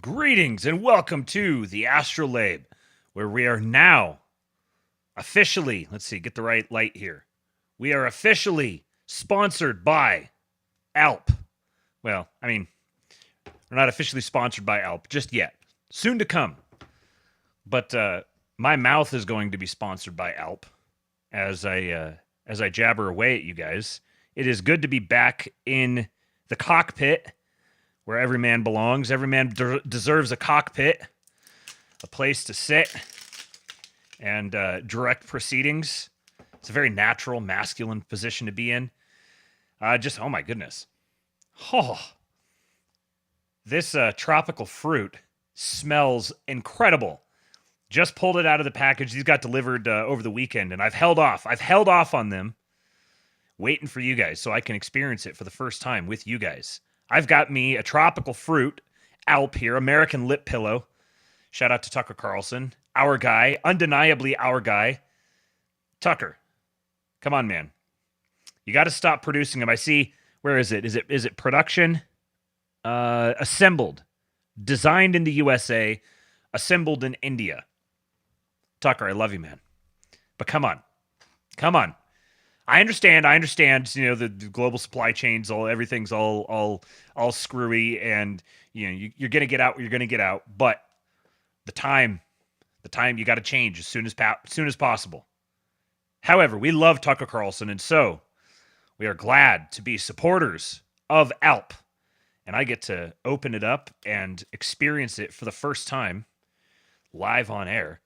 Greetings and welcome to the ASTROLABE, where we are now officially, let's see, get the right light here. We are officially sponsored by ALP. Well, I mean, we're not officially sponsored by ALP just yet. Soon to come. But my mouth is going to be sponsored by ALP as I jabber away at you guys. It is good to be back in the cockpit where every man belongs. Every man deserves a cockpit, a place to sit, and direct proceedings. It's a very natural, masculine position to be in. Oh my goodness. Oh, this tropical fruit smells incredible. Just pulled it out of the package. These got delivered over the weekend, and I've held off. I've held off on them, waiting for you guys so I can experience it for the first time with you guys. I've got me a tropical fruit, Alp here, American lip pillow. Shout out to Tucker Carlson, our guy, undeniably our guy. Tucker, come on, man. You got to stop producing them. I see, where is it? Is it production? Assembled, designed in the USA, assembled in India. Tucker, I love you, man. But come on. I understand. You know, the global supply chains, everything's all screwy, and you know you're gonna get out. You're gonna get out, but the time you got to change as soon as possible. However, we love Tucker Carlson, and so we are glad to be supporters of ALP, and I get to open it up and experience it for the first time live on air.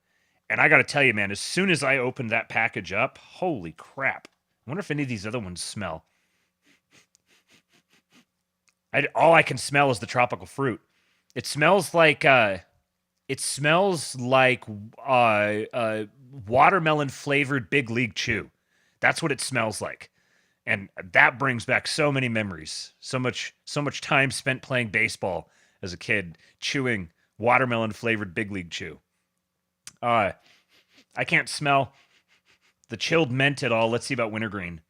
And I got to tell you, man, as soon as I opened that package up, holy crap. I wonder if any of these other ones smell. All I can smell is the tropical fruit. It smells like watermelon flavored Big League Chew. That's what it smells like, and that brings back so many memories. So much time spent playing baseball as a kid, chewing watermelon flavored Big League Chew. I can't smell the chilled mint at all. Let's see about wintergreen.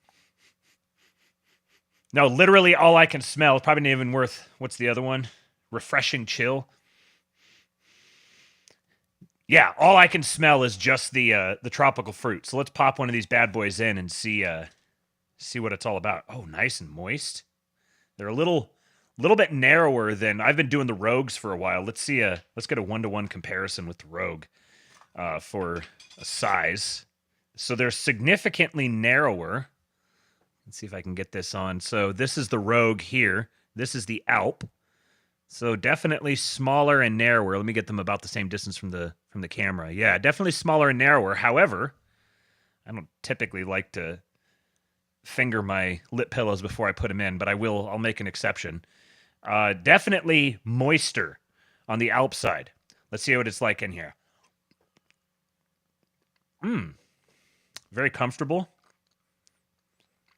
No, literally all I can smell, probably not even worth, what's the other one? Refreshing chill. Yeah, all I can smell is just the tropical fruit. So let's pop one of these bad boys in and see what it's all about. Oh, nice and moist. They're a little bit narrower than, I've been doing the Rogues for a while. Let's get a 1-to-1 comparison with the Rogue for a size. So they're significantly narrower. Let's see if I can get this on. So this is the Rogue here. This is the Alp. So definitely smaller and narrower. Let me get them about the same distance from the camera. Yeah, definitely smaller and narrower. However, I don't typically like to finger my lip pillows before I put them in, but I'll make an exception. Definitely moister on the Alp side. Let's see what it's like in here. Very comfortable.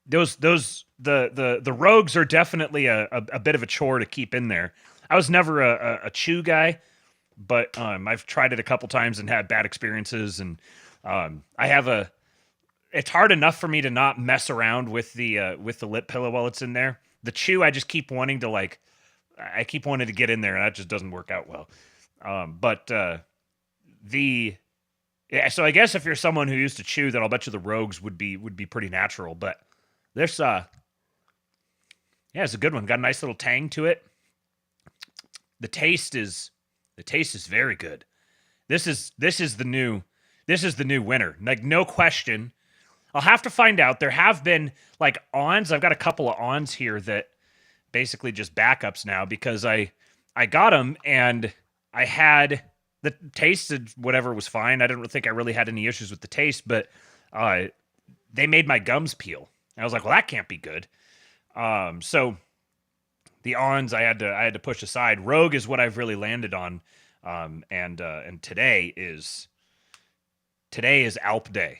The Rogues are definitely a bit of a chore to keep in there. I was never a chew guy, but I've tried it a couple times and had bad experiences, and it's hard enough for me to not mess around with the lip pillow while it's in there. The chew, I just keep wanting to get in there, and that just doesn't work out well. Yeah, so I guess if you're someone who used to chew, then I'll bet you the Rogues would be pretty natural. But this, it's a good one. Got a nice little tang to it. The taste is very good. This is the new winner. Like, no question. I'll have to find out. There have been like ons. I've got a couple of ons here that basically just backups now because I got them and I had. The taste of whatever was fine. I didn't think I really had any issues with the taste, but they made my gums peel. And I was like, well, that can't be good. So the ons I had to push aside. Rogue is what I've really landed on, and today is Alp Day.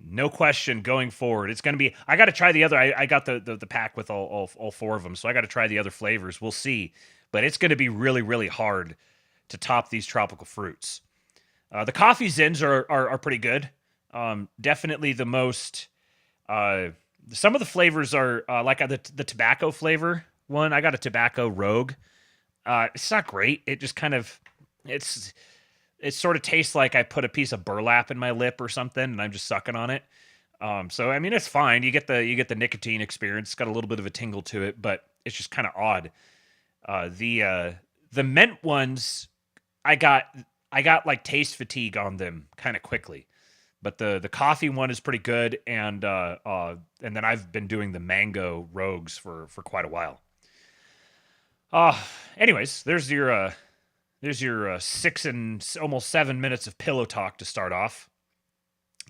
No question going forward. It's going to be. I got to try the other. I got the pack with all four of them, so I got to try the other flavors. We'll see, but it's going to be really, really hard to top these tropical fruits. The coffee zins are pretty good. Definitely the most. Some of the flavors are like the tobacco flavor one. I got a tobacco Rogue. It's not great. It just kind of, it sort of tastes like I put a piece of burlap in my lip or something, and I'm just sucking on it. So I mean, it's fine. You get the nicotine experience. It's got a little bit of a tingle to it, but it's just kind of odd. The mint ones, I got like taste fatigue on them kind of quickly. But the coffee one is pretty good, and then I've been doing the mango rogues for quite a while. Anyways, there's your 6 and almost 7 minutes of pillow talk to start off.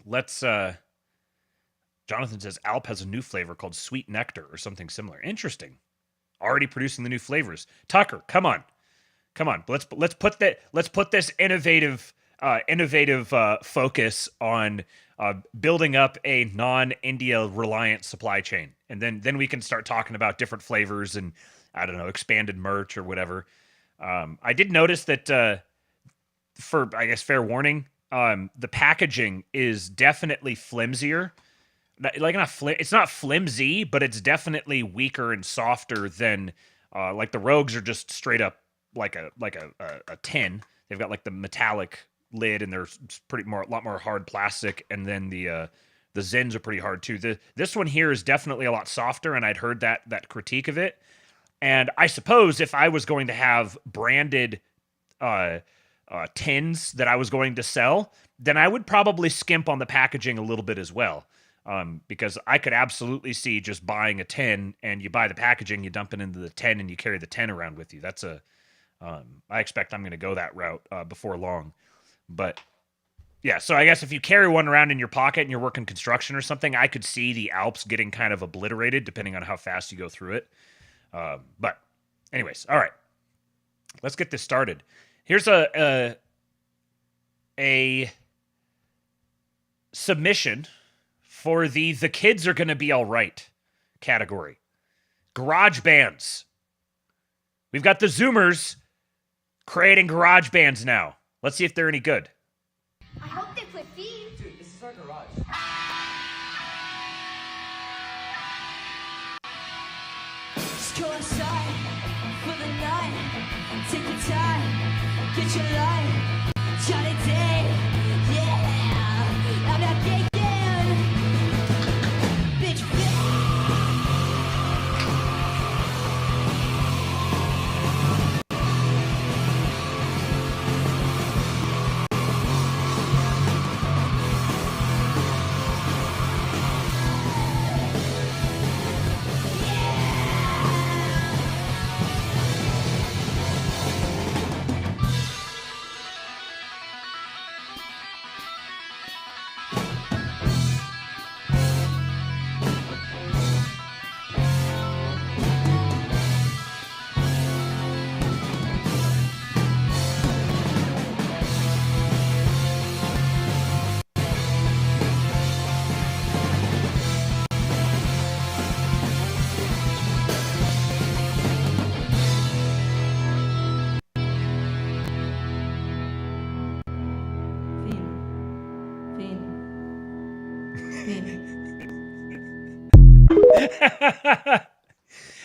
Let's Jonathan says Alp has a new flavor called Sweet Nectar or something similar. Interesting. Already producing the new flavors. Tucker, come on. Let's put this innovative focus on building up a non-India reliant supply chain, and then we can start talking about different flavors and, I don't know, expanded merch or whatever. I did notice that for, I guess, fair warning, the packaging is definitely flimsier. It's not flimsy, but it's definitely weaker and softer than like the Rogues are just straight up like a tin. They've got like the metallic lid, and they're a lot more hard plastic, and then the Zins are pretty hard too. This one here is definitely a lot softer, and I'd heard that critique of it. And I suppose if I was going to have branded tins that I was going to sell, then I would probably skimp on the packaging a little bit as well. Because I could absolutely see just buying a tin, and you buy the packaging, you dump it into the tin, and you carry the tin around with you. That's I expect I'm going to go that route before long. But yeah, so I guess if you carry one around in your pocket and you're working construction or something, I could see the Alps getting kind of obliterated depending on how fast you go through it. But anyways, all right, let's get this started. Here's a submission for the kids are going to be all right category. Garage bands. We've got the Zoomers creating garage bands now. Let's see if they're any good. I hope they play feet. Dude, this is our garage. Just go inside for the night. Take your time, get your life. Johnny Day, yeah. I'm not getting bitch.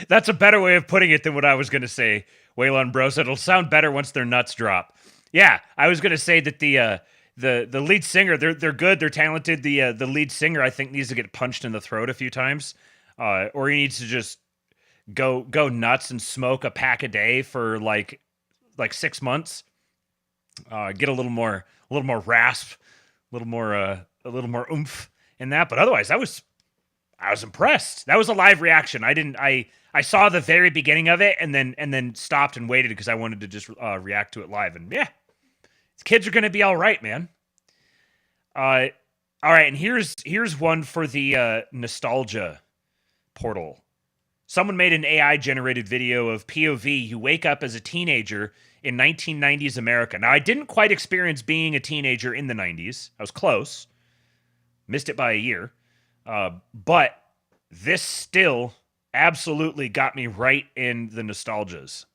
That's a better way of putting it than what I was going to say, Waylon Bros. It'll sound better once their nuts drop. Yeah, I was going to say that the lead singer, they're good, they're talented. The lead singer, I think, needs to get punched in the throat a few times, or he needs to just go nuts and smoke a pack a day for like 6 months. Get a little more rasp, a little more oomph in that. But otherwise, I was impressed. That was a live reaction. I saw the very beginning of it and then stopped and waited because I wanted to just react to it live. And yeah, these kids are going to be all right, man. All right, and here's one for the nostalgia portal. Someone made an AI-generated video of POV. You wake up as a teenager in 1990s America. Now, I didn't quite experience being a teenager in the 90s. I was close. Missed it by a year. But this still absolutely got me right in the nostalgias.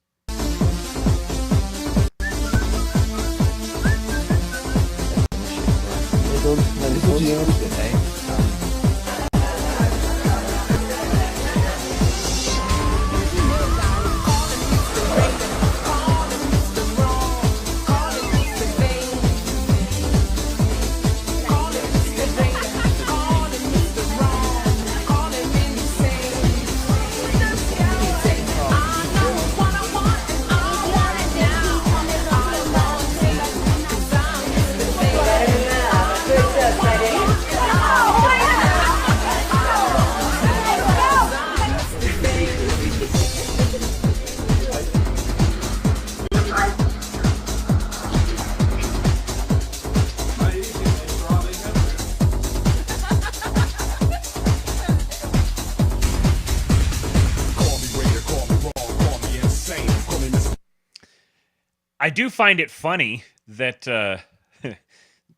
I do find it funny that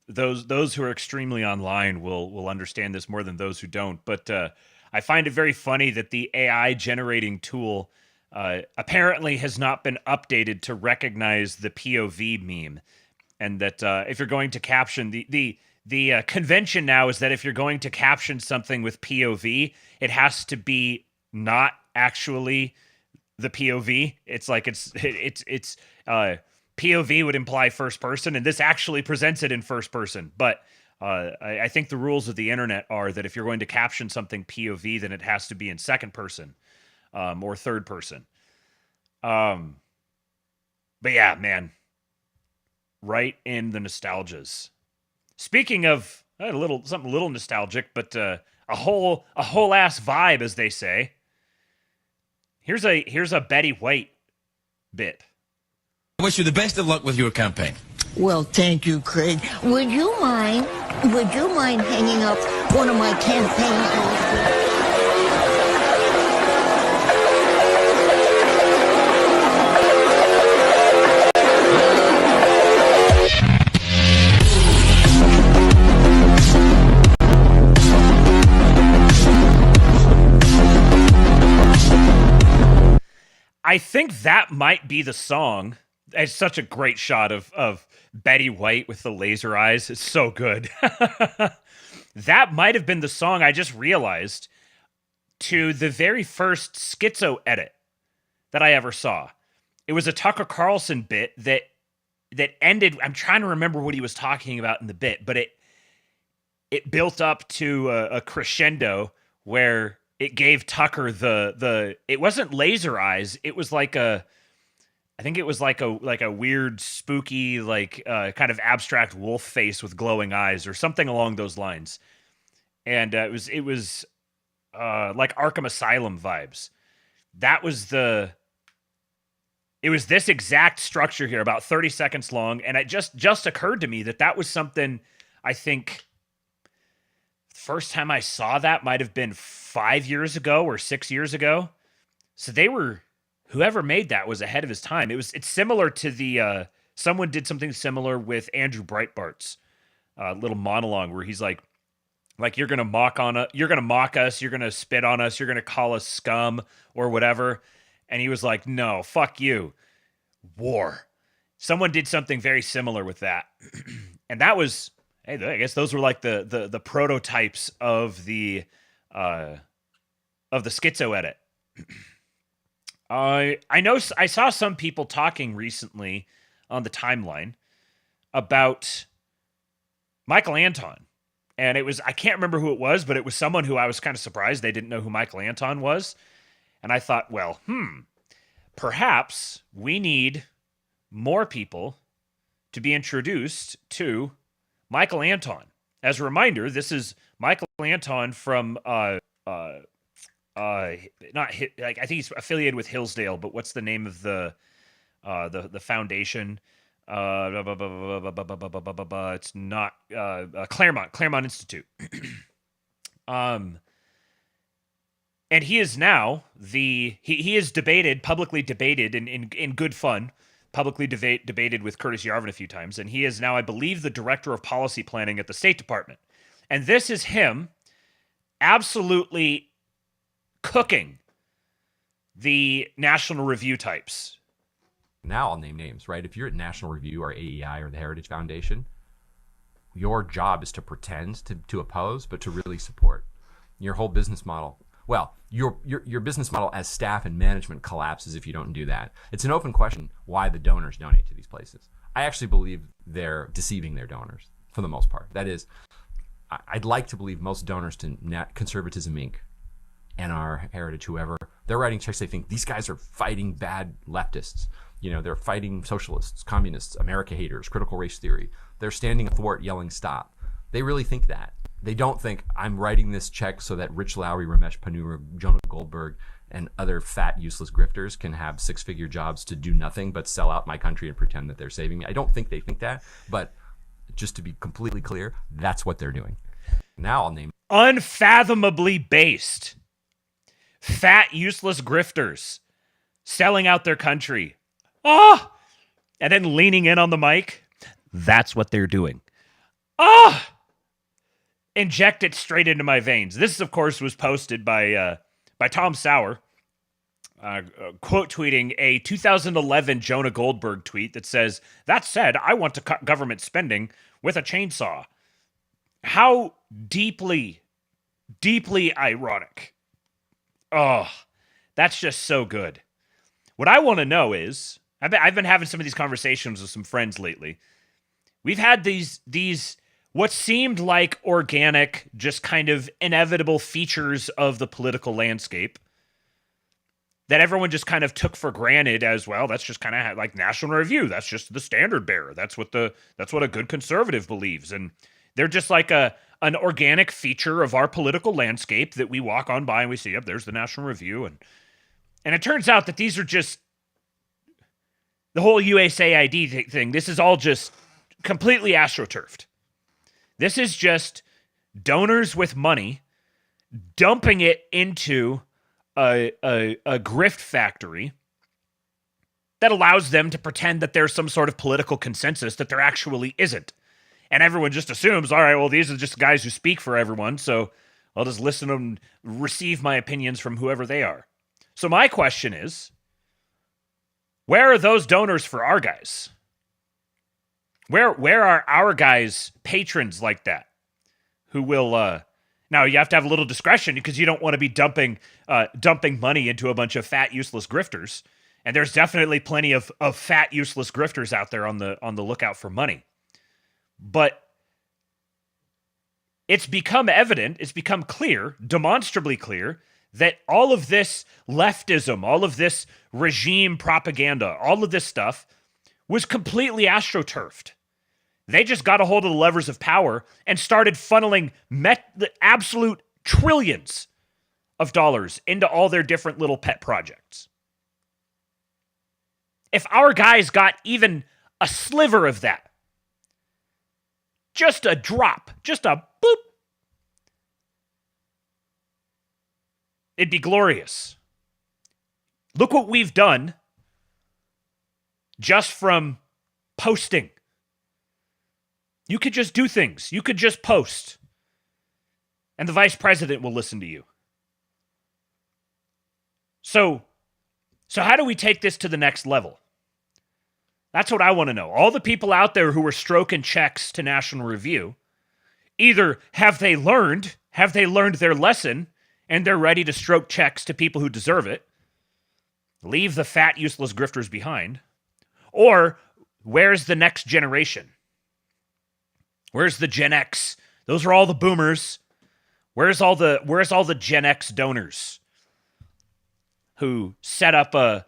those who are extremely online will understand this more than those who don't. But I find it very funny that the AI generating tool apparently has not been updated to recognize the POV meme, and that if you're going to caption the convention now is that if you're going to caption something with POV, it has to be not actually the POV. It's like it's POV would imply first person, and this actually presents it in first person. But I think the rules of the internet are that if you're going to caption something POV, then it has to be in second person or third person. But yeah, man, right in the nostalgias. Speaking of something a little nostalgic, but a whole ass vibe, as they say. Here's a Betty White bit. I wish you the best of luck with your campaign. Well, thank you, Craig. Would you mind hanging up one of my campaign posters? I think that might be the song. It's such a great shot of Betty White with the laser eyes. It's so good. That might have been the song, I just realized, to the very first schizo edit that I ever saw. It was a Tucker Carlson bit that ended. I'm trying to remember what he was talking about in the bit, but it built up to a crescendo where it gave Tucker the it wasn't laser eyes. It was like I think it was like a weird, spooky, like kind of abstract wolf face with glowing eyes or something along those lines. And it was like Arkham Asylum vibes. It was this exact structure here, about 30 seconds long, and it just occurred to me that was something. I think first time I saw that might have been 5 years ago or 6 years ago. So whoever made that was ahead of his time. It's similar to the someone did something similar with Andrew Breitbart's little monologue where he's like you're gonna mock us, you're gonna spit on us, you're gonna call us scum or whatever, and he was like, no, fuck you, war. Someone did something very similar with that, and that was, hey, I guess those were like the prototypes of the schizo edit. I know I saw some people talking recently on the timeline about Michael Anton. And I can't remember who it was, but it was someone who I was kind of surprised they didn't know who Michael Anton was. And I thought, well, perhaps we need more people to be introduced to Michael Anton. As a reminder, this is Michael Anton from not like I think he's affiliated with Hillsdale, but what's the name of the foundation? It's not Claremont Institute. And he is now he is publicly debated in good fun, publicly debated with Curtis Yarvin a few times, and he is now, I believe, the director of policy planning at the State Department. And this is him absolutely cooking the National Review types. Now I'll name names, right? If you're at National Review or AEI or the Heritage Foundation, your job is to pretend to oppose, but to really support. Your whole business model, well, your business model as staff and management collapses if you don't do that. It's an open question why the donors donate to these places. I actually believe they're deceiving their donors for the most part. That is, I'd like to believe most donors to Conservatism Inc. and our Heritage, whoever, they're writing checks. They think these guys are fighting bad leftists. You know, they're fighting socialists, communists, America haters, critical race theory. They're standing athwart yelling stop. They really think that. They don't think I'm writing this check so that Rich Lowry, Ramesh Ponnuru, Jonah Goldberg, and other fat, useless grifters can have six-figure jobs to do nothing but sell out my country and pretend that they're saving me. I don't think they think that, but just to be completely clear, that's what they're doing. Now I'll name unfathomably based. Fat, useless grifters selling out their country. Oh, and then leaning in on the mic. That's what they're doing. Ah! Inject it straight into my veins. This, of course, was posted by Tom Sauer, quote tweeting a 2011 Jonah Goldberg tweet that says, "That said, I want to cut government spending with a chainsaw." How deeply, deeply ironic. Oh, that's just so good. What I want to know is, I've been having some of these conversations with some friends lately. We've had these what seemed like organic, just kind of inevitable features of the political landscape that everyone just kind of took for granted as, well, that's just kind of like National Review. That's just the standard bearer. That's what a good conservative believes. And they're just like an organic feature of our political landscape that we walk on by and we see, yep, there's the National Review. And it turns out that these are just the whole USAID thing. This is all just completely astroturfed. This is just donors with money dumping it into a grift factory that allows them to pretend that there's some sort of political consensus that there actually isn't. And everyone just assumes, all right, well, these are just guys who speak for everyone, so I'll just listen to them, receive my opinions from whoever they are. So my question is, where are those donors for our guys? Where are our guys patrons like that who will now you have to have a little discretion because you don't want to be dumping money into a bunch of fat useless grifters, and there's definitely plenty of fat useless grifters out there on the lookout for money. But it's become evident, it's become clear, demonstrably clear, that all of this leftism, all of this regime propaganda, all of this stuff was completely astroturfed. They just got a hold of the levers of power and started funneling the absolute trillions of dollars into all their different little pet projects. If our guys got even a sliver of that, just a drop, just a boop, it'd be glorious. Look what we've done just from posting. You could just do things. You could just post. And the vice president will listen to you. So how do we take this to the next level? That's what I want to know. All the people out there who were stroking checks to National Review, either have they learned their lesson and they're ready to stroke checks to people who deserve it, leave the fat, useless grifters behind, or where's the next generation? Where's the Gen X? Those are all the boomers. Where's all the Gen X donors who set up a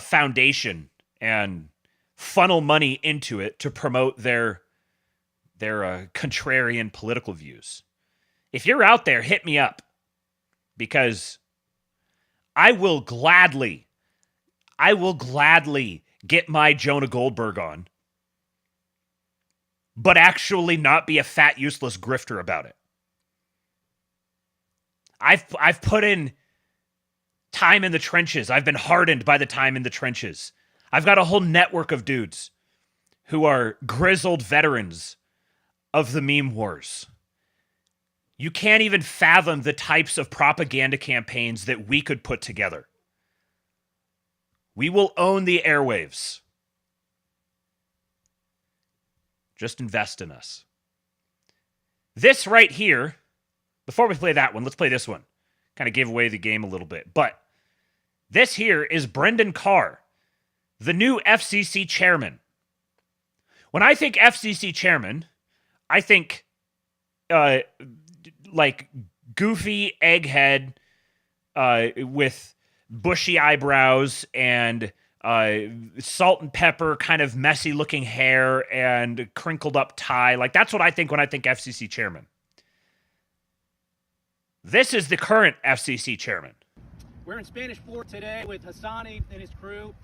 foundation and funnel money into it to promote their contrarian political views? If you're out there, hit me up, because I will gladly get my Jonah Goldberg on, but actually not be a fat, useless grifter about it. I've put in time in the trenches. I've been hardened by the time in the trenches. I've got a whole network of dudes who are grizzled veterans of the meme wars. You can't even fathom the types of propaganda campaigns that we could put together. We will own the airwaves. Just invest in us. This right here, before we play that one, let's play this one. Kind of gave away the game a little bit. But this here is Brendan Carr, the new FCC chairman. When I think FCC chairman, I think like goofy egghead with bushy eyebrows and salt and pepper, kind of messy looking hair and crinkled up tie. Like, that's what I think when I think FCC chairman. This is the current FCC chairman. We're in Spanish Fort today with Hassani and his crew.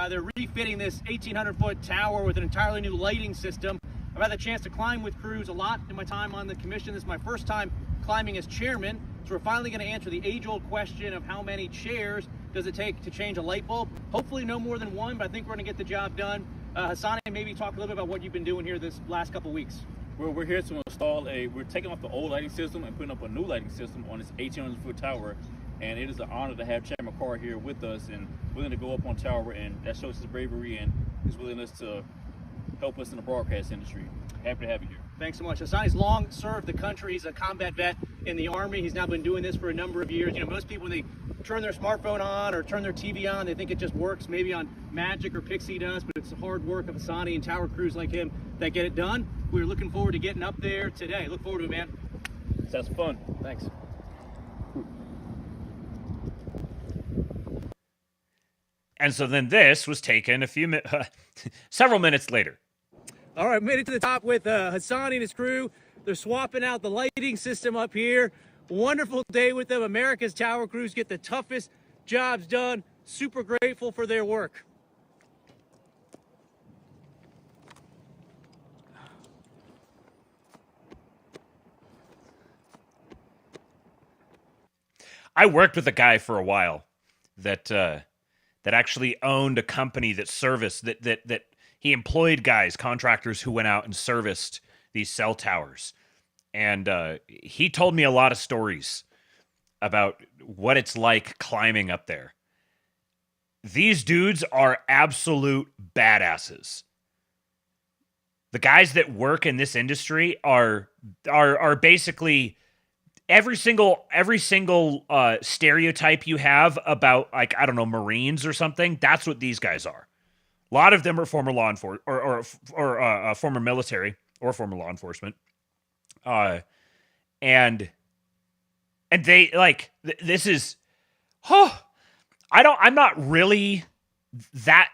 They're refitting this 1,800-foot tower with an entirely new lighting system. I've had the chance to climb with crews a lot in my time on the commission. This is my first time climbing as chairman. So we're finally going to answer the age-old question of how many chairs does it take to change a light bulb. Hopefully no more than one, but I think we're going to get the job done. Hassani, maybe talk a little bit about what you've been doing here this last couple weeks. We're here to install we're taking off the old lighting system and putting up a new lighting system on this 1,800-foot tower. And it is an honor to have Chairman Carr here with us and willing to go up on tower, and that shows his bravery and his willingness to help us in the broadcast industry. Happy to have you here. Thanks so much. Hassani's long served the country. He's a combat vet in the Army. He's now been doing this for a number of years. You know, most people, when they turn their smartphone on or turn their TV on, they think it just works maybe on Magic or Pixie Dust, but it's the hard work of Hassani and tower crews like him that get it done. We're looking forward to getting up there today. Look forward to it, man. Sounds fun. Thanks. And so then this was taken several minutes later. All right, made it to the top with Hassani and his crew. They're swapping out the lighting system up here. Wonderful day with them. America's tower crews get the toughest jobs done. Super grateful for their work. I worked with a guy for a while that actually owned a company that serviced that he employed contractors who went out and serviced these cell towers. And he told me a lot of stories about what it's like climbing up there. These dudes are absolute badasses. The guys that work in this industry are basically every single stereotype you have about, like, I don't know, Marines or something. That's what these guys are. A lot of them are former law enforcement or former military or former law enforcement. And they like this is, I'm not really that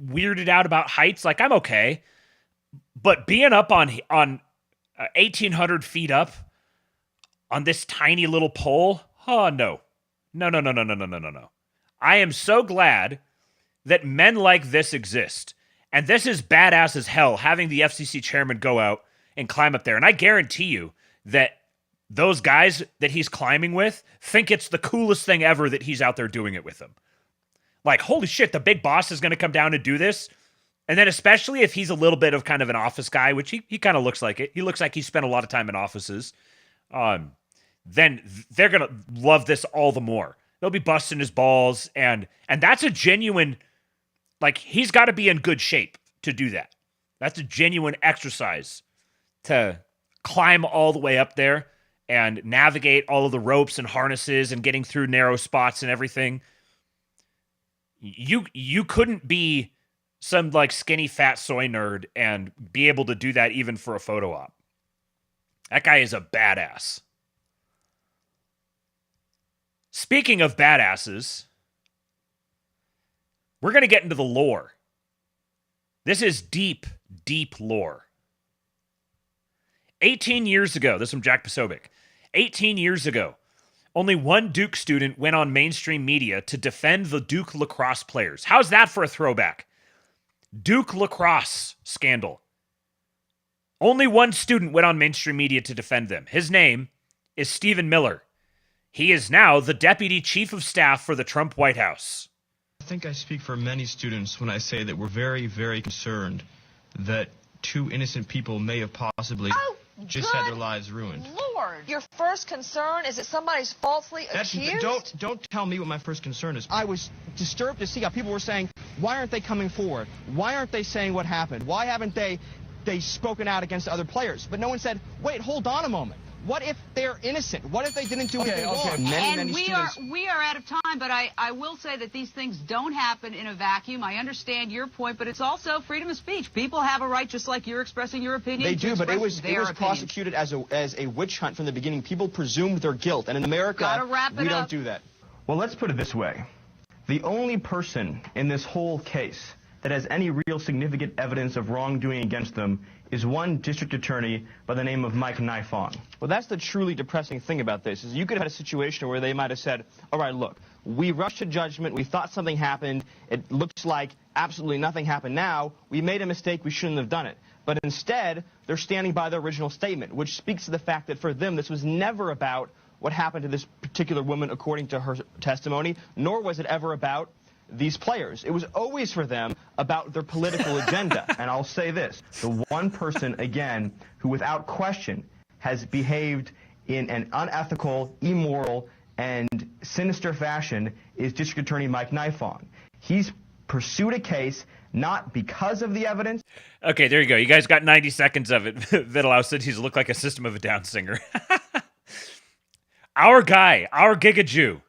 weirded out about heights. Like, I'm okay, but being up on 1,800 feet up on this tiny little pole, no. I am so glad that men like this exist. And this is badass as hell, having the FCC chairman go out and climb up there. And I guarantee you that those guys that he's climbing with think it's the coolest thing ever that he's out there doing it with them. Like, holy shit, the big boss is going to come down and do this. And then especially if he's a little bit of kind of an office guy, which he kind of looks like it. He looks like he spent a lot of time in offices. Then they're going to love this all the more. They'll be busting his balls. And that's a genuine, like, he's got to be in good shape to do that. That's a genuine exercise to climb all the way up there and navigate all of the ropes and harnesses and getting through narrow spots and everything. You couldn't be some, like, skinny fat soy nerd and be able to do that even for a photo op. That guy is a badass. Speaking of badasses, we're going to get into the lore. This is deep, deep lore. 18 years ago, this is from Jack Posobiec. 18 years ago, only one Duke student went on mainstream media to defend the Duke lacrosse players. How's that for a throwback? Duke lacrosse scandal. Only one student went on mainstream media to defend them. His name is Stephen Miller. He is now the Deputy Chief of Staff for the Trump White House. I think I speak for many students when I say that we're very, very concerned that two innocent people may have possibly just had their lives ruined. Lord, your first concern is that somebody's falsely accused? Don't tell me what my first concern is. I was disturbed to see how people were saying, why aren't they coming forward? Why aren't they saying what happened? Why haven't they spoken out against other players? But no one said, wait, hold on a moment. What if they're innocent? What if they didn't do anything wrong? And we are out of time, but I will say that these things don't happen in a vacuum. I understand your point, but it's also freedom of speech. People have a right, just like you're expressing your opinion. They do, but it was opinions. prosecuted as a witch hunt from the beginning. People presumed their guilt, and in America, we don't do that. Well, let's put it this way. The only person in this whole case that has any real significant evidence of wrongdoing against them is one district attorney by the name of Mike Nifong. Well, that's the truly depressing thing about this, is you could have had a situation where they might have said, all right, look, we rushed to judgment, we thought something happened, it looks like absolutely nothing happened now, we made a mistake, we shouldn't have done it. But instead, they're standing by their original statement, which speaks to the fact that for them, this was never about what happened to this particular woman according to her testimony, nor was it ever about these players. It was always for them about their political agenda. And I'll say this, the one person, again, who without question has behaved in an unethical, immoral, and sinister fashion is District Attorney Mike Nifong. He's pursued a case not because of the evidence. Okay, there you go. You guys got 90 seconds of it. Vidal said he's looked like a System of a Down singer. Our guy, our Giga Jew,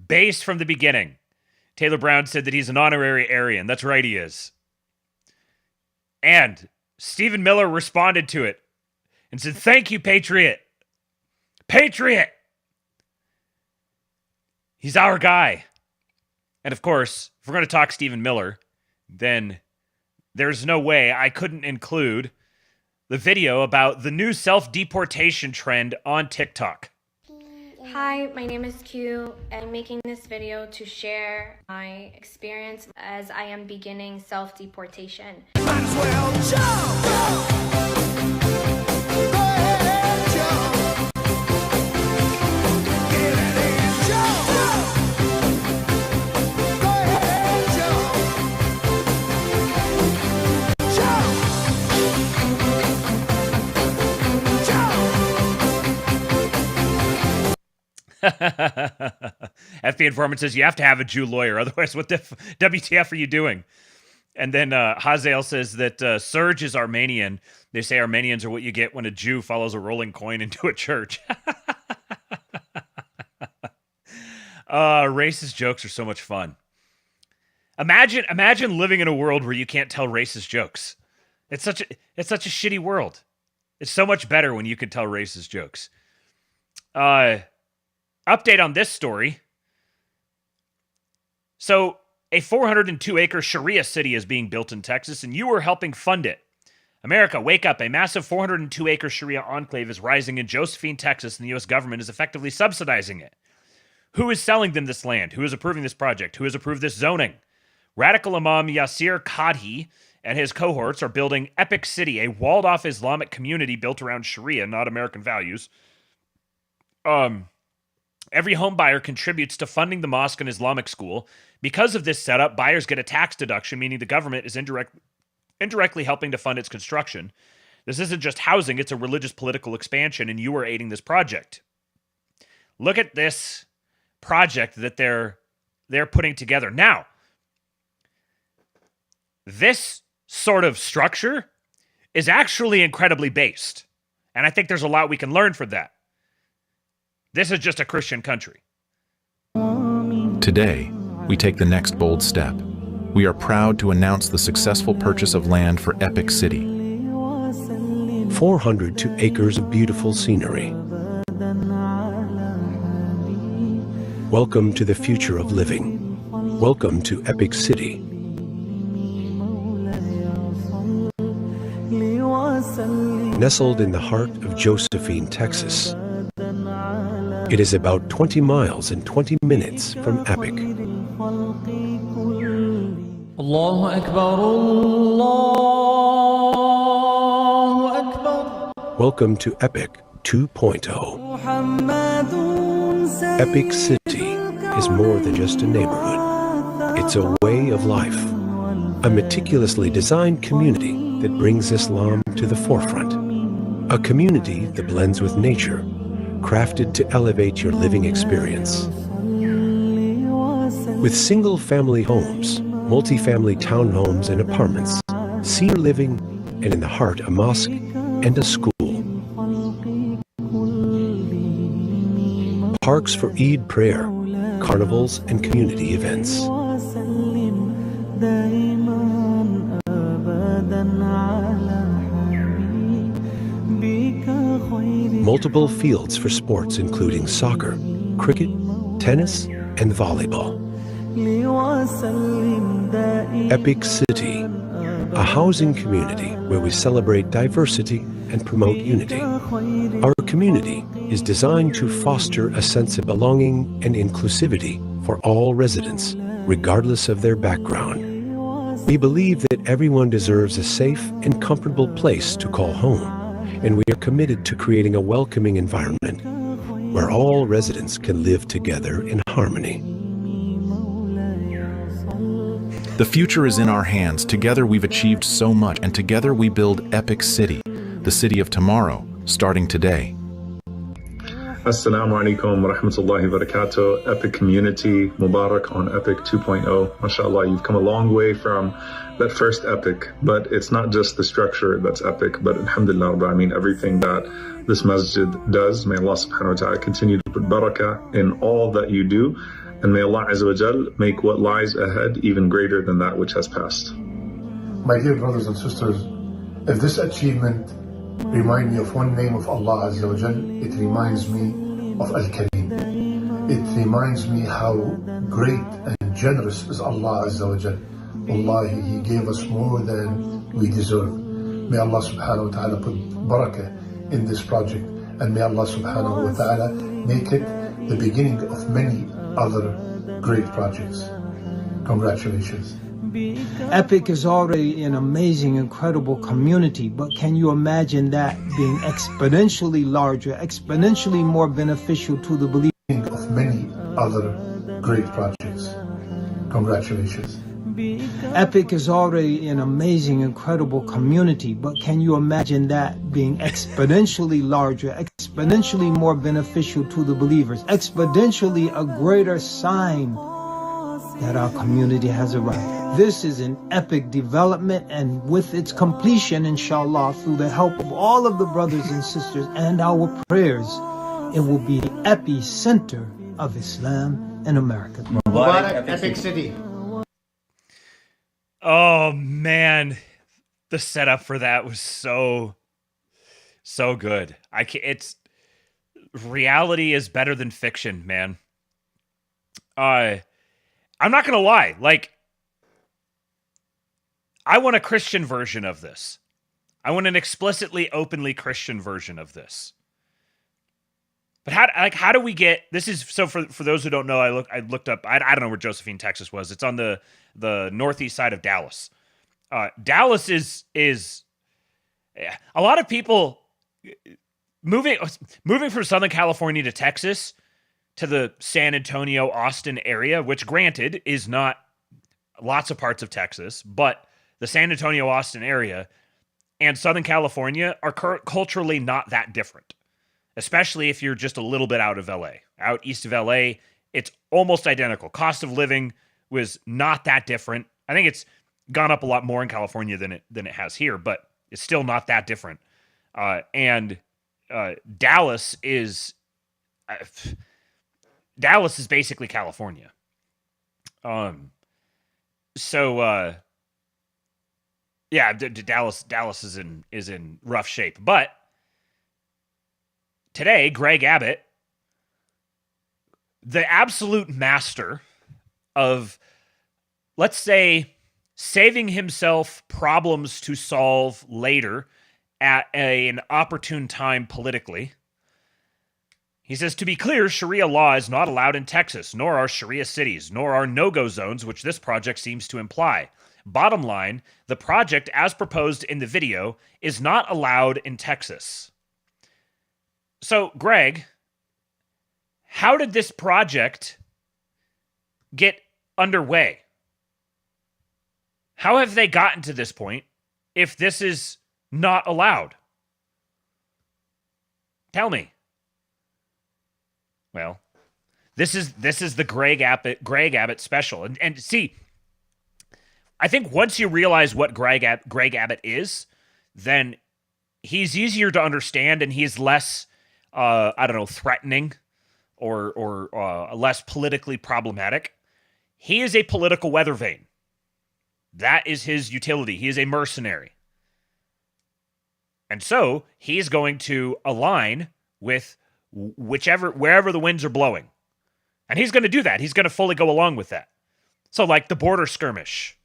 based from the beginning. Taylor Brown said that he's an honorary Aryan. That's right, he is. And Stephen Miller responded to it and said, "Thank you, Patriot. Patriot!" He's our guy. And of course, if we're going to talk Stephen Miller, then there's no way I couldn't include the video about the new self-deportation trend on TikTok. Hi, my name is Q. I'm making this video to share my experience as I am beginning self-deportation. FB informant says you have to have a Jew lawyer, otherwise what the WTF are you doing? And then Hazael says that Serge is Armenian. They say Armenians are what you get when a Jew follows a rolling coin into a church. Racist jokes are so much fun. Imagine living in a world where you can't tell racist jokes. It's such a shitty world. It's so much better when you can tell racist jokes. Update on this story. So, a 402-acre Sharia city is being built in Texas, and you are helping fund it. America, wake up. A massive 402-acre Sharia enclave is rising in Josephine, Texas, and the U.S. government is effectively subsidizing it. Who is selling them this land? Who is approving this project? Who has approved this zoning? Radical Imam Yasir Qadhi and his cohorts are building Epic City, a walled-off Islamic community built around Sharia, not American values. Every home buyer contributes to funding the mosque and Islamic school. Because of this setup, buyers get a tax deduction, meaning the government is indirectly helping to fund its construction. This isn't just housing, it's a religious political expansion, and you are aiding this project. Look at this project that they're putting together. Now, this sort of structure is actually incredibly based, and I think there's a lot we can learn from that. This is just a Christian country. Today, we take the next bold step. We are proud to announce the successful purchase of land for Epic City. 402 acres of beautiful scenery. Welcome to the future of living. Welcome to Epic City. Nestled in the heart of Josephine, Texas. It is about 20 miles and 20 minutes from Epic. Allahu Akbar, Allahu Akbar. Welcome to Epic 2.0. Epic City is more than just a neighborhood. It's a way of life. A meticulously designed community that brings Islam to the forefront. A community that blends with nature, crafted to elevate your living experience. With single-family homes, multi-family townhomes and apartments, senior living, and in the heart a mosque and a school. Parks for Eid prayer, carnivals, and community events. Multiple fields for sports including soccer, cricket, tennis, and volleyball. Epic City, a housing community where we celebrate diversity and promote unity. Our community is designed to foster a sense of belonging and inclusivity for all residents, regardless of their background. We believe that everyone deserves a safe and comfortable place to call home, and we are committed to creating a welcoming environment where all residents can live together in harmony. The future is in our hands. Together we've achieved so much, and together we build Epic City, the city of tomorrow, starting today. Assalamu alaikum wa rahmatullahi wa barakatuh. Epic community, Mubarak on Epic 2.0. MashaAllah, you've come a long way from that first Epic, but it's not just the structure that's epic, but alhamdulillah, I mean everything that this masjid does. May Allah subhanahu wa ta'ala continue to put barakah in all that you do, and may Allah azza wa jal make what lies ahead even greater than that which has passed. My dear brothers and sisters, if this achievement reminds me of one name of Allah azza wa jal, it reminds me of Al-Kareem. It reminds me how great and generous is Allah azza wa jal. Wallahi, He gave us more than we deserve. May Allah subhanahu wa ta'ala put barakah in this project, and may Allah subhanahu wa ta'ala make it the beginning of many other great projects. Congratulations. Epic is already an amazing, incredible community, but can you imagine that being exponentially larger, exponentially more beneficial to the believers? Of many other great projects. Congratulations. Epic is already an amazing, incredible community, but can you imagine that being exponentially larger, exponentially more beneficial to the believers, exponentially a greater sign that our community has arrived? This is an epic development, and with its completion, inshallah, through the help of all of the brothers and sisters and our prayers, it will be the epicenter of Islam in America. Mubarak Epic City. Oh man, the setup for that was so good. It's reality is better than fiction, man. I'm not gonna lie, like I want a Christian version of this. I want an explicitly, openly Christian version of this. But how do we get this? Is so for those who don't know, I looked up. I don't know where Josephine, Texas was. It's on the northeast side of Dallas. Dallas is a lot of people moving from Southern California to Texas to the San Antonio, Austin area, which granted is not lots of parts of Texas, but the San Antonio, Austin area and Southern California are culturally not that different. Especially if you're just a little bit out of LA. Out east of LA, it's almost identical. Cost of living was not that different. I think it's gone up a lot more in California than it has here, but it's still not that different. And Dallas is basically California. Yeah, Dallas is in rough shape, but today, Greg Abbott, the absolute master of, let's say, saving himself problems to solve later at an opportune time politically. He says, to be clear, Sharia law is not allowed in Texas, nor are Sharia cities, nor are no-go zones, which this project seems to imply. Bottom line, the project, as proposed in the video, is not allowed in Texas. So, Greg, how did this project get underway? How have they gotten to this point if this is not allowed? Tell me. Well, this is the Greg Abbott special. And see, I think once you realize what Greg Abbott is, then he's easier to understand and he's less threatening or less politically problematic. He is a political weather vane. That is his utility. He is a mercenary. And so he is going to align with wherever the winds are blowing. And he's going to do that. He's going to fully go along with that. So like the border skirmish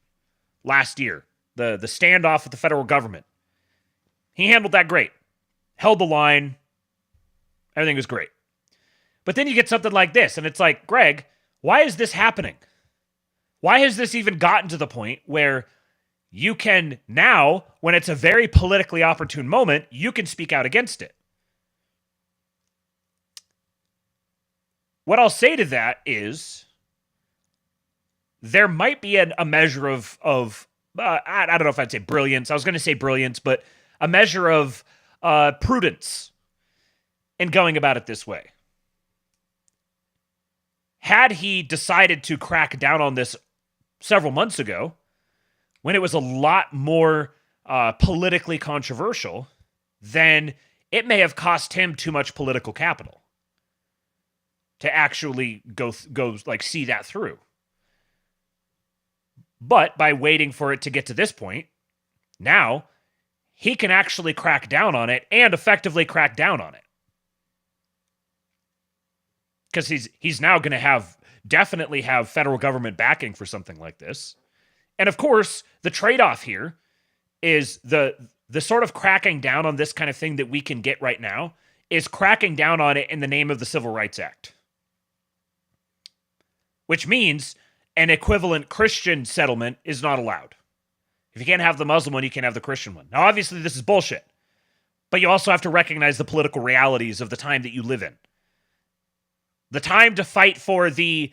last year, the standoff with the federal government, he handled that great. Held the line. Everything was great. But then you get something like this, and it's like, Greg, why is this happening? Why has this even gotten to the point where you can now, when it's a very politically opportune moment, you can speak out against it? What I'll say to that is, there might be a measure of I don't know if I'd say brilliance. I was going to say brilliance, but a measure of prudence in going about it this way. Had he decided to crack down on this several months ago, when it was a lot more politically controversial, then it may have cost him too much political capital to actually go like see that through. But by waiting for it to get to this point, now he can actually crack down on it and effectively crack down on it. Because he's now going to definitely have federal government backing for something like this. And of course, the trade-off here is the sort of cracking down on this kind of thing that we can get right now is cracking down on it in the name of the Civil Rights Act. Which means an equivalent Christian settlement is not allowed. If you can't have the Muslim one, you can't have the Christian one. Now, obviously, this is bullshit. But you also have to recognize the political realities of the time that you live in. The time to fight for the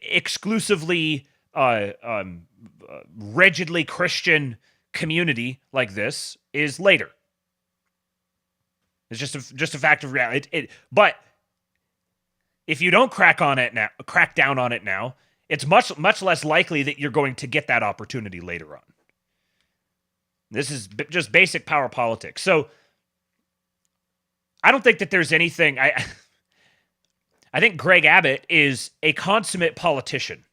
exclusively rigidly Christian community like this is later. It's just a fact of reality. But if you don't crack down on it now, it's much less likely that you're going to get that opportunity later on. This is just basic power politics. So I don't think that there's anything. I think Greg Abbott is a consummate politician.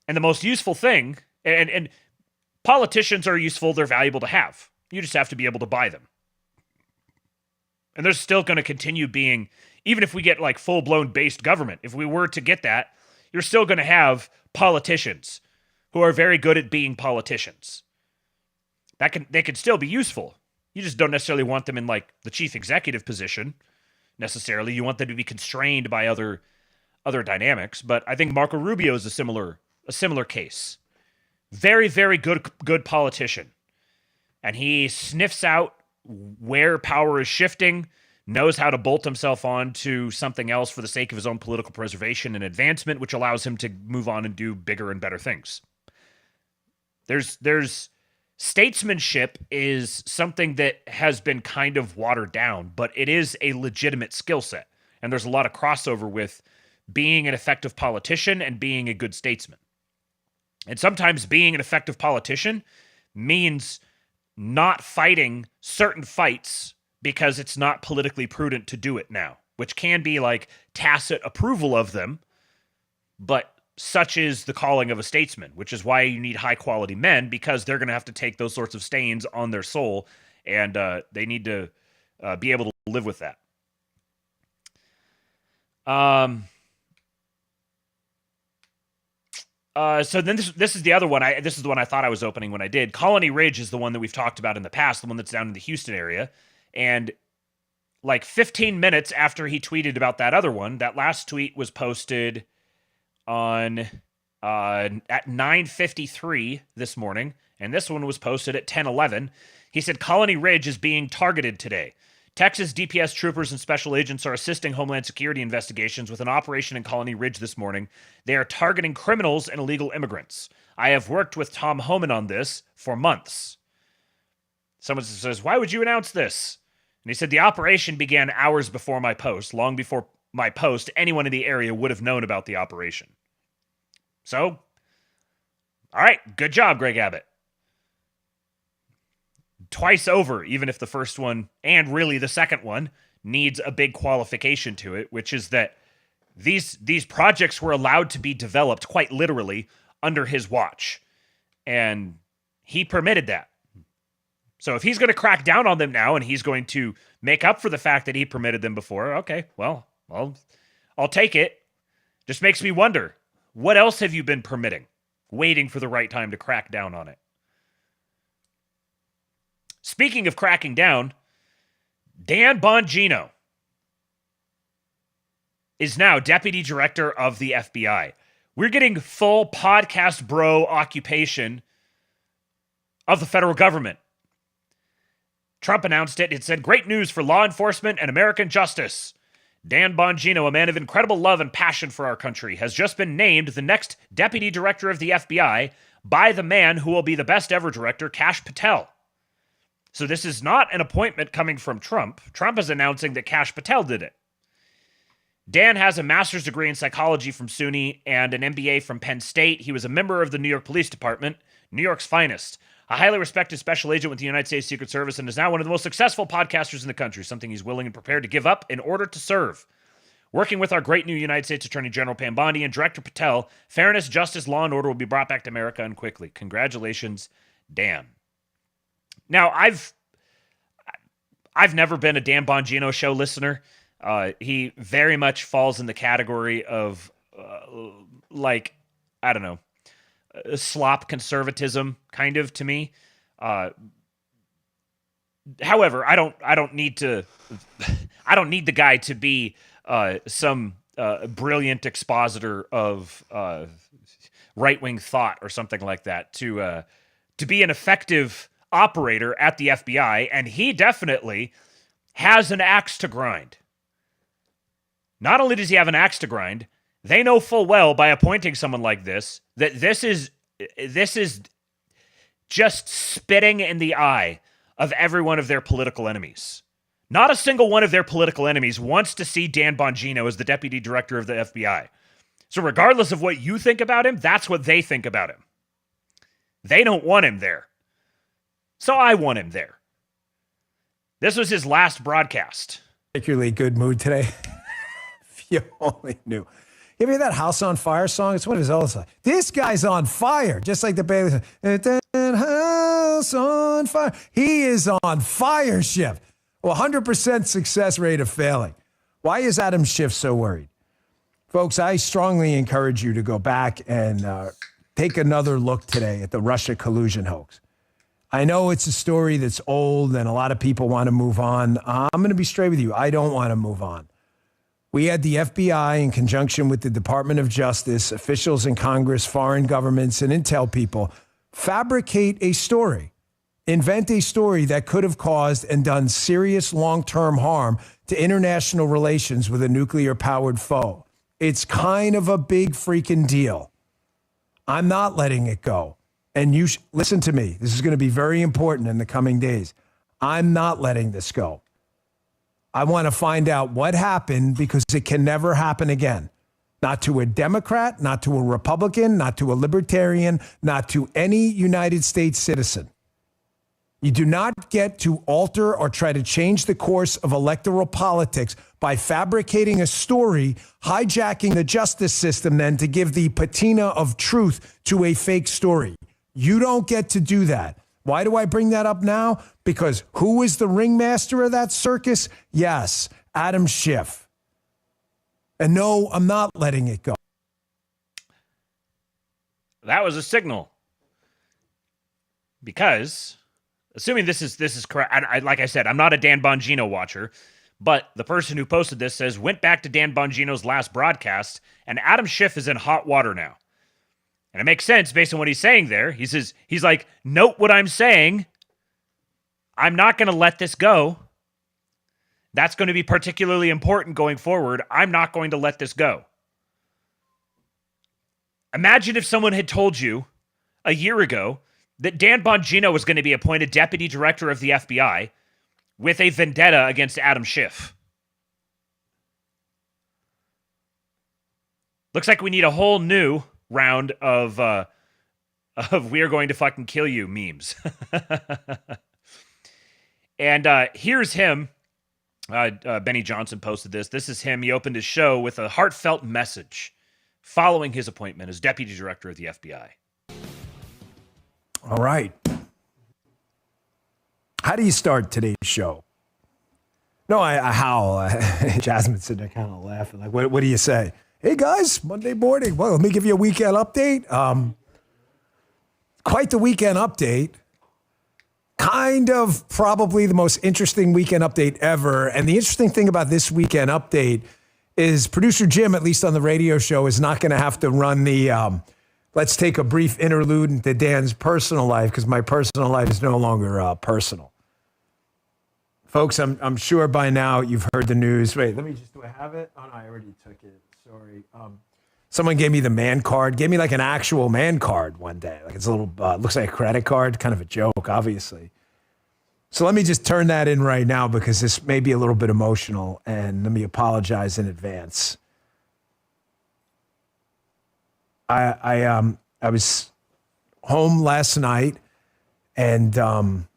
And the most useful thing, and politicians are useful, they're valuable to have. You just have to be able to buy them. And there's still going to continue being, even if we get like full-blown based government, if we were to get that, you're still going to have politicians who are very good at being politicians. They can still be useful. You just don't necessarily want them in like the chief executive position necessarily. You want them to be constrained by other dynamics. But I think Marco Rubio is a similar case. Very, very good politician. And he sniffs out where power is shifting, knows how to bolt himself on to something else for the sake of his own political preservation and advancement, which allows him to move on and do bigger and better things. There's statesmanship is something that has been kind of watered down, but it is a legitimate skill set. And there's a lot of crossover with being an effective politician and being a good statesman. And sometimes being an effective politician means not fighting certain fights because it's not politically prudent to do it now, which can be like tacit approval of them, but such is the calling of a statesman, which is why you need high-quality men, because they're going to have to take those sorts of stains on their soul, and they need to be able to live with that. So then this is the other one. This is the one I thought I was opening when I did. Colony Ridge is the one that we've talked about in the past, the one that's down in the Houston area. And like 15 minutes after he tweeted about that other one, that last tweet was posted on at 9:53 this morning, and this one was posted at 10:11. He said, Colony Ridge is being targeted today. Texas DPS troopers and special agents are assisting Homeland Security investigations with an operation in Colony Ridge this morning. They are targeting criminals and illegal immigrants. I have worked with Tom Homan on this for months. Someone says, why would you announce this? And he said, the operation began hours before my post. Long before my post, anyone in the area would have known about the operation. So, all right, good job, Greg Abbott. Twice over, even if the first one, and really the second one, needs a big qualification to it, which is that these projects were allowed to be developed quite literally under his watch. And he permitted that. So if he's going to crack down on them now and he's going to make up for the fact that he permitted them before, okay, well, I'll take it. Just makes me wonder, what else have you been permitting, waiting for the right time to crack down on it? Speaking of cracking down, Dan Bongino is now deputy director of the FBI. We're getting full podcast bro occupation of the federal government. Trump announced it. It said, great news for law enforcement and American justice. Dan Bongino, a man of incredible love and passion for our country, has just been named the next deputy director of the FBI by the man who will be the best ever director, Kash Patel. So this is not an appointment coming from Trump. Trump is announcing that Kash Patel did it. Dan has a master's degree in psychology from SUNY and an MBA from Penn State. He was a member of the New York Police Department, New York's finest, a highly respected special agent with the United States Secret Service, and is now one of the most successful podcasters in the country, something he's willing and prepared to give up in order to serve. Working with our great new United States Attorney General Pam Bondi and Director Patel, fairness, justice, law, and order will be brought back to America and quickly. Congratulations, Dan. Now, I've never been a Dan Bongino show listener. He very much falls in the category of, I don't know, slop conservatism, kind of, to me. However, I don't need the guy to be some brilliant expositor of right-wing thought or something like that to be an effective operator at the FBI, and he definitely has an axe to grind. Not only does he have an axe to grind, they know full well by appointing someone like this that this is just spitting in the eye of every one of their political enemies. Not a single one of their political enemies wants to see Dan Bongino as the deputy director of the FBI. So regardless of what you think about him, that's what they think about him. They don't want him there. So I want him there. This was his last broadcast. Particularly good mood today. If you only knew. You ever hear that House on Fire song? It's one of his old songs. This guy's on fire, just like the Bailey song. House on fire. He is on fire, Schiff. Well, 100% success rate of failing. Why is Adam Schiff so worried? Folks, I strongly encourage you to go back and take another look today at the Russia collusion hoax. I know it's a story that's old and a lot of people want to move on. I'm going to be straight with you. I don't want to move on. We had the FBI in conjunction with the Department of Justice, officials in Congress, foreign governments, and intel people fabricate a story, invent a story that could have caused and done serious long-term harm to international relations with a nuclear-powered foe. It's kind of a big freaking deal. I'm not letting it go. And you listen to me. This is going to be very important in the coming days. I'm not letting this go. I want to find out what happened because it can never happen again. Not to a Democrat, not to a Republican, not to a Libertarian, not to any United States citizen. You do not get to alter or try to change the course of electoral politics by fabricating a story, hijacking the justice system then to give the patina of truth to a fake story. You don't get to do that. Why do I bring that up now? Because who is the ringmaster of that circus? Yes, Adam Schiff. And no, I'm not letting it go. That was a signal. Because, assuming this is correct, like I said, I'm not a Dan Bongino watcher, but the person who posted this says, went back to Dan Bongino's last broadcast, and Adam Schiff is in hot water now. And it makes sense based on what he's saying there. He says, he's like, note what I'm saying. I'm not going to let this go. That's going to be particularly important going forward. I'm not going to let this go. Imagine if someone had told you a year ago that Dan Bongino was going to be appointed deputy director of the FBI with a vendetta against Adam Schiff. Looks like we need a whole new round of we are going to fucking kill you memes. And here's him. Benny Johnson posted this. This is him. He opened his show with a heartfelt message following his appointment as deputy director of the FBI. All right. How do you start today's show? No, I howl. Jasmine's sitting there kind of laughing. Like, what do you say? Hey, guys, Monday morning. Well, let me give you a weekend update. Quite the weekend update. Kind of probably the most interesting weekend update ever. And the interesting thing about this weekend update is producer Jim, at least on the radio show, is not going to have to run the let's take a brief interlude into Dan's personal life because my personal life is no longer personal. Folks, I'm sure by now you've heard the news. Wait, let me just, do I have it? Oh, no, I already took it. Sorry. Someone gave me the man card, gave me like an actual man card one day. Like it's a little, looks like a credit card, kind of a joke, obviously. So let me just turn that in right now because this may be a little bit emotional, and let me apologize in advance. I was home last night, and I'm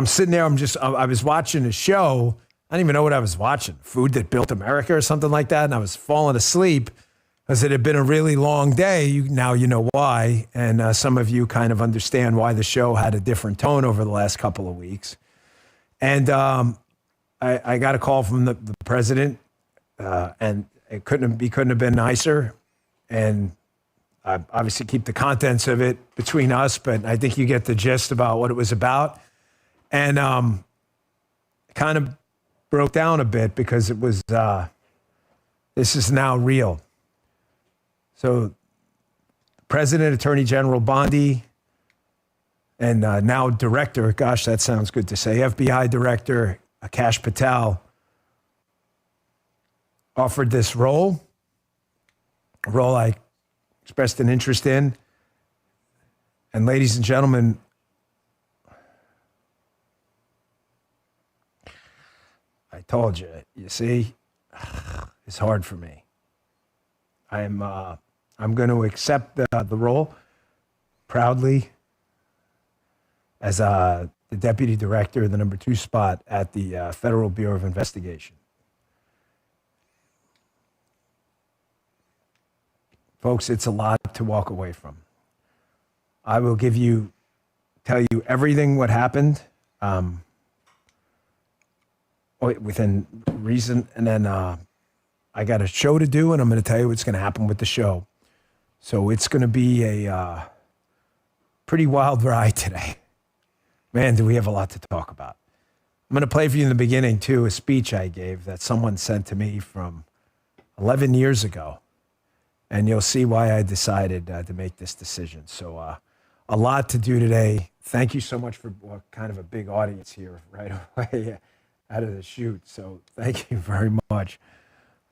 sitting there. I was watching a show. I didn't even know what I was watching. Food That Built America or something like that. And I was falling asleep because it had been a really long day. Now you know why. And some of you kind of understand why the show had a different tone over the last couple of weeks. And I got a call from the president, and he couldn't have been nicer. And I obviously keep the contents of it between us, but I think you get the gist about what it was about. And kind of broke down a bit because it was, this is now real. So President, Attorney General Bondi, and now Director, gosh, that sounds good to say, FBI Director Akash Patel offered this role, a role I expressed an interest in. And ladies and gentlemen, I told you, you see, it's hard for me. I'm going to accept the role proudly as the Deputy Director, the number 2 spot at the Federal Bureau of Investigation. Folks, it's a lot to walk away from. I will tell you everything what happened within reason, and then I got a show to do, and I'm going to tell you what's going to happen with the show. So it's going to be a pretty wild ride today. Man, do we have a lot to talk about. I'm going to play for you in the beginning, too, a speech I gave that someone sent to me from 11 years ago. And you'll see why I decided to make this decision. So a lot to do today. Thank you so much for kind of a big audience here right away out of the chute. So thank you very much.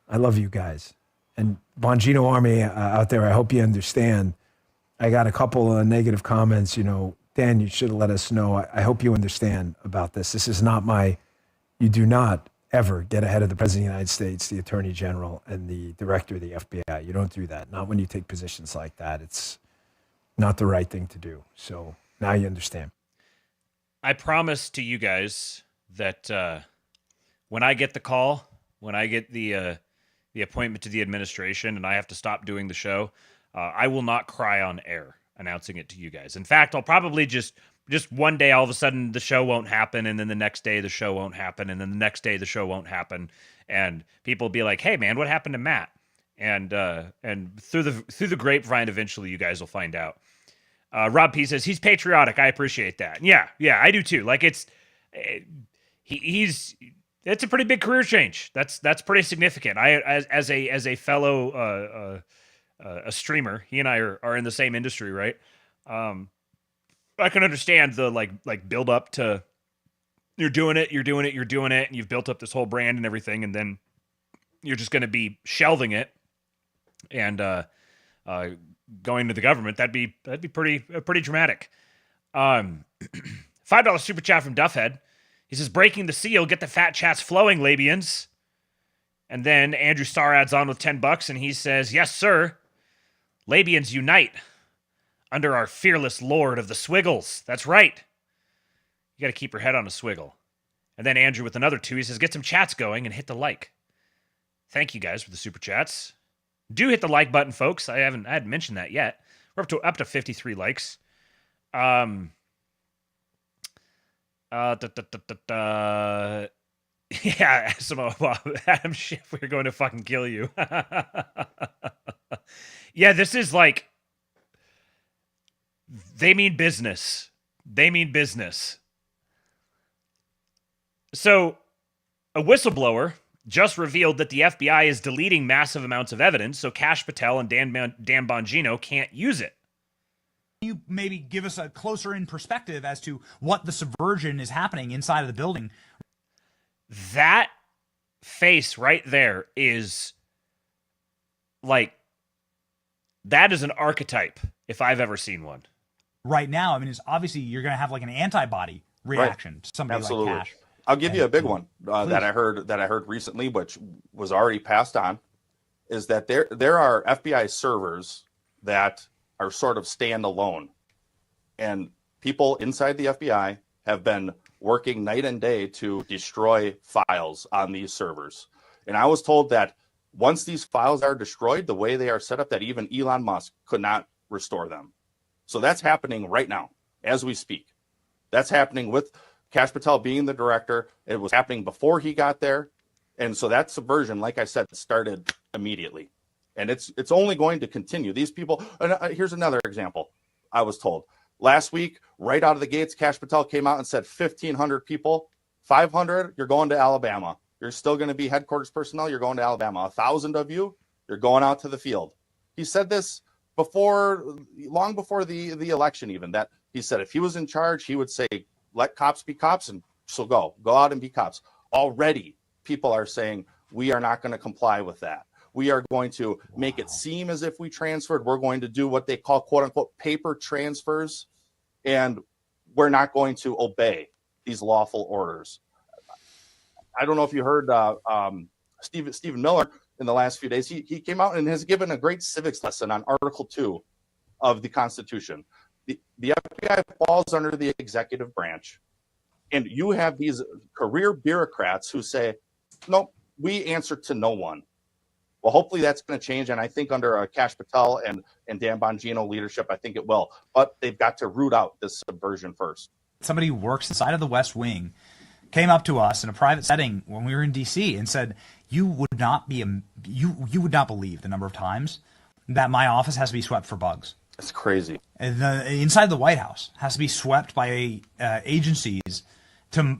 I love you guys. And Bongino Army out there, I hope you understand. I got a couple of negative comments. You know, Dan, you should have let us know. I hope you understand about this. This is not you do not ever get ahead of the President of the United States, the Attorney General, and the Director of the FBI. You don't do that. Not when you take positions like that. It's not the right thing to do. So now you understand. I promise to you guys that when I get the call, when I get the appointment to the administration and I have to stop doing the show, I will not cry on air announcing it to you guys. In fact, I'll probably just one day, all of a sudden, the show won't happen, and then the next day, the show won't happen, and then the next day, the show won't happen, and people will be like, "Hey, man, what happened to Matt?" And through the grapevine, eventually, you guys will find out. Rob P says he's patriotic. I appreciate that. Yeah, I do too. Like it's a pretty big career change. That's pretty significant. As a fellow a streamer, he and I are in the same industry, right? I can understand the like build up to you're doing it, and you've built up this whole brand and everything, and then you're just going to be shelving it and going to the government. That'd be pretty dramatic. $5 super chat from Duffhead. He says, breaking the seal, get the fat chats flowing, Labians. And then Andrew Starr adds on with $10, and he says, yes, sir. Labians unite under our fearless lord of the swiggles. That's right. You got to keep your head on a swiggle. And then Andrew with another 2, he says, get some chats going and hit the like. Thank you guys for the super chats. Do hit the like button, folks. I hadn't mentioned that yet. We're up to 53 likes. Yeah, Adam Schiff, we're going to fucking kill you. Yeah, this is like, they mean business. So, a whistleblower just revealed that the FBI is deleting massive amounts of evidence, so Kash Patel and Dan Bongino can't use it. you maybe give us a closer in perspective as to what the subversion is happening inside of the building? That face right there is like, that is an archetype if I've ever seen one. Right now, I mean, it's obviously you're going to have like an antibody reaction to somebody Absolutely. like Cash. I'll give you a big one that I heard recently, which was already passed on, is that there are FBI servers that are sort of standalone, and people inside the FBI have been working night and day to destroy files on these servers. And I was told that once these files are destroyed, the way they are set up, that even Elon Musk could not restore them. So that's happening right now as we speak. That's happening with Kash Patel being the director. It was happening before he got there. And so that subversion, like I said, started immediately. And it's only going to continue. These people, and here's another example I was told. Last week, right out of the gates, Kash Patel came out and said 1,500 people, 500, you're going to Alabama. You're still going to be headquarters personnel, you're going to Alabama. 1,000 of you, you're going out to the field. He said this long before the election even, that he said if he was in charge, he would say, let cops be cops, and so go out and be cops. Already, people are saying, we are not going to comply with that. We are going to make it seem as if we transferred. We're going to do what they call, quote unquote, paper transfers, and we're not going to obey these lawful orders. I don't know if you heard Stephen Miller in the last few days. He came out and has given a great civics lesson on Article 2 of the Constitution. The FBI falls under the executive branch, and you have these career bureaucrats who say, no, we answer to no one. Well, hopefully that's going to change, and I think under Kash Patel and Dan Bongino leadership, I think it will. But they've got to root out this subversion first. Somebody who works inside of the West Wing came up to us in a private setting when we were in D.C. and said, you would not believe the number of times that my office has to be swept for bugs. It's crazy. And inside the White House has to be swept by agencies to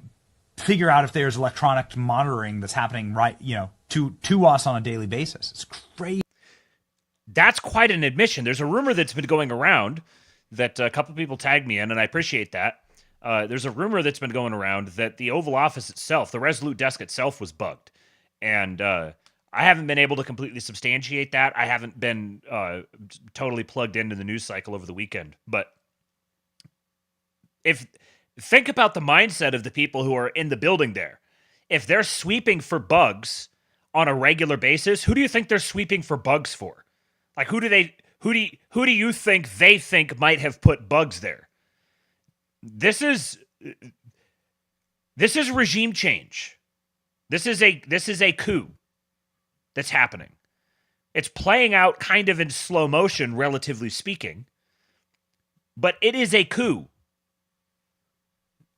figure out if there's electronic monitoring that's happening to us on a daily basis. It's crazy. That's quite an admission. There's a rumor that's been going around that a couple people tagged me in, and I appreciate that. There's a rumor that's been going around that the Oval Office itself, the Resolute desk itself, was bugged. And I haven't been able to completely substantiate that. I haven't been totally plugged into the news cycle over the weekend. But think about the mindset of the people who are in the building there. If they're sweeping for bugs on a regular basis, who do you think they're sweeping for bugs for? Like, who do you think they think might have put bugs there? This is regime change. This is a coup that's happening. It's playing out kind of in slow motion, relatively speaking, but it is a coup.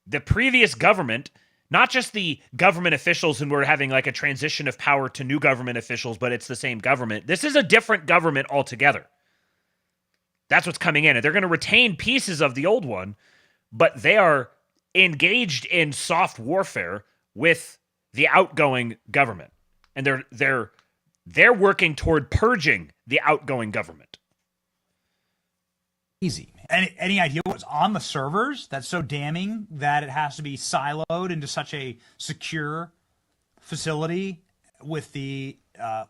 The previous government, not just the government officials, and we're having like a transition of power to new government officials, but it's the same government. This is a different government altogether. That's what's coming in. And they're going to retain pieces of the old one, but they are engaged in soft warfare with the outgoing government. And they're working toward purging the outgoing government. Easy. Any idea what's on the servers that's so damning that it has to be siloed into such a secure facility with the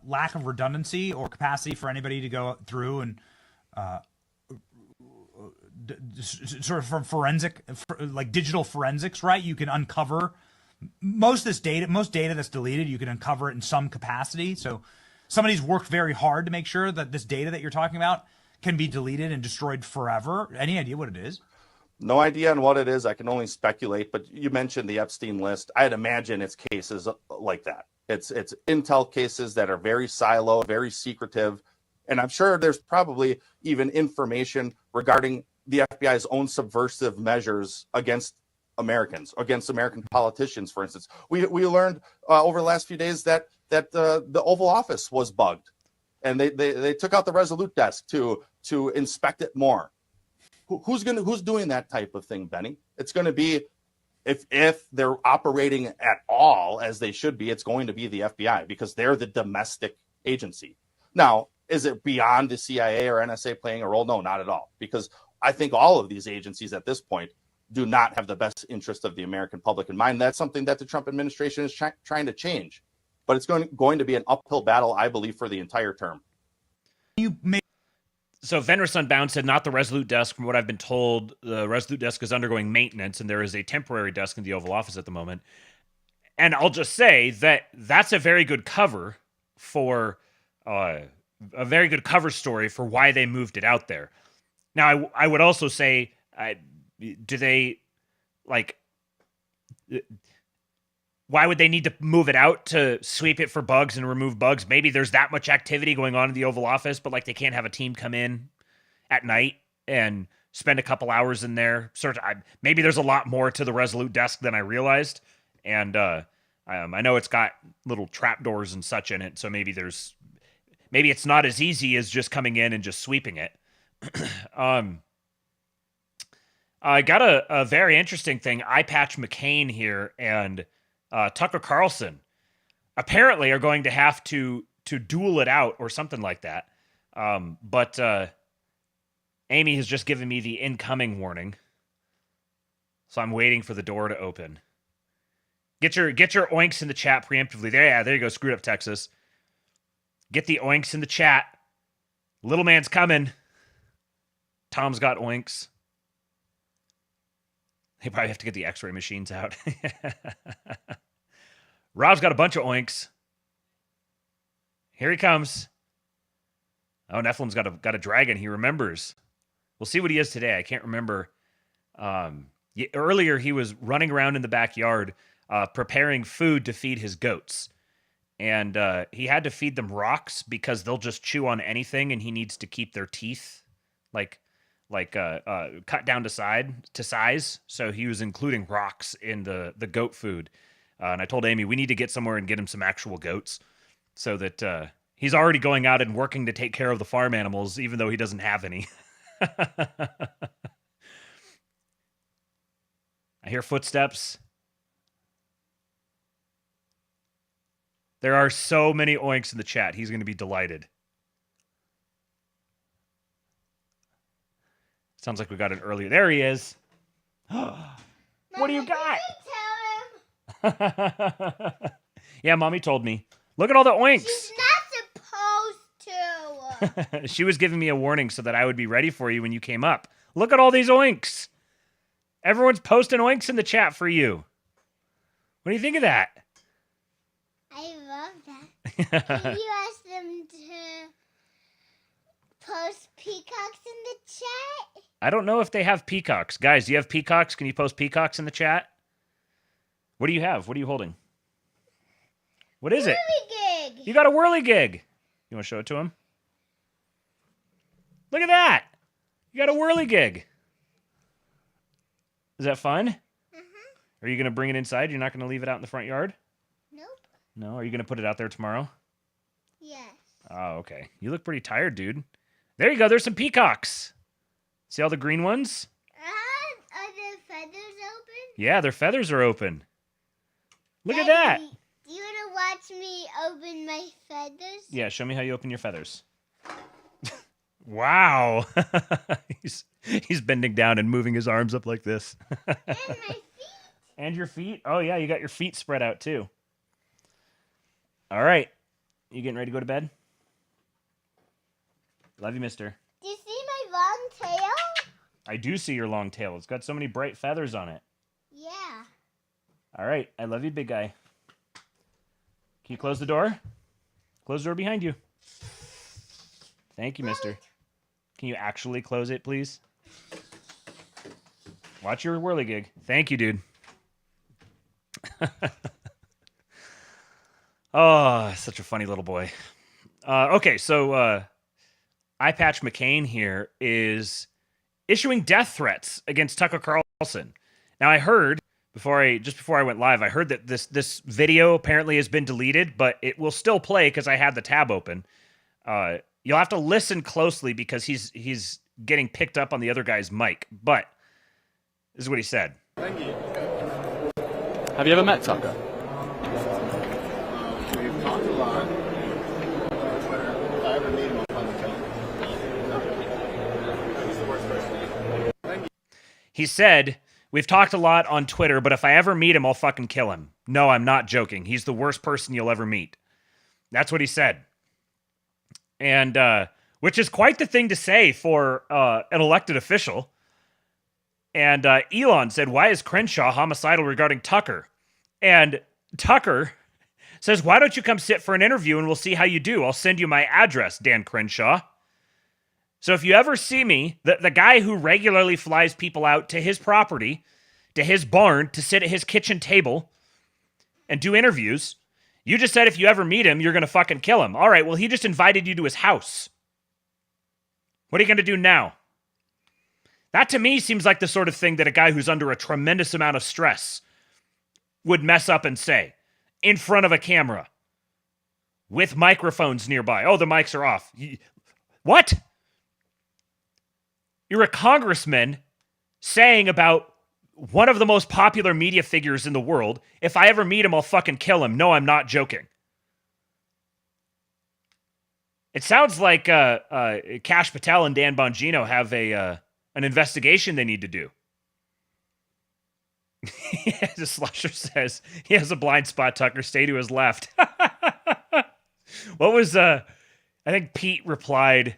lack of redundancy or capacity for anybody to go through and sort of from like digital forensics, right? You can uncover most data that's deleted, you can uncover it in some capacity. So somebody's worked very hard to make sure that this data that you're talking about can be deleted and destroyed forever. Any idea what it is? No idea on what it is. I can only speculate, but you mentioned the Epstein list. I'd imagine it's cases like that. It's intel cases that are very siloed, very secretive. And I'm sure there's probably even information regarding the FBI's own subversive measures against Americans, against American politicians, for instance. We learned over the last few days that the Oval Office was bugged, and they took out the Resolute desk to inspect it more. Who's doing that type of thing, Benny? It's going to be, if they're operating at all as they should be, it's going to be the FBI, because they're the domestic agency. Now, is it beyond the CIA or NSA playing a role? No, not at all. Because I think all of these agencies at this point do not have the best interest of the American public in mind. That's something that the Trump administration is trying to change. But it's going to be an uphill battle, I believe, for the entire term. So Venrus Unbound said, not the Resolute desk. From what I've been told, the Resolute desk is undergoing maintenance, and there is a temporary desk in the Oval Office at the moment. And I'll just say that that's a very good cover for a very good cover story for why they moved it out there. Now, I would also say, do they, like, why would they need to move it out to sweep it for bugs and remove bugs? Maybe there's that much activity going on in the Oval Office, but like they can't have a team come in at night and spend a couple hours in there. Maybe there's a lot more to the Resolute desk than I realized. And I know it's got little trapdoors and such in it, so maybe it's not as easy as just coming in and just sweeping it. I got a very interesting thing. Eye Patch McCain here and Tucker Carlson apparently are going to have to duel it out or something like that. But Amy has just given me the incoming warning, so I'm waiting for the door to open. Get your oinks in the chat preemptively. There you go. Screwed up, Texas. Get the oinks in the chat. Little man's coming. Tom's got oinks. They probably have to get the x-ray machines out. Rob's got a bunch of oinks. Here he comes. Oh, Nephilim's got a dragon. He remembers. We'll see what he is today. I can't remember. Earlier, he was running around in the backyard preparing food to feed his goats. And he had to feed them rocks because they'll just chew on anything, and he needs to keep their teeth cut down to size. So he was including rocks in the goat food. And I told Amy, we need to get somewhere and get him some actual goats so that he's already going out and working to take care of the farm animals, even though he doesn't have any. I hear footsteps. There are so many oinks in the chat. He's going to be delighted. Sounds like we got it earlier. There he is. What do you got? Yeah, Mommy told me. Look at all the oinks. She's not supposed to. She was giving me a warning so that I would be ready for you when you came up. Look at all these oinks. Everyone's posting oinks in the chat for you. What do you think of that? I love that. Can you ask them to post peacocks in the chat? I don't know if they have peacocks. Guys, do you have peacocks? Can you post peacocks in the chat? What do you have? What are you holding? What is it? Whirligig. You got a whirligig. You want to show it to him? Look at that. You got a whirligig. Is that fun? Are you going to bring it inside? You're not going to leave it out in the front yard? Nope. No? Are you going to put it out there tomorrow? Yes. Oh, okay. You look pretty tired, dude. There you go. There's some peacocks. See all the green ones? Are the feathers open? Yeah, their feathers are open. Look at that. Do you want to watch me open my feathers? Yeah, show me how you open your feathers. Wow. He's bending down and moving his arms up like this. And my feet. And your feet? Oh, yeah, you got your feet spread out, too. All right. You getting ready to go to bed? Love you, mister. Do you see my long tail? I do see your long tail. It's got so many bright feathers on it. Yeah. All right. I love you, big guy. Can you close the door? Close the door behind you. Thank you, mister. Can you actually close it, please? Watch your whirligig. Thank you, dude. Oh, such a funny little boy. Okay, so Eye Patch McCain here is issuing death threats against Tucker Carlson. Now, I heard before I went live, I heard that this video apparently has been deleted, but it will still play because I had the tab open. You'll have to listen closely because he's getting picked up on the other guy's mic. But this is what he said. Thank you. Have you ever met Tucker? We've talked a lot. If I ever meet him, I'll probably tell him. He's the worst person. He said, "We've talked a lot on Twitter, but if I ever meet him, I'll fucking kill him." No, I'm not joking. He's the worst person you'll ever meet. That's what he said. And, which is quite the thing to say for an elected official. And Elon said, "Why is Crenshaw homicidal regarding Tucker?" And Tucker says, "Why don't you come sit for an interview and we'll see how you do? I'll send you my address, Dan Crenshaw." So if you ever see me, the guy who regularly flies people out to his property, to his barn, to sit at his kitchen table and do interviews, you just said if you ever meet him, you're going to fucking kill him. All right, well, he just invited you to his house. What are you going to do now? That to me seems like the sort of thing that a guy who's under a tremendous amount of stress would mess up and say in front of a camera with microphones nearby. Oh, the mics are off. What? You're a congressman saying about one of the most popular media figures in the world, "If I ever meet him, I'll fucking kill him." No, I'm not joking. It sounds like Kash Patel and Dan Bongino have an investigation they need to do. The Slusher says he has a blind spot. Tucker, stay to his left. What was I think Pete replied,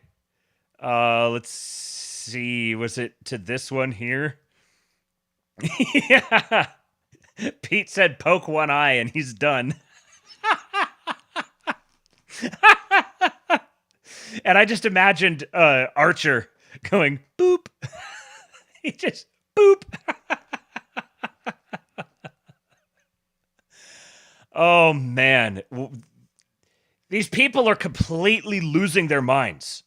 let's see, was it to this one here? Yeah. Pete said poke one eye and he's done. And I just imagined Archer going boop. He just boop. Oh, man. These people are completely losing their minds.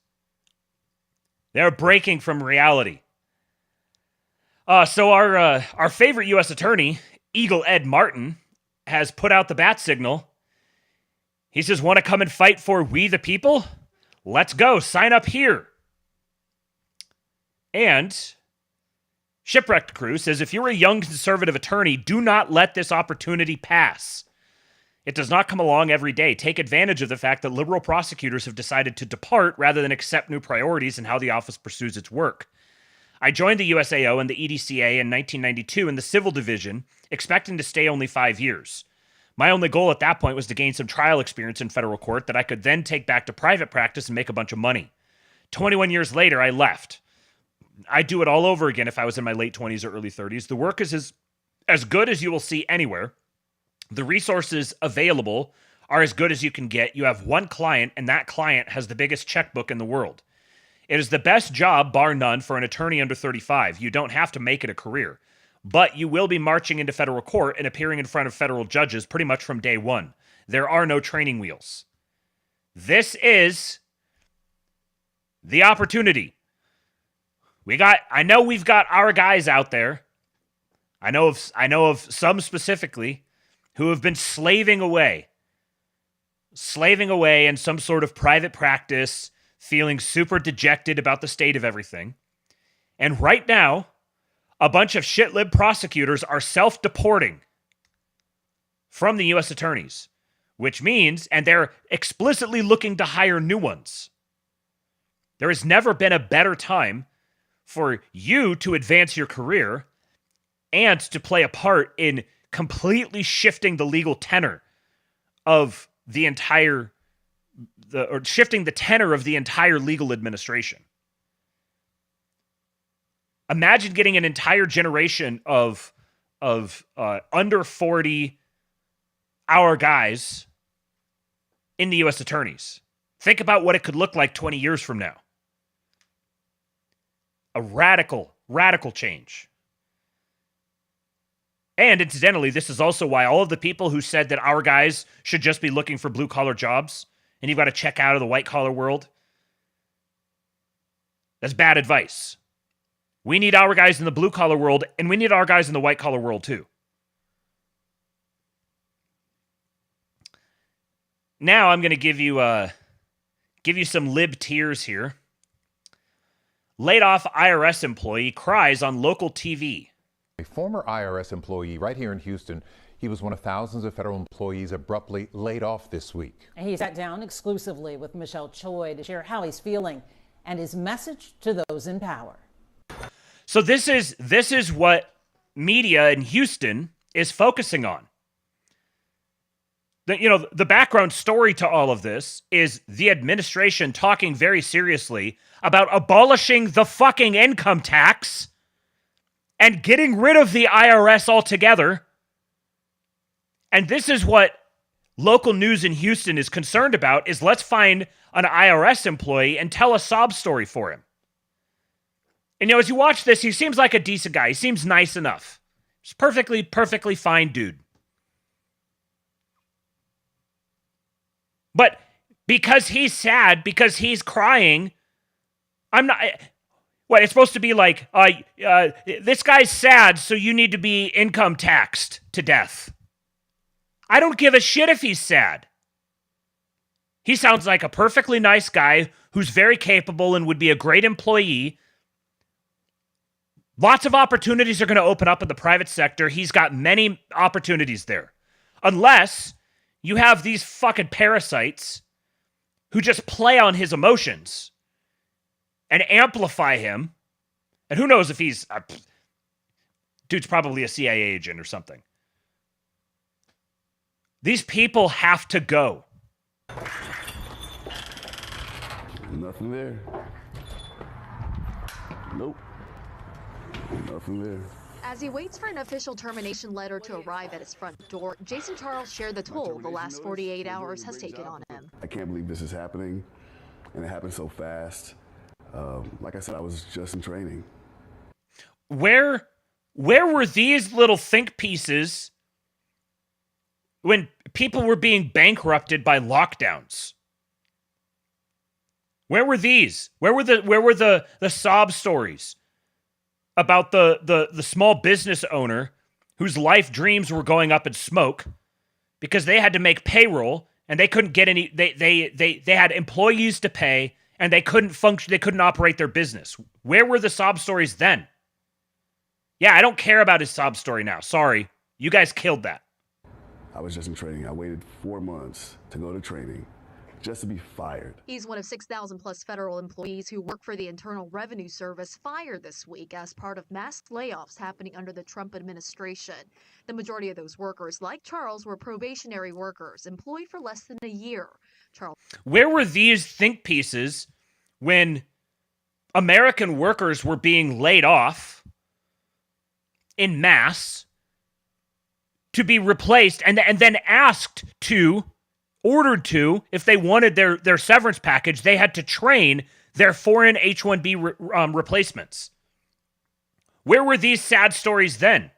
They're breaking from reality. So our favorite U.S. attorney, Eagle Ed Martin, has put out the bat signal. He says, "Want to come and fight for we the people? Let's go. Sign up here." And Shipwrecked Crew says, "If you're a young conservative attorney, do not let this opportunity pass. It does not come along every day. Take advantage of the fact that liberal prosecutors have decided to depart rather than accept new priorities in how the office pursues its work. I joined the USAO and the EDCA in 1992 in the civil division, expecting to stay only 5 years. My only goal at that point was to gain some trial experience in federal court that I could then take back to private practice and make a bunch of money. 21 years later, I left. I'd do it all over again if I was in my late 20s or early 30s. The work is as good as you will see anywhere. The resources available are as good as you can get. You have one client, and that client has the biggest checkbook in the world. It is the best job, bar none, for an attorney under 35. You don't have to make it a career. But you will be marching into federal court and appearing in front of federal judges pretty much from day one. There are no training wheels. This is the opportunity. I know we've got our guys out there. I know of some specifically who have been slaving away in some sort of private practice, feeling super dejected about the state of everything. And right now, a bunch of shitlib prosecutors are self-deporting from the U.S. attorneys, which means, and they're explicitly looking to hire new ones. There has never been a better time for you to advance your career and to play a part in completely shifting the legal tenor of the entire, or shifting the tenor of the entire legal administration. Imagine getting an entire generation of under 40 hour guys in the U.S. attorneys. Think about what it could look like 20 years from now. A radical change. And incidentally, this is also why all of the people who said that our guys should just be looking for blue-collar jobs, and you've got to check out of the white-collar world, that's bad advice. We need our guys in the blue-collar world, and we need our guys in the white-collar world too. Now I'm going to give you some lib tears here. Laid off IRS employee cries on local TV. A former IRS employee right here in Houston, he was one of thousands of federal employees abruptly laid off this week. He sat down exclusively with Michelle Choi to share how he's feeling and his message to those in power. So this is what media in Houston is focusing on. The background story to all of this is the administration talking very seriously about abolishing the fucking income tax and getting rid of the IRS altogether. And this is what local news in Houston is concerned about, is let's find an IRS employee and tell a sob story for him. And, as you watch this, he seems like a decent guy. He seems nice enough. He's perfectly fine dude. But because he's sad, because he's crying, I'm not... What, it's supposed to be like, this guy's sad, so you need to be income taxed to death. I don't give a shit if he's sad. He sounds like a perfectly nice guy who's very capable and would be a great employee. Lots of opportunities are going to open up in the private sector. He's got many opportunities there. Unless you have these fucking parasites who just play on his emotions and amplify him. And who knows if he's... dude's probably a CIA agent or something. These people have to go. Nothing there. Nope. Nothing there. As he waits for an official termination letter to arrive at his front door, Jason Charles shared the toll the last 48 hours has taken on him. I can't believe this is happening, and it happened so fast. Like I said, I was just in training. Where were these little think pieces when people were being bankrupted by lockdowns? Where were these? Where were the sob stories about the small business owner whose life dreams were going up in smoke because they had to make payroll and they couldn't get any, they had employees to pay and they couldn't function, they couldn't operate their business. Where were the sob stories then? Yeah, I don't care about his sob story now. Sorry. You guys killed that. I was just in training. I waited 4 months to go to training just to be fired. He's one of 6,000 plus federal employees who work for the Internal Revenue Service fired this week as part of mass layoffs happening under the Trump administration. The majority of those workers, like Charles, were probationary workers employed for less than a year. Where were these think pieces when American workers were being laid off in mass to be replaced and then ordered to, if they wanted their severance package, they had to train their foreign H-1B replacements? Where were these sad stories then?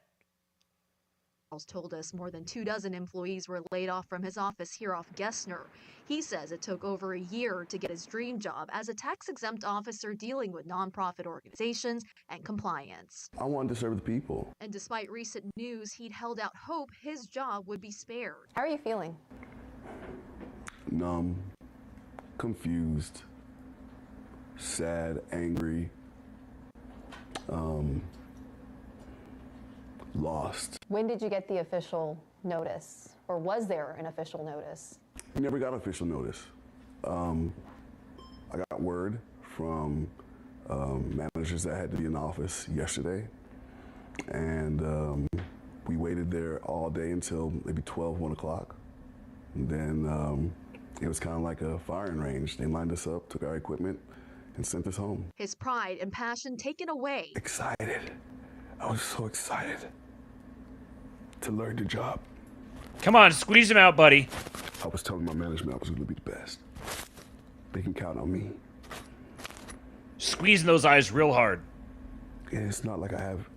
Charles told us more than 24 employees were laid off from his office here off Gessner. He says it took over a year to get his dream job as a tax-exempt officer dealing with nonprofit organizations and compliance. I wanted to serve the people. And despite recent news, he'd held out hope his job would be spared. How are you feeling? Numb, confused, sad, angry, lost. When did you get the official notice? Or was there an official notice? We never got official notice. I got word from managers that had to be in the office yesterday. And we waited there all day until maybe 1 o'clock. And then it was kind of like a firing range. They lined us up, took our equipment, and sent us home. His pride and passion taken away. Excited. I was so excited to learn the job. Come on, squeeze him out, buddy. I was telling my management I was going to be the best. They can count on me. Squeezing those eyes real hard. And it's not like I have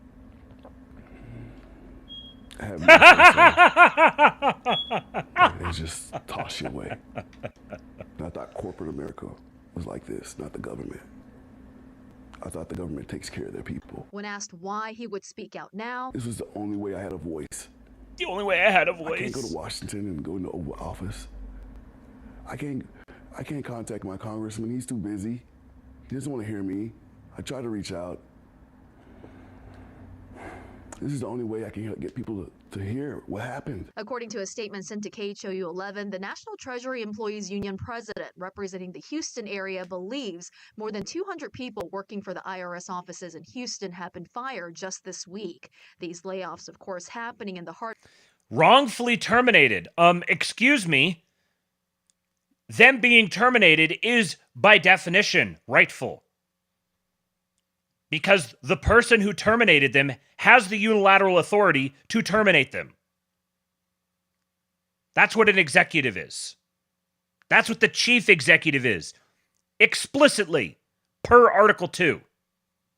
they just toss you away. And I thought corporate America was like this, not the government. I thought the government takes care of their people. When asked why he would speak out now, this was the only way I had a voice. The only way I had a voice. I can't go to Washington and go in the Oval Office. I can't contact my congressman. He's too busy. He doesn't want to hear me. I try to reach out. This is the only way I can get people to hear what happened. According to a statement sent to KHOU 11, the National Treasury Employees Union president representing the Houston area believes more than 200 people working for the IRS offices in Houston have been fired just this week. These layoffs, of course, happening in the heart. Wrongfully terminated. Excuse me. Them being terminated is, by definition, rightful. Because the person who terminated them has the unilateral authority to terminate them. That's what an executive is. That's what the chief executive is. Explicitly, per Article 2.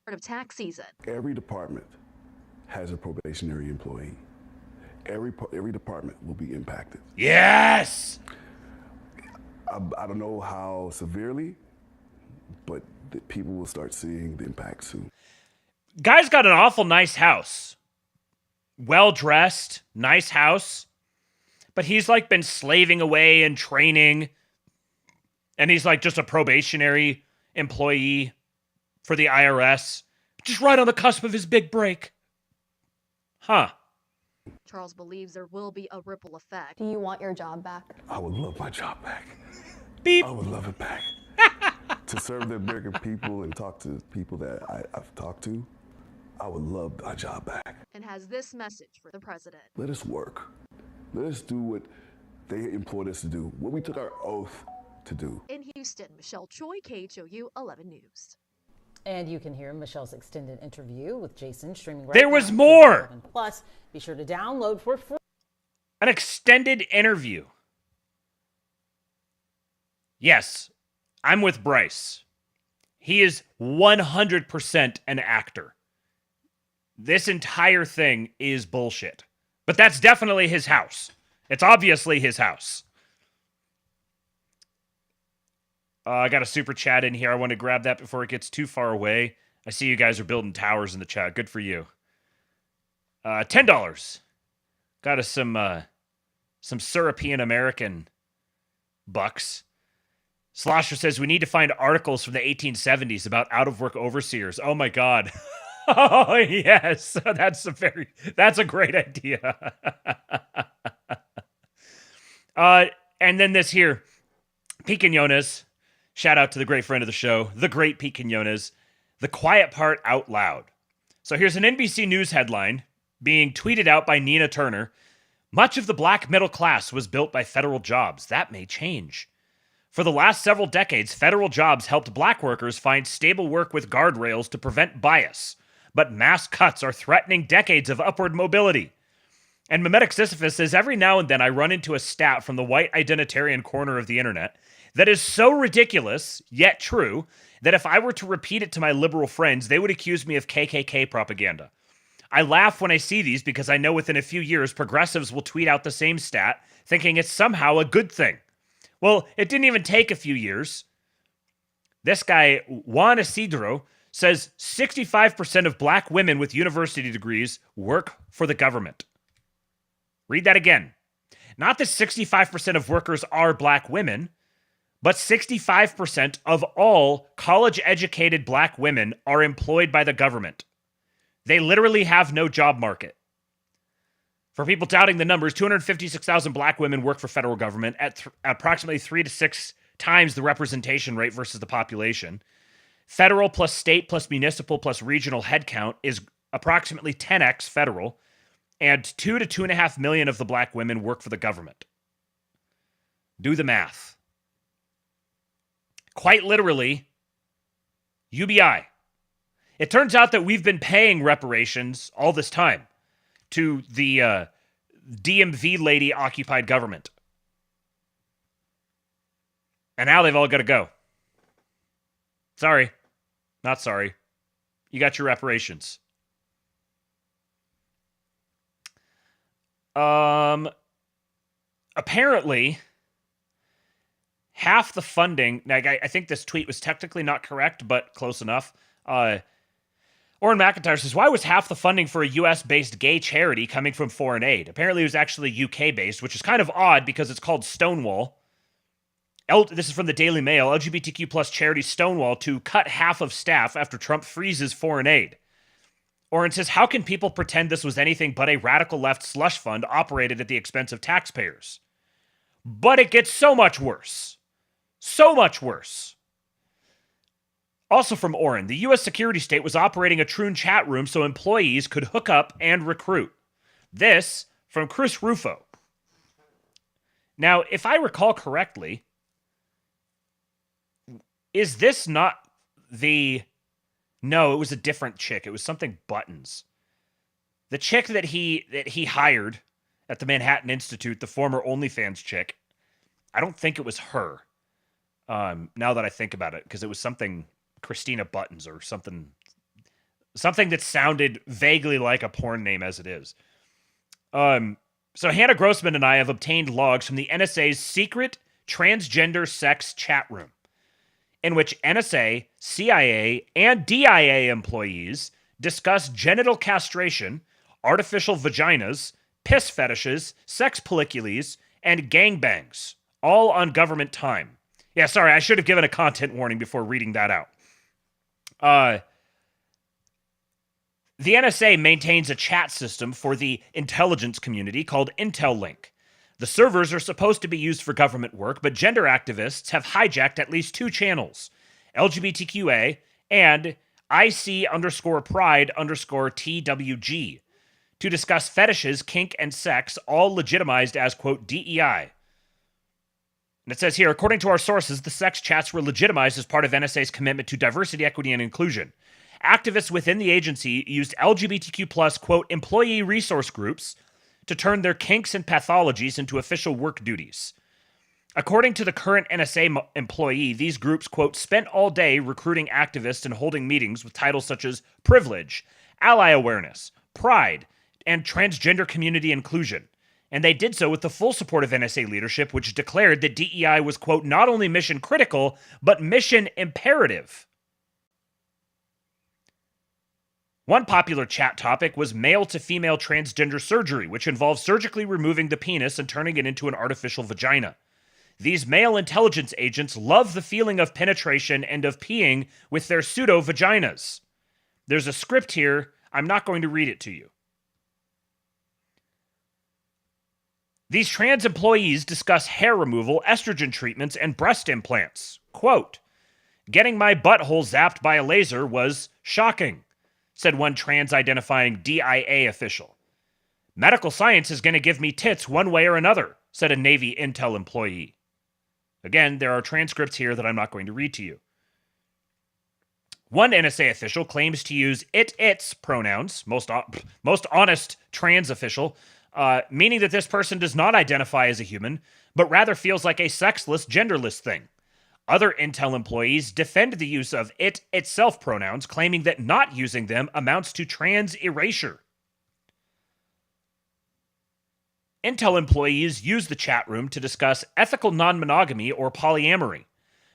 Of tax season. Every department has a probationary employee. Every department will be impacted. Yes! I don't know how severely, but the people will start seeing the impact soon. Guy's got an awful nice house. Well-dressed, nice house. But he's like been slaving away and training. And he's like just a probationary employee for the IRS. Just right on the cusp of his big break. Huh. Charles believes there will be a ripple effect. Do you want your job back? I would love my job back. Beep. I would love it back. To serve the American people and talk to people that I've talked to, I would love my job back. And has this message for the president. Let us work. Let us do what they employed us to do, what we took our oath to do. In Houston, Michelle Choi, KHOU 11 News. And you can hear Michelle's extended interview with Jason streaming right There now was on more! Plus, be sure to download for free. An extended interview. Yes, I'm with Bryce. He is 100% an actor. This entire thing is bullshit. But that's definitely his house. It's obviously his house. I got a super chat in here. I want to grab that before it gets too far away. I see you guys are building towers in the chat. Good for you. $10. Got us some European American bucks. Slosher says we need to find articles from the 1870s about out-of-work overseers. Oh my God. Oh yes, that's a great idea. And then this here, Piquinones. Shout out to the great friend of the show, the great Piquinones. The quiet part out loud. So here's an NBC News headline being tweeted out by Nina Turner. Much of the black middle class was built by federal jobs. That may change. For the last several decades, federal jobs helped black workers find stable work with guardrails to prevent bias. But mass cuts are threatening decades of upward mobility. And Mimetic Sisyphus says, every now and then I run into a stat from the white identitarian corner of the internet that is so ridiculous, yet true, that if I were to repeat it to my liberal friends, they would accuse me of KKK propaganda. I laugh when I see these because I know within a few years, progressives will tweet out the same stat, thinking it's somehow a good thing. Well, it didn't even take a few years. This guy, Juan Isidro, says 65% of black women with university degrees work for the government. Read that again. Not that 65% of workers are black women, but 65% of all college-educated black women are employed by the government. They literally have no job market. For people doubting the numbers, 256,000 black women work for federal government at approximately 3 to 6 times the representation rate versus the population. Federal plus state plus municipal plus regional headcount is approximately 10x federal, and 2 to 2.5 million of the black women work for the government. Do the math. Quite literally, UBI. It turns out that we've been paying reparations all this time to the DMV lady occupied government. And now they've all got to go. Sorry. Not sorry. You got your reparations. Apparently, half the funding... Now, I think this tweet was technically not correct, but close enough. Oren McIntyre says, why was half the funding for a US-based gay charity coming from foreign aid? Apparently it was actually UK-based, which is kind of odd because it's called Stonewall. This is from the Daily Mail. LGBTQ plus charity Stonewall to cut half of staff after Trump freezes foreign aid. Oren says, how can people pretend this was anything but a radical left slush fund operated at the expense of taxpayers? But it gets so much worse. So much worse. Also from Oren, the U.S. security state was operating a Troon chat room so employees could hook up and recruit. This from Chris Rufo. Now, if I recall correctly, is this not the... No, it was a different chick. It was something Buttons. The chick that he hired at the Manhattan Institute, the former OnlyFans chick, I don't think it was her. Now that I think about it, because it was something Christina Buttons or something that sounded vaguely like a porn name as it is. So Hannah Grossman and I have obtained logs from the NSA's secret transgender sex chat room, in which NSA, CIA, and DIA employees discuss genital castration, artificial vaginas, piss fetishes, sex polycules, and gangbangs, all on government time. Yeah, sorry, I should have given a content warning before reading that out. The NSA maintains a chat system for the intelligence community called IntelLink. The servers are supposed to be used for government work, but gender activists have hijacked at least two channels, LGBTQA and IC_Pride_TWG, to discuss fetishes, kink, and sex, all legitimized as, quote, DEI. And it says here, according to our sources, the sex chats were legitimized as part of NSA's commitment to diversity, equity, and inclusion. Activists within the agency used LGBTQ+, quote, employee resource groups to turn their kinks and pathologies into official work duties. According to the current NSA employee, these groups, quote, spent all day recruiting activists and holding meetings with titles such as privilege, ally awareness, pride, and transgender community inclusion. And they did so with the full support of NSA leadership, which declared that DEI was, quote, not only mission critical, but mission imperative. One popular chat topic was male-to-female transgender surgery, which involves surgically removing the penis and turning it into an artificial vagina. These male intelligence agents love the feeling of penetration and of peeing with their pseudo-vaginas. There's a script here. I'm not going to read it to you. These trans employees discuss hair removal, estrogen treatments, and breast implants. Quote, getting my butthole zapped by a laser was shocking, said one trans-identifying DIA official. Medical science is going to give me tits one way or another, said a Navy Intel employee. Again, there are transcripts here that I'm not going to read to you. One NSA official claims to use its pronouns, most honest trans official, meaning that this person does not identify as a human, but rather feels like a sexless, genderless thing. Other Intel employees defend the use of itself pronouns, claiming that not using them amounts to trans erasure. Intel employees use the chat room to discuss ethical non-monogamy or polyamory.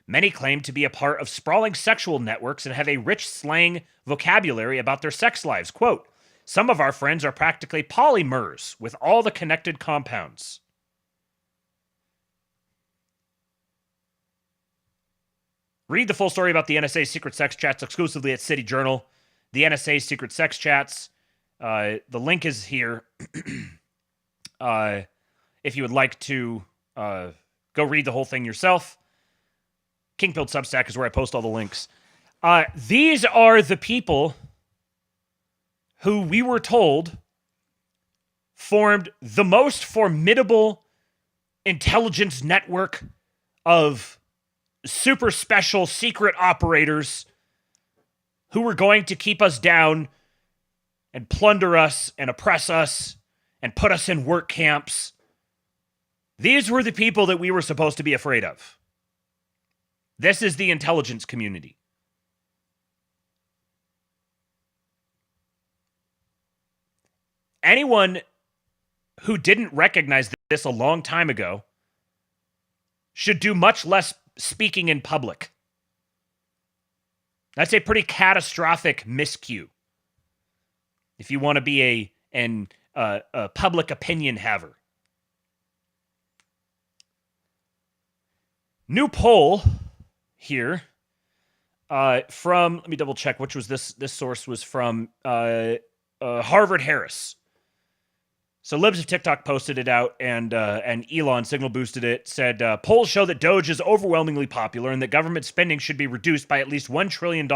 Many claim to be a part of sprawling sexual networks and have a rich slang vocabulary about their sex lives. Quote, some of our friends are practically polymers with all the connected compounds. Read the full story about the NSA's secret sex chats exclusively at City Journal. The NSA's secret sex chats. The link is here. If you would like to go read the whole thing yourself. Kingpilled Substack is where I post all the links. These are the people who we were told formed the most formidable intelligence network of super special secret operators who were going to keep us down and plunder us and oppress us and put us in work camps. These were the people that we were supposed to be afraid of. This is the intelligence community. Anyone who didn't recognize this a long time ago should do much less speaking in public. That's a pretty catastrophic miscue. If you want to be a public opinion haver. New poll here from, let me double check which was this source was from Harvard Harris. So Libs of TikTok posted it out, and Elon signal boosted it, said, polls show that Doge is overwhelmingly popular and that government spending should be reduced by at least $1 trillion.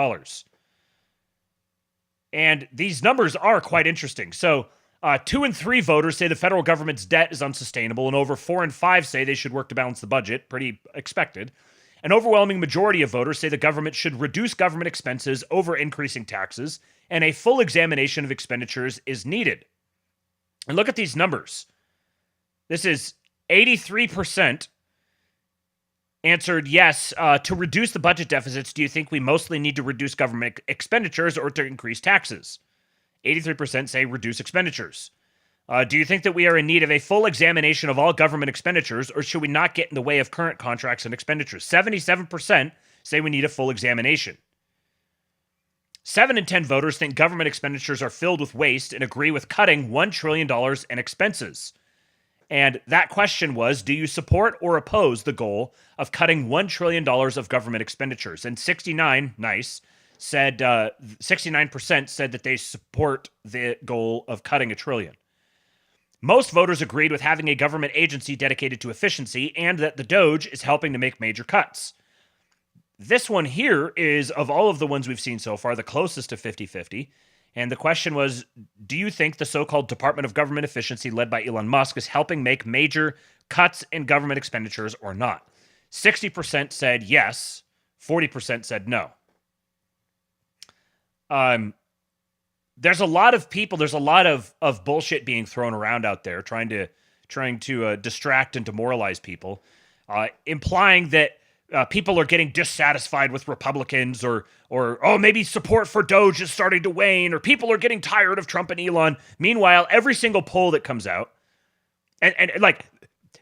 And these numbers are quite interesting. So 2 and 3 voters say the federal government's debt is unsustainable, and over 4 and 5 say they should work to balance the budget. Pretty expected. An overwhelming majority of voters say the government should reduce government expenses over increasing taxes, and a full examination of expenditures is needed. And look at these numbers. This is 83% answered yes. To reduce the budget deficits, do you think we mostly need to reduce government expenditures or to increase taxes? 83% say reduce expenditures. Do you think that we are in need of a full examination of all government expenditures, or should we not get in the way of current contracts and expenditures? 77% say we need a full examination. 7 in 10 voters think government expenditures are filled with waste and agree with cutting $1 trillion in expenses. And that question was, do you support or oppose the goal of cutting $1 trillion of government expenditures? And 69% said that they support the goal of cutting $1 trillion. Most voters agreed with having a government agency dedicated to efficiency and that the Doge is helping to make major cuts. This one here is, of all of the ones we've seen so far, the closest to 50-50. And the question was, do you think the so-called Department of Government Efficiency led by Elon Musk is helping make major cuts in government expenditures or not? 60% said yes, 40% said no. There's a lot of people, there's a lot of bullshit being thrown around out there trying to distract and demoralize people, implying that people are getting dissatisfied with Republicans or maybe support for Doge is starting to wane, or people are getting tired of Trump and Elon. Meanwhile, every single poll that comes out, and like,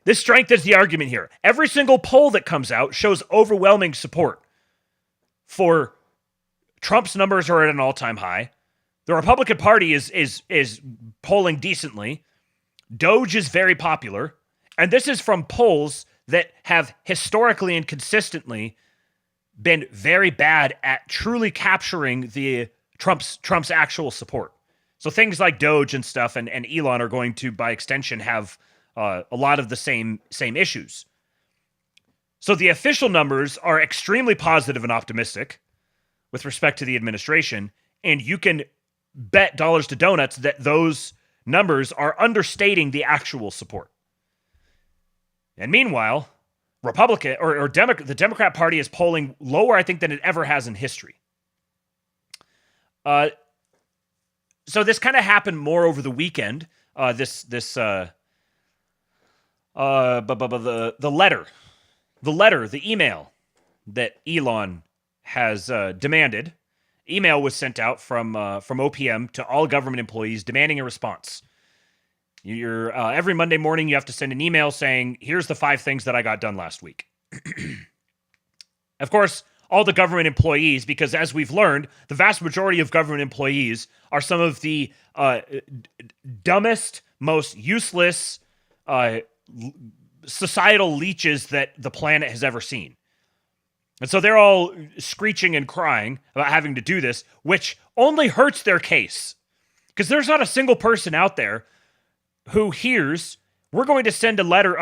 this strengthens the argument here. Every single poll that comes out shows overwhelming support for Trump's numbers are at an all-time high. The Republican Party is polling decently. Doge is very popular. And this is from polls that have historically and consistently been very bad at truly capturing the Trump's actual support. So things like Doge and stuff and Elon are going to, by extension, have a lot of the same issues. So the official numbers are extremely positive and optimistic with respect to the administration, and you can bet dollars to donuts that those numbers are understating the actual support. And meanwhile, the Democrat Party is polling lower, I think, than it ever has in history. So this kind of happened more over the weekend. The email that Elon has demanded. Email was sent out from OPM to all government employees demanding a response. Every Monday morning, you have to send an email saying, here's the 5 things that I got done last week. Of course, all the government employees, because as we've learned, the vast majority of government employees are some of the dumbest, most useless societal leeches that the planet has ever seen. And so they're all screeching and crying about having to do this, which only hurts their case. Because there's not a single person out there who hears, we're going to send a letter,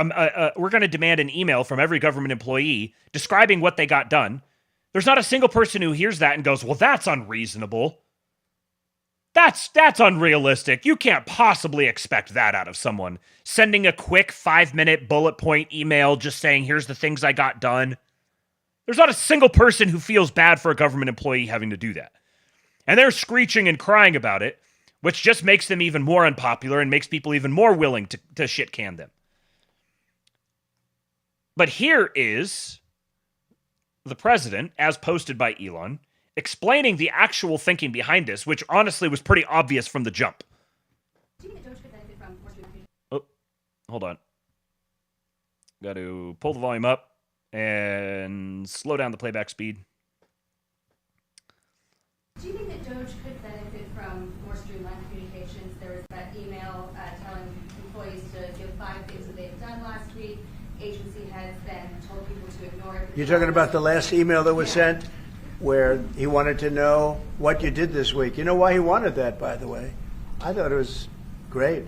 we're going to demand an email from every government employee describing what they got done. There's not a single person who hears that and goes, well, that's unreasonable. That's unrealistic. You can't possibly expect that out of someone. Sending a quick 5-minute bullet point email just saying, here's the things I got done. There's not a single person who feels bad for a government employee having to do that. And they're screeching and crying about it, which just makes them even more unpopular and makes people even more willing to shit can them. But here is the president, as posted by Elon, explaining the actual thinking behind this, which honestly was pretty obvious from the jump. Oh, hold on. Got to pull the volume up and slow down the playback speed. Do you think that Doge could benefit from more streamlined communications? There was that email telling employees to give 5 things that they've done last week. Agency has then told people to ignore it. You're talking about the last email that was sent? where he wanted to know what you did this week. You know why he wanted that, by the way? I thought it was great.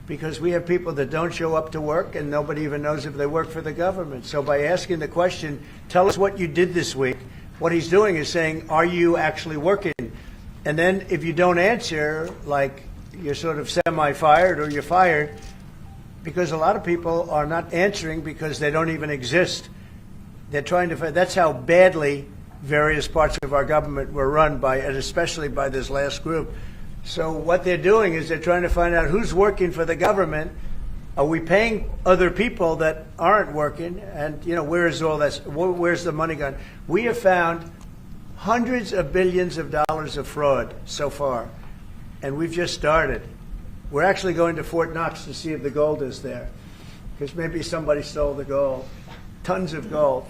Because we have people that don't show up to work and nobody even knows if they work for the government. So by asking the question, tell us what you did this week, what he's doing is saying, are you actually working? And then if you don't answer, like you're sort of semi-fired or you're fired, because a lot of people are not answering because they don't even exist. They're trying to find, that's how badly various parts of our government were run by, and especially by this last group. So what they're doing is they're trying to find out who's working for the government. Are we paying other people that aren't working? And, you know, where is all this? Where's the money gone? We have found hundreds of billions of dollars of fraud so far, and we've just started. We're actually going to Fort Knox to see if the gold is there, because maybe somebody stole the gold, tons of gold.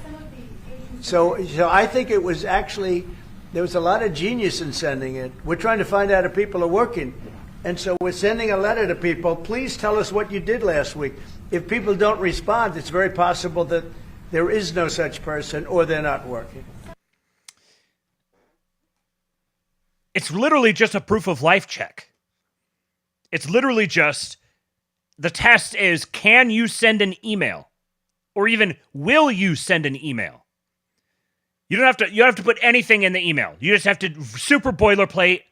So I think it was actually, there was a lot of genius in sending it. We're trying to find out if people are working. And so we're sending a letter to people, please tell us what you did last week. If people don't respond, it's very possible that there is no such person or they're not working. It's literally just a proof of life check. It's literally just, the test is, can you send an email? Or even, will you send an email? You don't have to put anything in the email. You just have to, super boilerplate,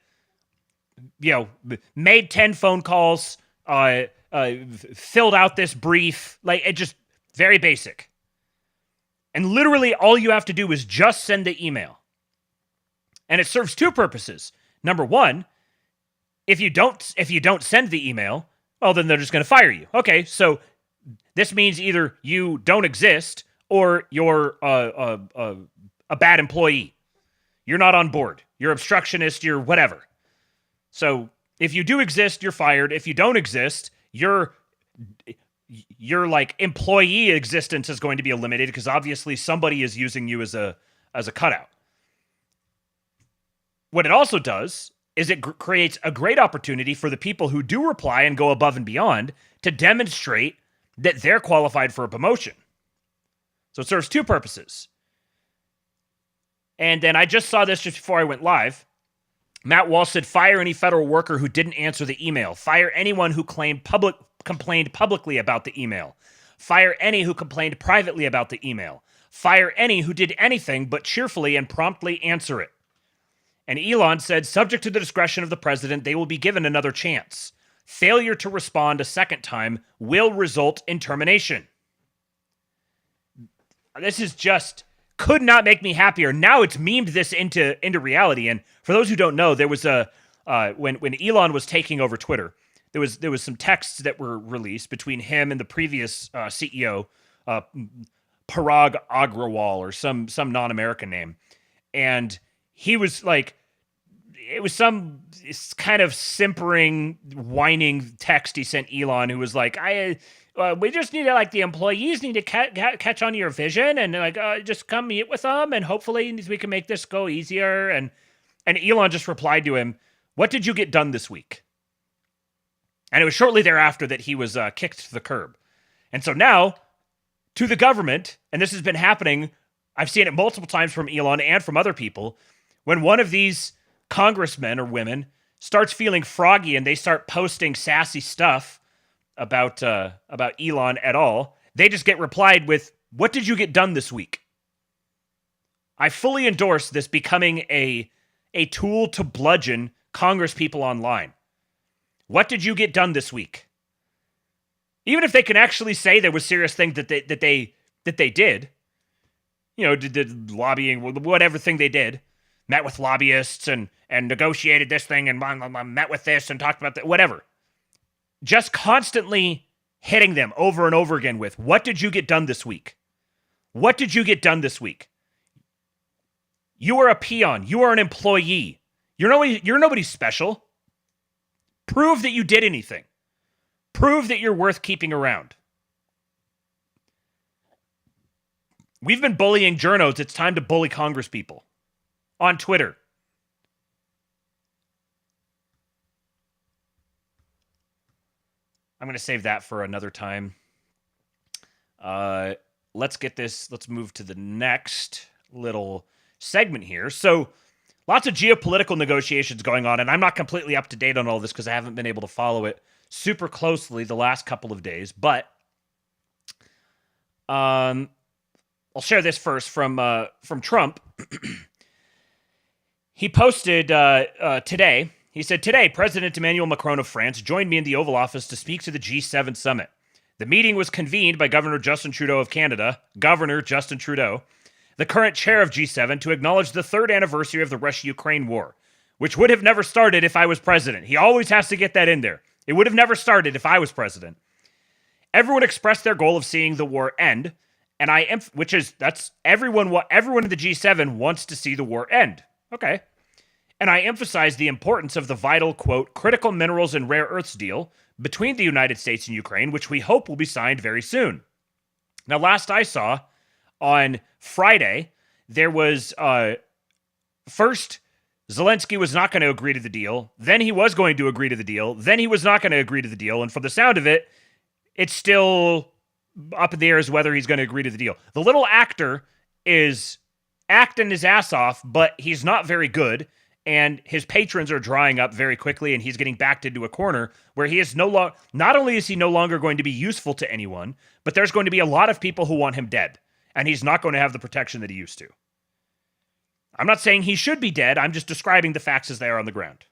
you know, made 10 phone calls, filled out this brief, like, it just, very basic. And literally all you have to do is just send the email. And it serves two purposes. Number one, if you don't send the email, well, then they're just going to fire you. Okay, so this means either you don't exist or you're a bad employee. You're not on board. You're obstructionist. You're whatever. So if you do exist, you're fired. If you don't exist, your like employee existence is going to be eliminated because obviously somebody is using you as a cutout. What it also does is it creates a great opportunity for the people who do reply and go above and beyond to demonstrate that they're qualified for a promotion. So it serves two purposes. And then I just saw this just before I went live. Matt Walsh said, fire any federal worker who didn't answer the email. Fire anyone who complained publicly about the email. Fire any who complained privately about the email. Fire any who did anything but cheerfully and promptly answer it. And Elon said, subject to the discretion of the president, they will be given another chance. Failure to respond a second time will result in termination. This is just, could not make me happier. Now it's memed this into reality. And for those who don't know, there was when Elon was taking over Twitter, there was some texts that were released between him and the previous CEO, Parag Agrawal, or some non-American name. And he was like, it was some kind of simpering, whining text he sent Elon, who was like, we just need to, like, the employees need to catch on your vision and, like, just come meet with them and hopefully we can make this go easier. And Elon just replied to him, what did you get done this week? And it was shortly thereafter that he was kicked to the curb. And so now, to the government, and this has been happening, I've seen it multiple times from Elon and from other people, when one of these congressmen or women starts feeling froggy and they start posting sassy stuff about Elon at all, they just get replied with, what did you get done this week? I fully endorse this becoming a tool to bludgeon Congress people online. What did you get done this week? Even if they can actually say there was serious things that they did, you know, did lobbying, whatever thing they did, met with lobbyists and negotiated this thing and met with this and talked about that, whatever. Just constantly hitting them over and over again with, what did you get done this week? What did you get done this week? You are a peon. You are an employee. You're nobody special. Prove that you did anything. Prove that you're worth keeping around. We've been bullying journos. It's time to bully Congress people. On Twitter. I'm going to save that for another time. Let's move to the next little segment here. So lots of geopolitical negotiations going on, and I'm not completely up to date on all this because I haven't been able to follow it super closely the last couple of days. But I'll share this first from Trump. He posted today. He said, "Today, President Emmanuel Macron of France joined me in the Oval Office to speak to the G7 summit. The meeting was convened by Governor Justin Trudeau of Canada, Governor Justin Trudeau, the current chair of G7, to acknowledge the 3rd anniversary of the Russia-Ukraine war, which would have never started if I was president." He always has to get that in there. It would have never started if I was president. "Everyone expressed their goal of seeing the war end, and everyone in the G7 wants to see the war end." Okay. "And I emphasize the importance of the vital, quote, critical minerals and rare earths deal between the United States and Ukraine, which we hope will be signed very soon." Now, last I saw, on Friday, there was, first, Zelensky was not going to agree to the deal. Then he was going to agree to the deal. Then he was not going to agree to the deal. And from the sound of it, it's still up in the air as whether he's going to agree to the deal. The little actor is acting his ass off, but he's not very good. And his patrons are drying up very quickly, and he's getting backed into a corner where he is not only is he no longer going to be useful to anyone, but there's going to be a lot of people who want him dead, and he's not going to have the protection that he used to. I'm not saying he should be dead. I'm just describing the facts as they are on the ground.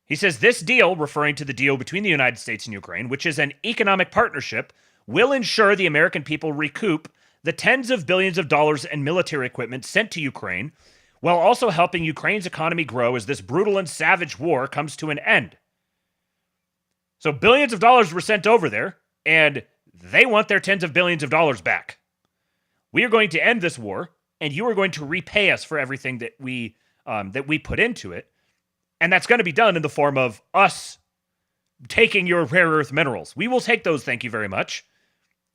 He says this deal, referring to the deal between the United States and Ukraine, which is an economic partnership, will ensure the American people recoup the tens of billions of dollars in military equipment sent to Ukraine, while also helping Ukraine's economy grow as this brutal and savage war comes to an end. So billions of dollars were sent over there, and they want their tens of billions of dollars back. We are going to end this war, and you are going to repay us for everything that we put into it, and that's going to be done in the form of us taking your rare earth minerals. We will take those, thank you very much,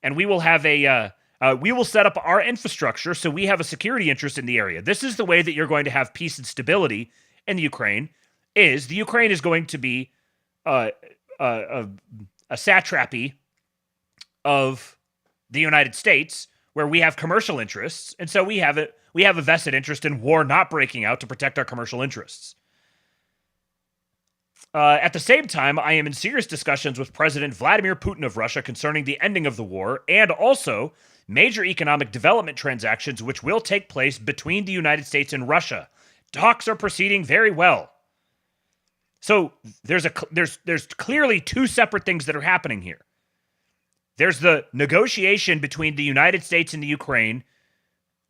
and we will have we will set up our infrastructure so we have a security interest in the area. This is the way that you're going to have peace and stability in the Ukraine. The Ukraine is going to be a satrapy of the United States, where we have commercial interests, and so we have a vested interest in war not breaking out to protect our commercial interests. At the same time, I am in serious discussions with President Vladimir Putin of Russia concerning the ending of the war, and also major economic development transactions which will take place between the United States and Russia. Talks are proceeding very well. So there's clearly two separate things that are happening here. There's the negotiation between the United States and the Ukraine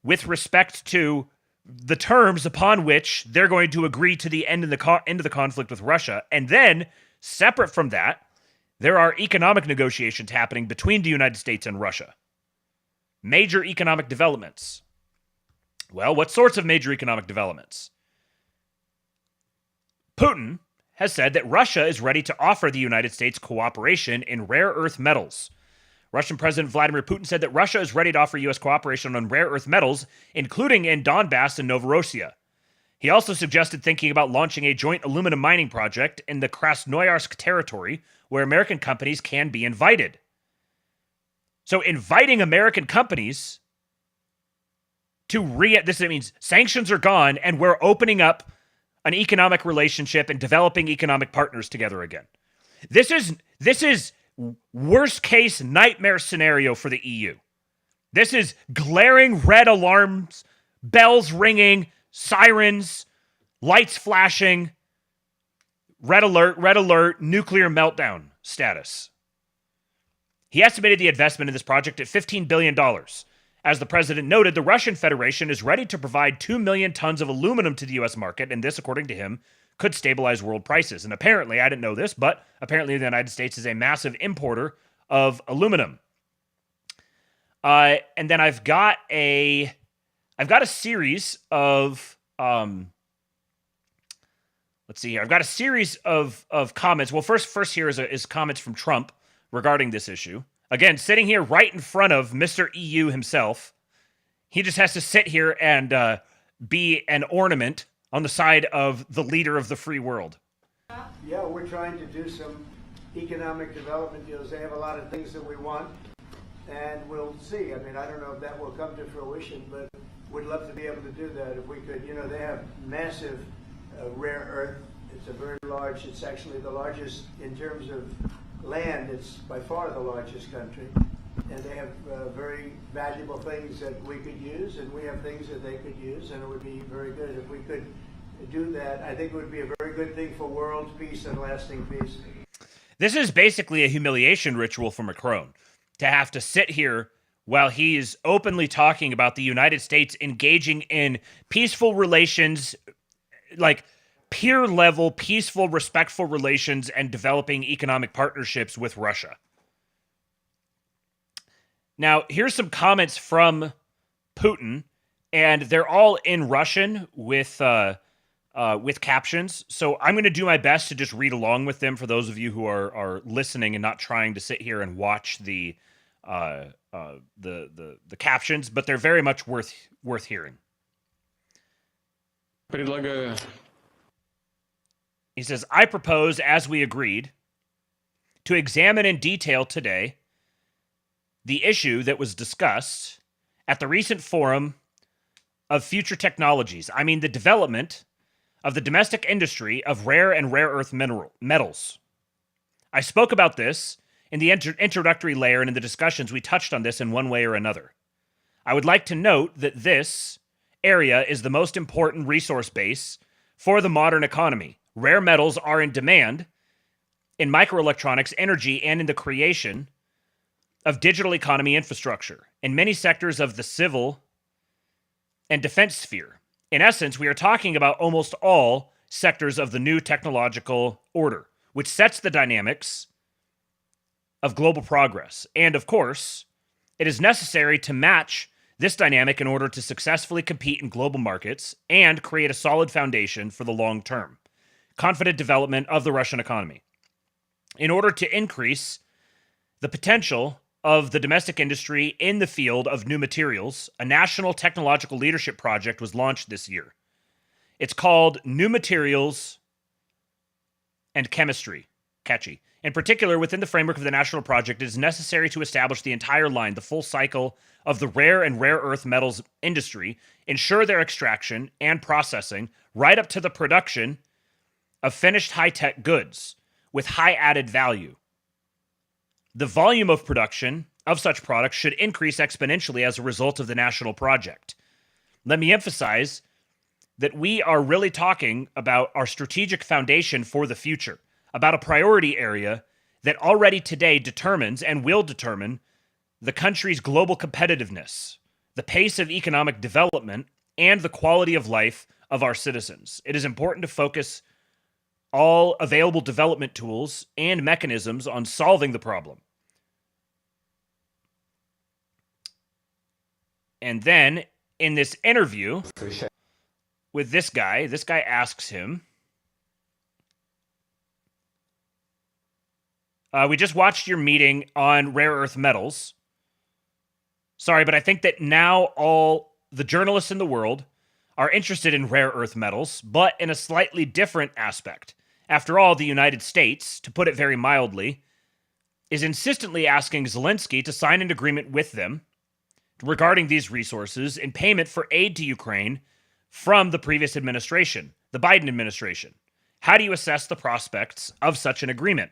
with respect to the terms upon which they're going to agree to the end of the conflict with Russia. And then, separate from that, there are economic negotiations happening between the United States and Russia. Major economic developments. Well, what sorts of major economic developments? Putin has said that Russia is ready to offer the United States cooperation in rare earth metals. Russian President Vladimir Putin said that Russia is ready to offer U.S. cooperation on rare earth metals, including in Donbass and Novorossiya. He also suggested thinking about launching a joint aluminum mining project in the Krasnoyarsk territory, where American companies can be invited. So inviting American companies this means sanctions are gone, and we're opening up an economic relationship and developing economic partners together again. This is worst case nightmare scenario for the EU. This is glaring red alarms, bells ringing, sirens, lights flashing, red alert, nuclear meltdown status. He estimated the investment in this project at $15 billion. As the president noted, the Russian Federation is ready to provide 2 million tons of aluminum to the U.S. market, and this, according to him, could stabilize world prices. And apparently, I didn't know this, but apparently the United States is a massive importer of aluminum. And then I've got a series of let's see here. I've got a series of comments. Well, first here is comments from Trump regarding this issue. Again, sitting here right in front of Mr. EU himself. He just has to sit here and be an ornament on the side of the leader of the free world. Yeah, we're trying to do some economic development deals. They have a lot of things that we want. and we'll see. I mean, I don't know if that will come to fruition, but we'd love to be able to do that if we could. You know, they have massive rare earth. It's a very large, it's actually the largest in terms of land. It's by far the largest country. And they have very valuable things that we could use, and we have things that they could use, and it would be very good if we could do that. I think it would be a very good thing for world peace and lasting peace. This is basically a humiliation ritual for Macron, to have to sit here while he is openly talking about the United States engaging in peaceful relations, like peer-level, peaceful, respectful relations, and developing economic partnerships with Russia. Now, here's some comments from Putin, and they're all in Russian with captions. So I'm going to do my best to just read along with them for those of you who are listening and not trying to sit here and watch the captions, but they're very much worth hearing. He says, I propose, as we agreed, to examine in detail today the issue that was discussed at the recent Forum of Future Technologies. I mean, the development of the domestic industry of rare and rare earth metals. I spoke about this in the introductory layer, and in the discussions we touched on this in one way or another. I would like to note that this area is the most important resource base for the modern economy. Rare metals are in demand in microelectronics, energy, and in the creation of digital economy infrastructure in many sectors of the civil and defense sphere. In essence, we are talking about almost all sectors of the new technological order, which sets the dynamics of global progress. And of course, it is necessary to match this dynamic in order to successfully compete in global markets and create a solid foundation for the long-term, confident development of the Russian economy. In order to increase the potential of the domestic industry in the field of new materials, a national technological leadership project was launched this year. It's called New Materials and Chemistry. Catchy. In particular, within the framework of the national project, it is necessary to establish the entire line, the full cycle of the rare and rare earth metals industry, ensure their extraction and processing, right up to the production of finished high-tech goods with high added value. The volume of production of such products should increase exponentially as a result of the national project. Let me emphasize that we are really talking about our strategic foundation for the future, about a priority area that already today determines and will determine the country's global competitiveness, the pace of economic development, and the quality of life of our citizens. It is important to focus all available development tools and mechanisms on solving the problem. And then in this interview with this guy asks him, we just watched your meeting on rare earth metals. Sorry, but I think that now all the journalists in the world are interested in rare earth metals, but in a slightly different aspect. After all, the United States, to put it very mildly, is insistently asking Zelensky to sign an agreement with them regarding these resources in payment for aid to Ukraine from the previous administration, the Biden administration. How do you assess the prospects of such an agreement?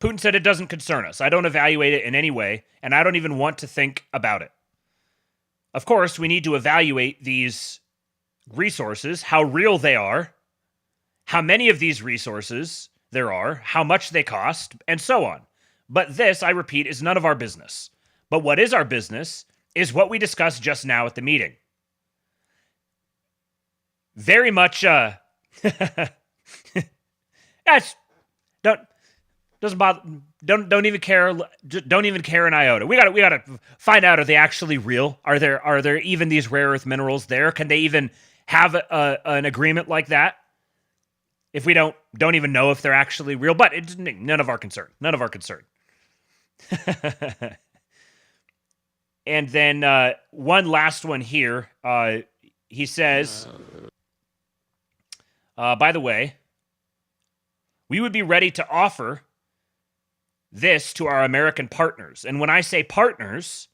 Putin said it doesn't concern us. I don't evaluate it in any way, and I don't even want to think about it. Of course, we need to evaluate these resources, how real they are, how many of these resources there are, how much they cost, and so on. But this, I repeat, is none of our business. But what is our business is what we discussed just now at the meeting. Very much, doesn't bother. Don't even care. Don't even care an iota. We gotta find out, are they actually real? Are there even these rare earth minerals there? Can they even have an agreement like that? If we don't even know if they're actually real, but it's none of our concern. None of our concern. And then one last one here. He says, by the way, we would be ready to offer this to our American partners. And when I say partners,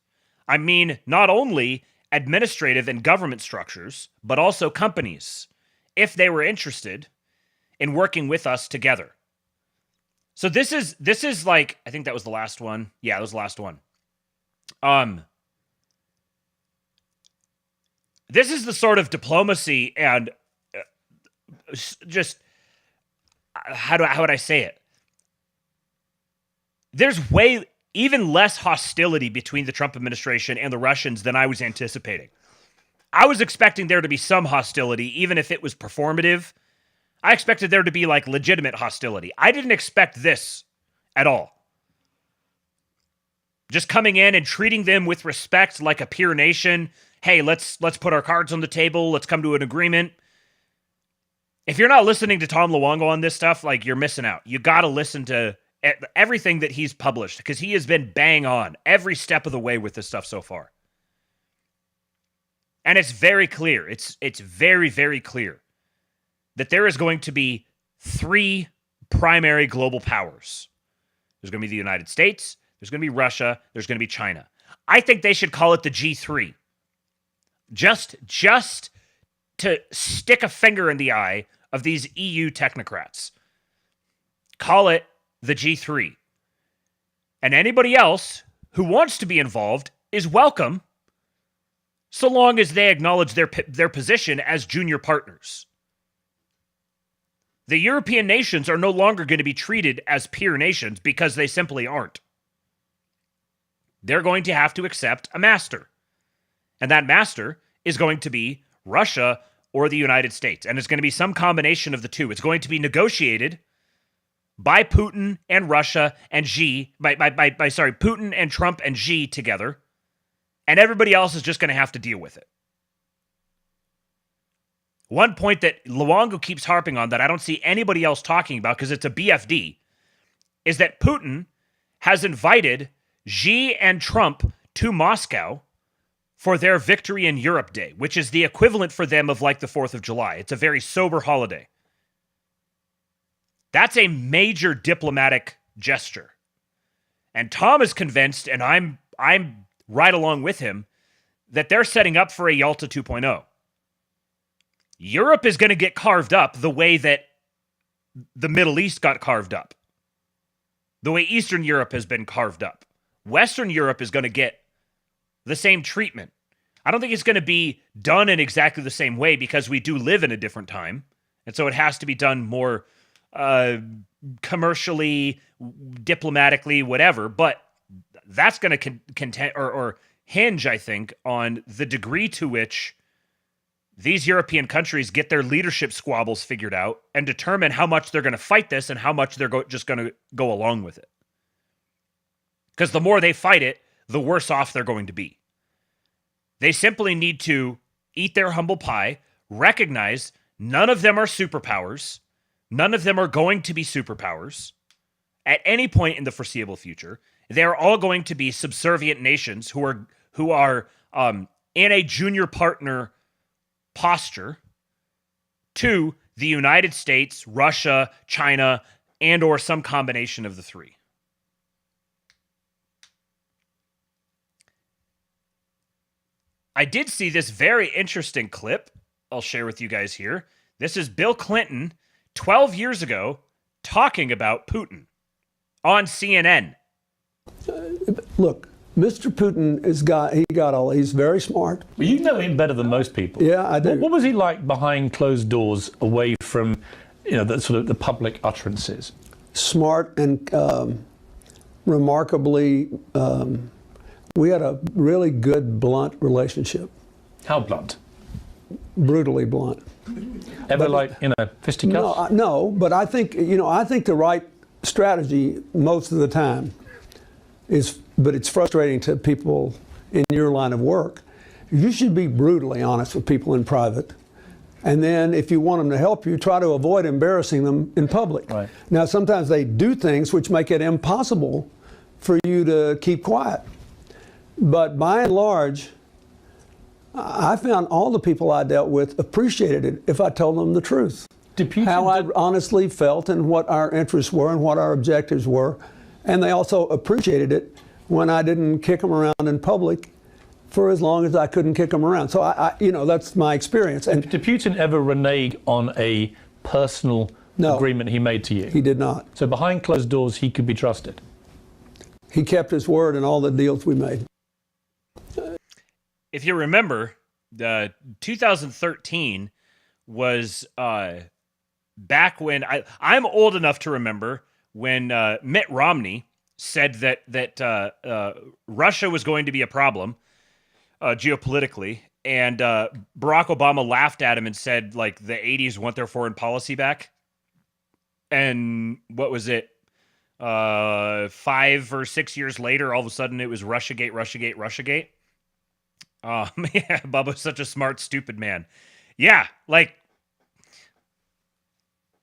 I mean not only administrative and government structures, but also companies, if they were interested in working with us together. So this is like, I think that was the last one. Yeah, that was the last one. This is the sort of diplomacy and just how would I say it? There's even less hostility between the Trump administration and the Russians than I was anticipating. I was expecting there to be some hostility, even if it was performative. I expected there to be like legitimate hostility. I didn't expect this at all. Just coming in and treating them with respect like a peer nation. Hey, let's put our cards on the table. Let's come to an agreement. If you're not listening to Tom Luongo on this stuff, like, you're missing out. You got to listen to everything that he's published, because he has been bang on every step of the way with this stuff so far. And it's very clear. It's very, very clear that there is going to be 3 primary global powers. There's going to be the United States, there's going to be Russia, there's going to be China. I think they should call it the G3. Just to stick a finger in the eye of these EU technocrats. Call it the G3. And anybody else who wants to be involved is welcome, so long as they acknowledge their position as junior partners. The European nations are no longer going to be treated as peer nations because they simply aren't. They're going to have to accept a master. And that master is going to be Russia or the United States. And it's going to be some combination of the two. It's going to be negotiated by Putin and Russia and Putin and Trump and Xi together. And everybody else is just going to have to deal with it. One point that Luongo keeps harping on that I don't see anybody else talking about, because it's a BFD, is that Putin has invited Xi and Trump to Moscow for their Victory in Europe Day, which is the equivalent for them of like the 4th of July. It's a very sober holiday. That's a major diplomatic gesture. And Tom is convinced, and I'm right along with him, that they're setting up for a Yalta 2.0. Europe is going to get carved up the way that the Middle East got carved up. The way Eastern Europe has been carved up. Western Europe is going to get the same treatment. I don't think it's going to be done in exactly the same way, because we do live in a different time. And so it has to be done more commercially, diplomatically, whatever. But that's going to contend or hinge, I think, on the degree to which these European countries get their leadership squabbles figured out and determine how much they're going to fight this and how much they're just going to go along with it. Because the more they fight it, the worse off they're going to be. They simply need to eat their humble pie, recognize none of them are superpowers, none of them are going to be superpowers at any point in the foreseeable future. They're all going to be subservient nations who are in a junior partner posture to the United States, Russia, China, and or some combination of the 3. I did see this very interesting clip I'll share with you guys here. This is Bill Clinton 12 years ago talking about Putin on CNN. Look, Mr. Putin he's very smart. Well, you know him better than most people. Yeah, I do. What was he like behind closed doors, away from, the sort of the public utterances? Smart and remarkably, we had a really good, blunt relationship. How blunt? Brutally blunt. Ever fisticuffs? No, but I think the right strategy most of the time but it's frustrating to people in your line of work. You should be brutally honest with people in private. And then if you want them to help you, try to avoid embarrassing them in public. Right. Now, sometimes they do things which make it impossible for you to keep quiet. But by and large, I found all the people I dealt with appreciated it if I told them the truth. How I honestly felt and what our interests were and what our objectives were. And they also appreciated it when I didn't kick them around in public for as long as I couldn't kick them around. So, that's my experience. And did Putin ever renege on a personal agreement he made to you? He did not. So behind closed doors, he could be trusted? He kept his word in all the deals we made. If you remember, 2013 was back when I'm old enough to remember when Mitt Romney said that Russia was going to be a problem geopolitically, and Barack Obama laughed at him and said, like, the 80s want their foreign policy back. And what was it? 5 or 6 years later, all of a sudden it was Russiagate, Russiagate, Russiagate. Yeah, Bubba's such a smart, stupid man. Yeah, like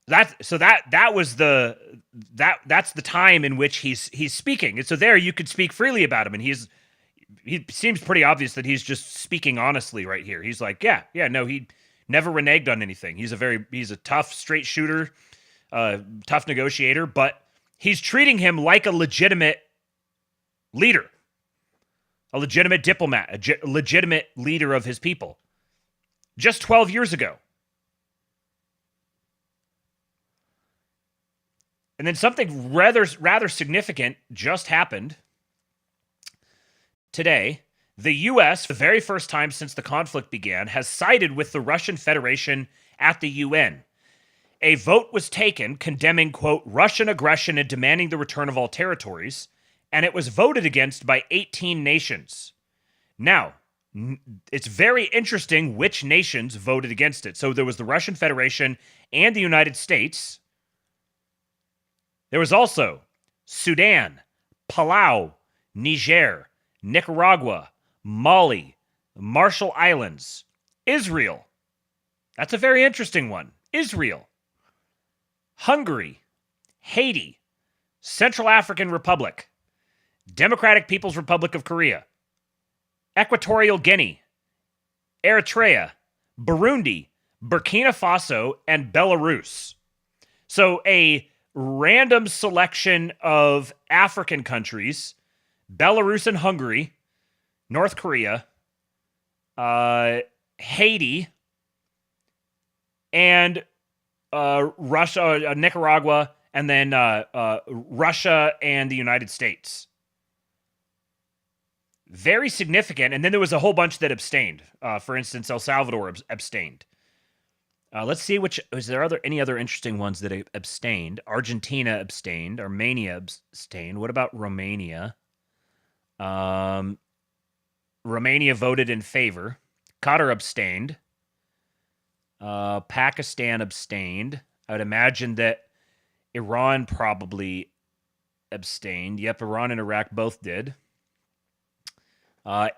that's the time in which he's speaking. And so there you could speak freely about him, and he seems pretty obvious that he's just speaking honestly right here. He's like, no, he never reneged on anything. He's a tough, straight shooter, tough negotiator, but he's treating him like a legitimate leader, a legitimate diplomat, a legitimate leader of his people. Just 12 years ago. And then something rather significant just happened today. The U.S., for the very first time since the conflict began, has sided with the Russian Federation at the UN. A vote was taken condemning, quote, Russian aggression and demanding the return of all territories, and it was voted against by 18 nations. Now, it's very interesting which nations voted against it. So there was the Russian Federation and the United States. There was also Sudan, Palau, Niger, Nicaragua, Mali, Marshall Islands, Israel. That's a very interesting one. Israel, Hungary, Haiti, Central African Republic, Democratic People's Republic of Korea, Equatorial Guinea, Eritrea, Burundi, Burkina Faso, and Belarus. So a random selection of African countries, Belarus and Hungary, North Korea, Haiti, and Russia, Nicaragua, and then Russia and the United States. Very significant. And then there was a whole bunch that abstained. For instance, El Salvador abstained. Let's see is there any other interesting ones that abstained? Argentina abstained. Armenia abstained. What about Romania? Romania voted in favor. Qatar abstained. Pakistan abstained. I would imagine that Iran probably abstained. Yep, Iran and Iraq both did.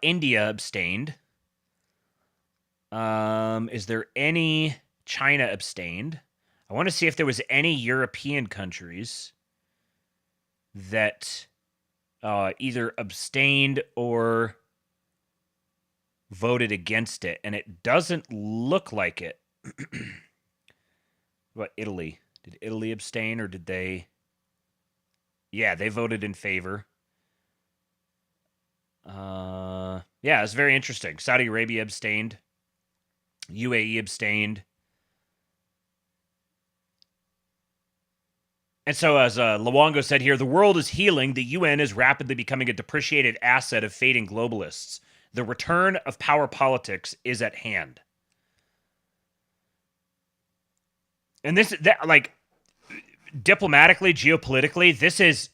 India abstained. Is there any... China abstained. I want to see if there was any European countries that either abstained or voted against it, and it doesn't look like it. What, Italy? Did Italy abstain, or did they? Yeah, they voted in favor. Yeah, it's very interesting. Saudi Arabia abstained. UAE abstained. And so, as Luongo said here, the world is healing. The UN is rapidly becoming a depreciated asset of fading globalists. The return of power politics is at hand. And diplomatically, geopolitically, this is,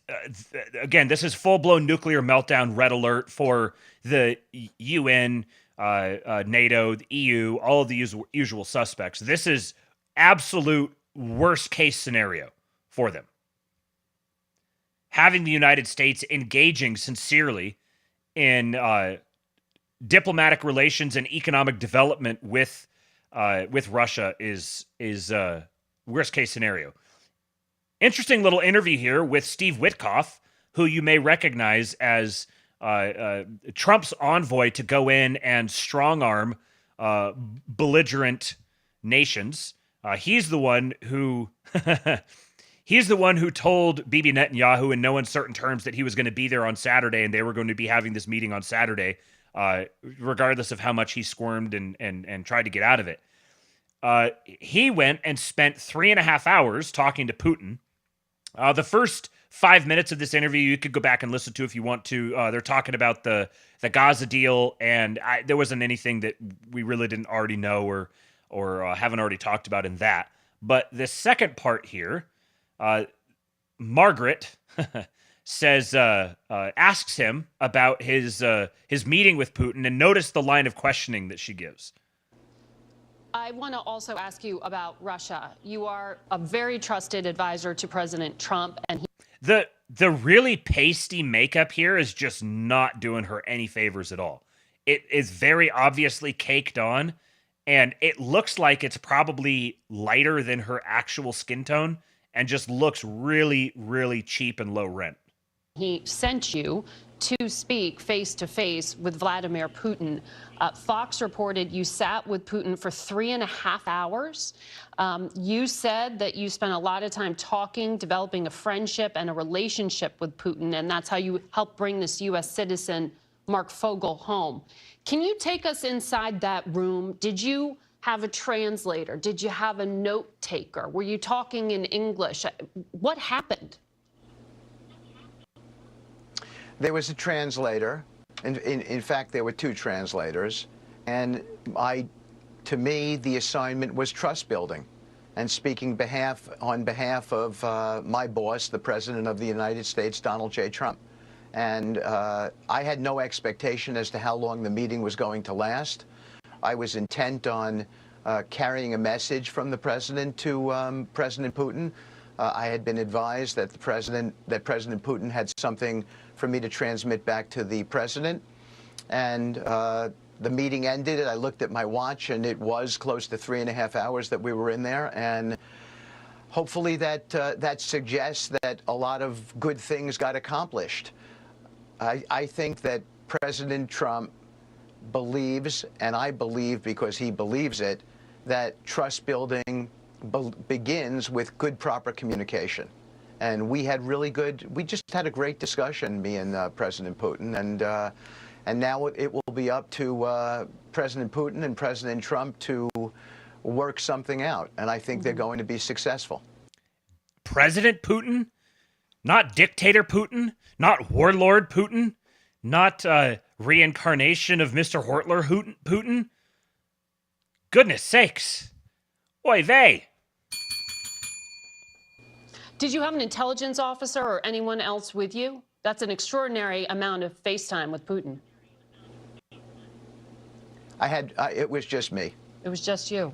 again, this is full-blown nuclear meltdown red alert for the UN, NATO, the EU, all of the usual suspects. This is absolute worst-case scenario for them. Having the United States engaging sincerely in diplomatic relations and economic development with Russia is worst case scenario. Interesting little interview here with Steve Witkoff, who you may recognize as Trump's envoy to go in and strong arm belligerent nations. He's the one who He's the one who told Bibi Netanyahu in no uncertain terms that he was going to be there on Saturday and they were going to be having this meeting on Saturday, regardless of how much he squirmed and tried to get out of it. He went and spent 3.5 hours talking to Putin. The first 5 minutes of this interview, you could go back and listen to if you want to. They're talking about the Gaza deal, and there wasn't anything that we really didn't already know or haven't already talked about in that. But the second part here, Margaret asks him about his meeting with Putin, and notice the line of questioning that she gives. I want to also ask you about Russia. You are a very trusted advisor to President Trump, and the really pasty makeup here is just not doing her any favors at all. It is very obviously caked on, and it looks like it's probably lighter than her actual skin tone, and just looks really, really cheap and low rent. he sent you to speak face-to-face with Vladimir Putin. Fox reported you sat with Putin for 3.5 hours. You said that you spent a lot of time talking, developing a friendship and a relationship with Putin, and that's how you helped bring this U.S. citizen, Mark Fogel, home. Can you take us inside that room? Did you have a translator? Did you have a note taker? Were you talking in English? What happened? There was a translator. In fact, there were two translators. And to me, the assignment was trust building and speaking on behalf of my boss, the President of the United States, Donald J. Trump. And I had no expectation as to how long the meeting was going to last. I was intent on carrying a message from the President to President Putin. I had been advised that President Putin had something for me to transmit back to the President. And the meeting ended, and I looked at my watch, and it was close to 3.5 hours that we were in there. And hopefully that suggests that a lot of good things got accomplished. I think that President Trump believes, and I believe because he believes it, that trust building begins with good, proper communication. And we just had a great discussion, me and President Putin, and now it will be up to President Putin and President Trump to work something out, and I think they're going to be successful. President Putin? Not dictator Putin? Not warlord Putin? Not reincarnation of Mr. Hortler Putin? Goodness sakes. Oy vey. Did you have an intelligence officer or anyone else with you? That's an extraordinary amount of FaceTime with Putin. It was just me. It was just you.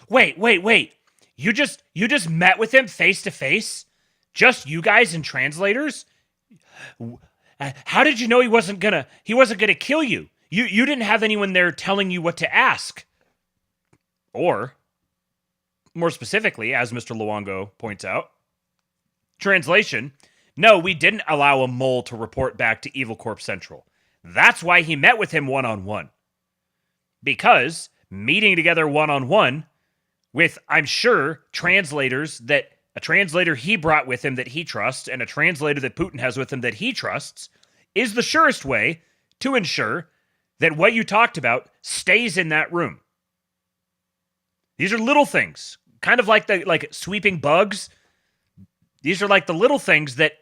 Wait. You just met with him face to face? Just you guys and translators? How did you know he wasn't gonna kill you? You didn't have anyone there telling you what to ask. Or, more specifically, as Mr. Luongo points out, translation, no, we didn't allow a mole to report back to Evil Corp Central. That's why he met with him one-on-one. Because meeting together one-on-one with, I'm sure, translators that a translator he brought with him that he trusts and a translator that Putin has with him that he trusts is the surest way to ensure that what you talked about stays in that room. These are little things, kind of like sweeping bugs. These are like the little things that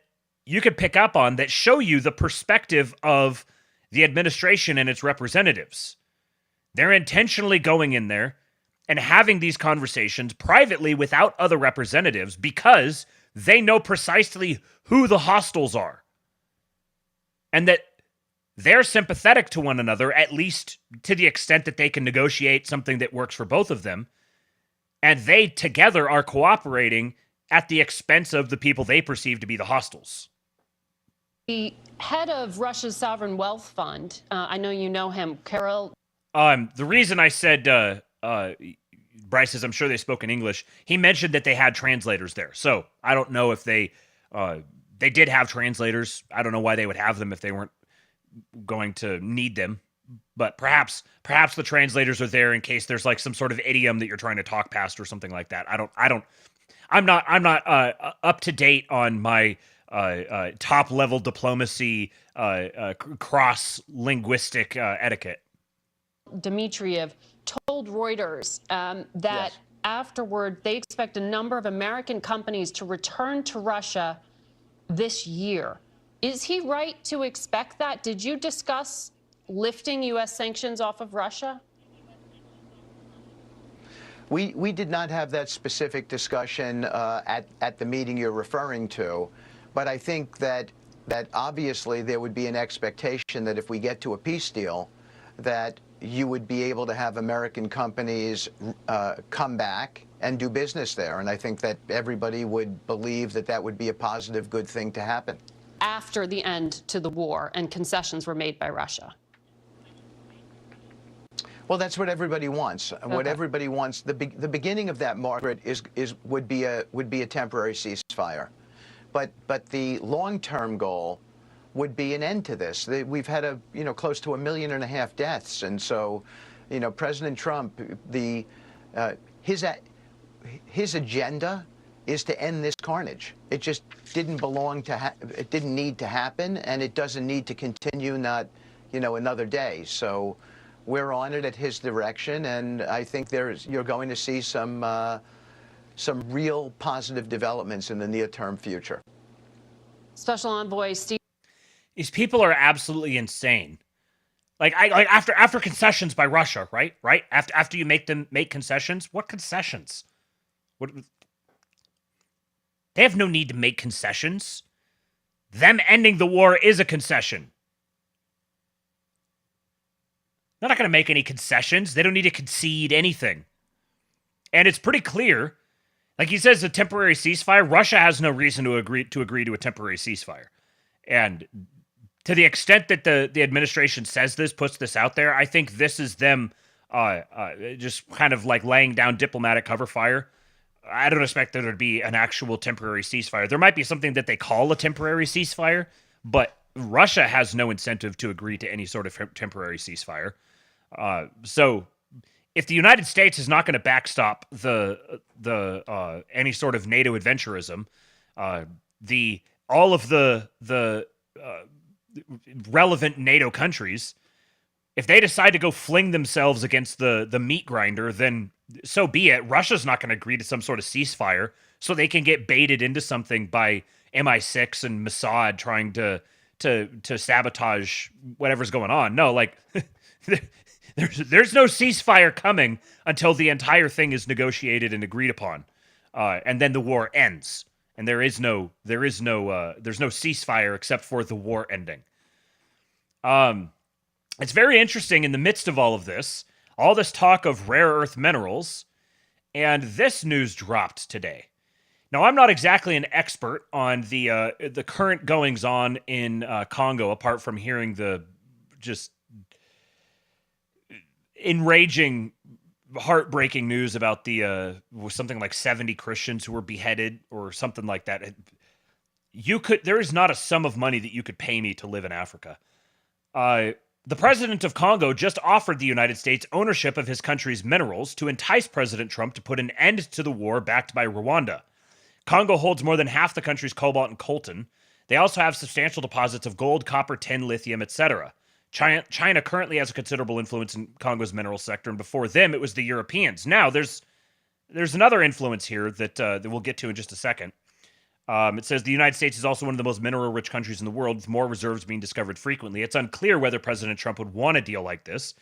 you could pick up on that show you the perspective of the administration and its representatives. They're intentionally going in there and having these conversations privately without other representatives because they know precisely who the hostiles are. And that they're sympathetic to one another, at least to the extent that they can negotiate something that works for both of them. And they together are cooperating at the expense of the people they perceive to be the hostiles. The head of Russia's sovereign wealth fund, I know you know him, Carol. The reason I said, Bryce says, I'm sure they spoke in English. He mentioned that they had translators there. So I don't know if they did have translators. I don't know why they would have them if they weren't going to need them. But perhaps the translators are there in case there's like some sort of idiom that you're trying to talk past or something like that. I'm not up to date on my top level diplomacy cross linguistic etiquette. Dmitriev told Reuters that afterward they expect a number of American companies to return to Russia this year. Is he right to expect that? Did you discuss lifting U.S. sanctions off of Russia? We did not have that specific discussion at the meeting you're referring to, but I think that obviously there would be an expectation that if we get to a peace deal, that you would be able to have American companies come back and do business there. And I think that everybody would believe that that would be a positive, good thing to happen. After the end to the war and concessions were made by Russia? Well, that's what everybody wants. Okay. What everybody wants, the beginning of that, Margaret, would be a temporary ceasefire. But the long-term goal would be an end to this. We've had close to 1.5 million deaths, and so, President Trump, his agenda is to end this carnage. It just didn't it didn't need to happen, and it doesn't need to continue not, another day. So we're on it at his direction, and I think you're going to see some real positive developments in the near-term future. Special Envoy Steve. These people are absolutely insane. Like after concessions by Russia, right? After you make concessions, what concessions? What? They have no need to make concessions. Them ending the war is a concession. They're not going to make any concessions. They don't need to concede anything. And it's pretty clear. Like he says, a temporary ceasefire. Russia has no reason to agree to a temporary ceasefire. And to the extent that the administration says this, puts this out there, I think this is them just kind of like laying down diplomatic cover fire. I don't expect there to be an actual temporary ceasefire. There might be something that they call a temporary ceasefire, but Russia has no incentive to agree to any sort of temporary ceasefire. So if the United States is not going to backstop the any sort of NATO adventurism, all of the relevant NATO countries, if they decide to go fling themselves against the meat grinder, then so be it. Russia's not going to agree to some sort of ceasefire so they can get baited into something by MI6 and Mossad trying to sabotage whatever's going on. No, like there's no ceasefire coming until the entire thing is negotiated and agreed upon, and then the war ends. And there's no ceasefire except for the war ending. It's very interesting in the midst of all this talk of rare earth minerals, and this news dropped today. Now, I'm not exactly an expert on the current goings on in Congo, apart from hearing the just enraging, heartbreaking news about the something like 70 Christians who were beheaded or something like that. There is not a sum of money that you could pay me to live in Africa. The president of Congo just offered the United States ownership of his country's minerals to entice President Trump to put an end to the war backed by Rwanda. Congo holds more than half the country's cobalt and coltan. They also have substantial deposits of gold, copper, tin, lithium, etc. China currently has a considerable influence in Congo's mineral sector, and before them, it was the Europeans. Now, there's another influence here that we'll get to in just a second. It says the United States is also one of the most mineral-rich countries in the world, with more reserves being discovered frequently. It's unclear whether President Trump would want a deal like this,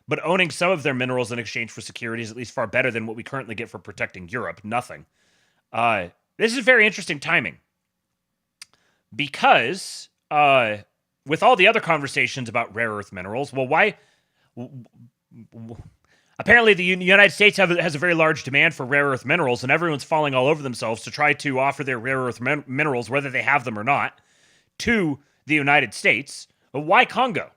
but owning some of their minerals in exchange for security is at least far better than what we currently get for protecting Europe. Nothing. This is very interesting timing, because with all the other conversations about rare earth minerals, well, why... Apparently, the United States has a very large demand for rare earth minerals, and everyone's falling all over themselves to try to offer their rare earth minerals, whether they have them or not, to the United States. But why Congo?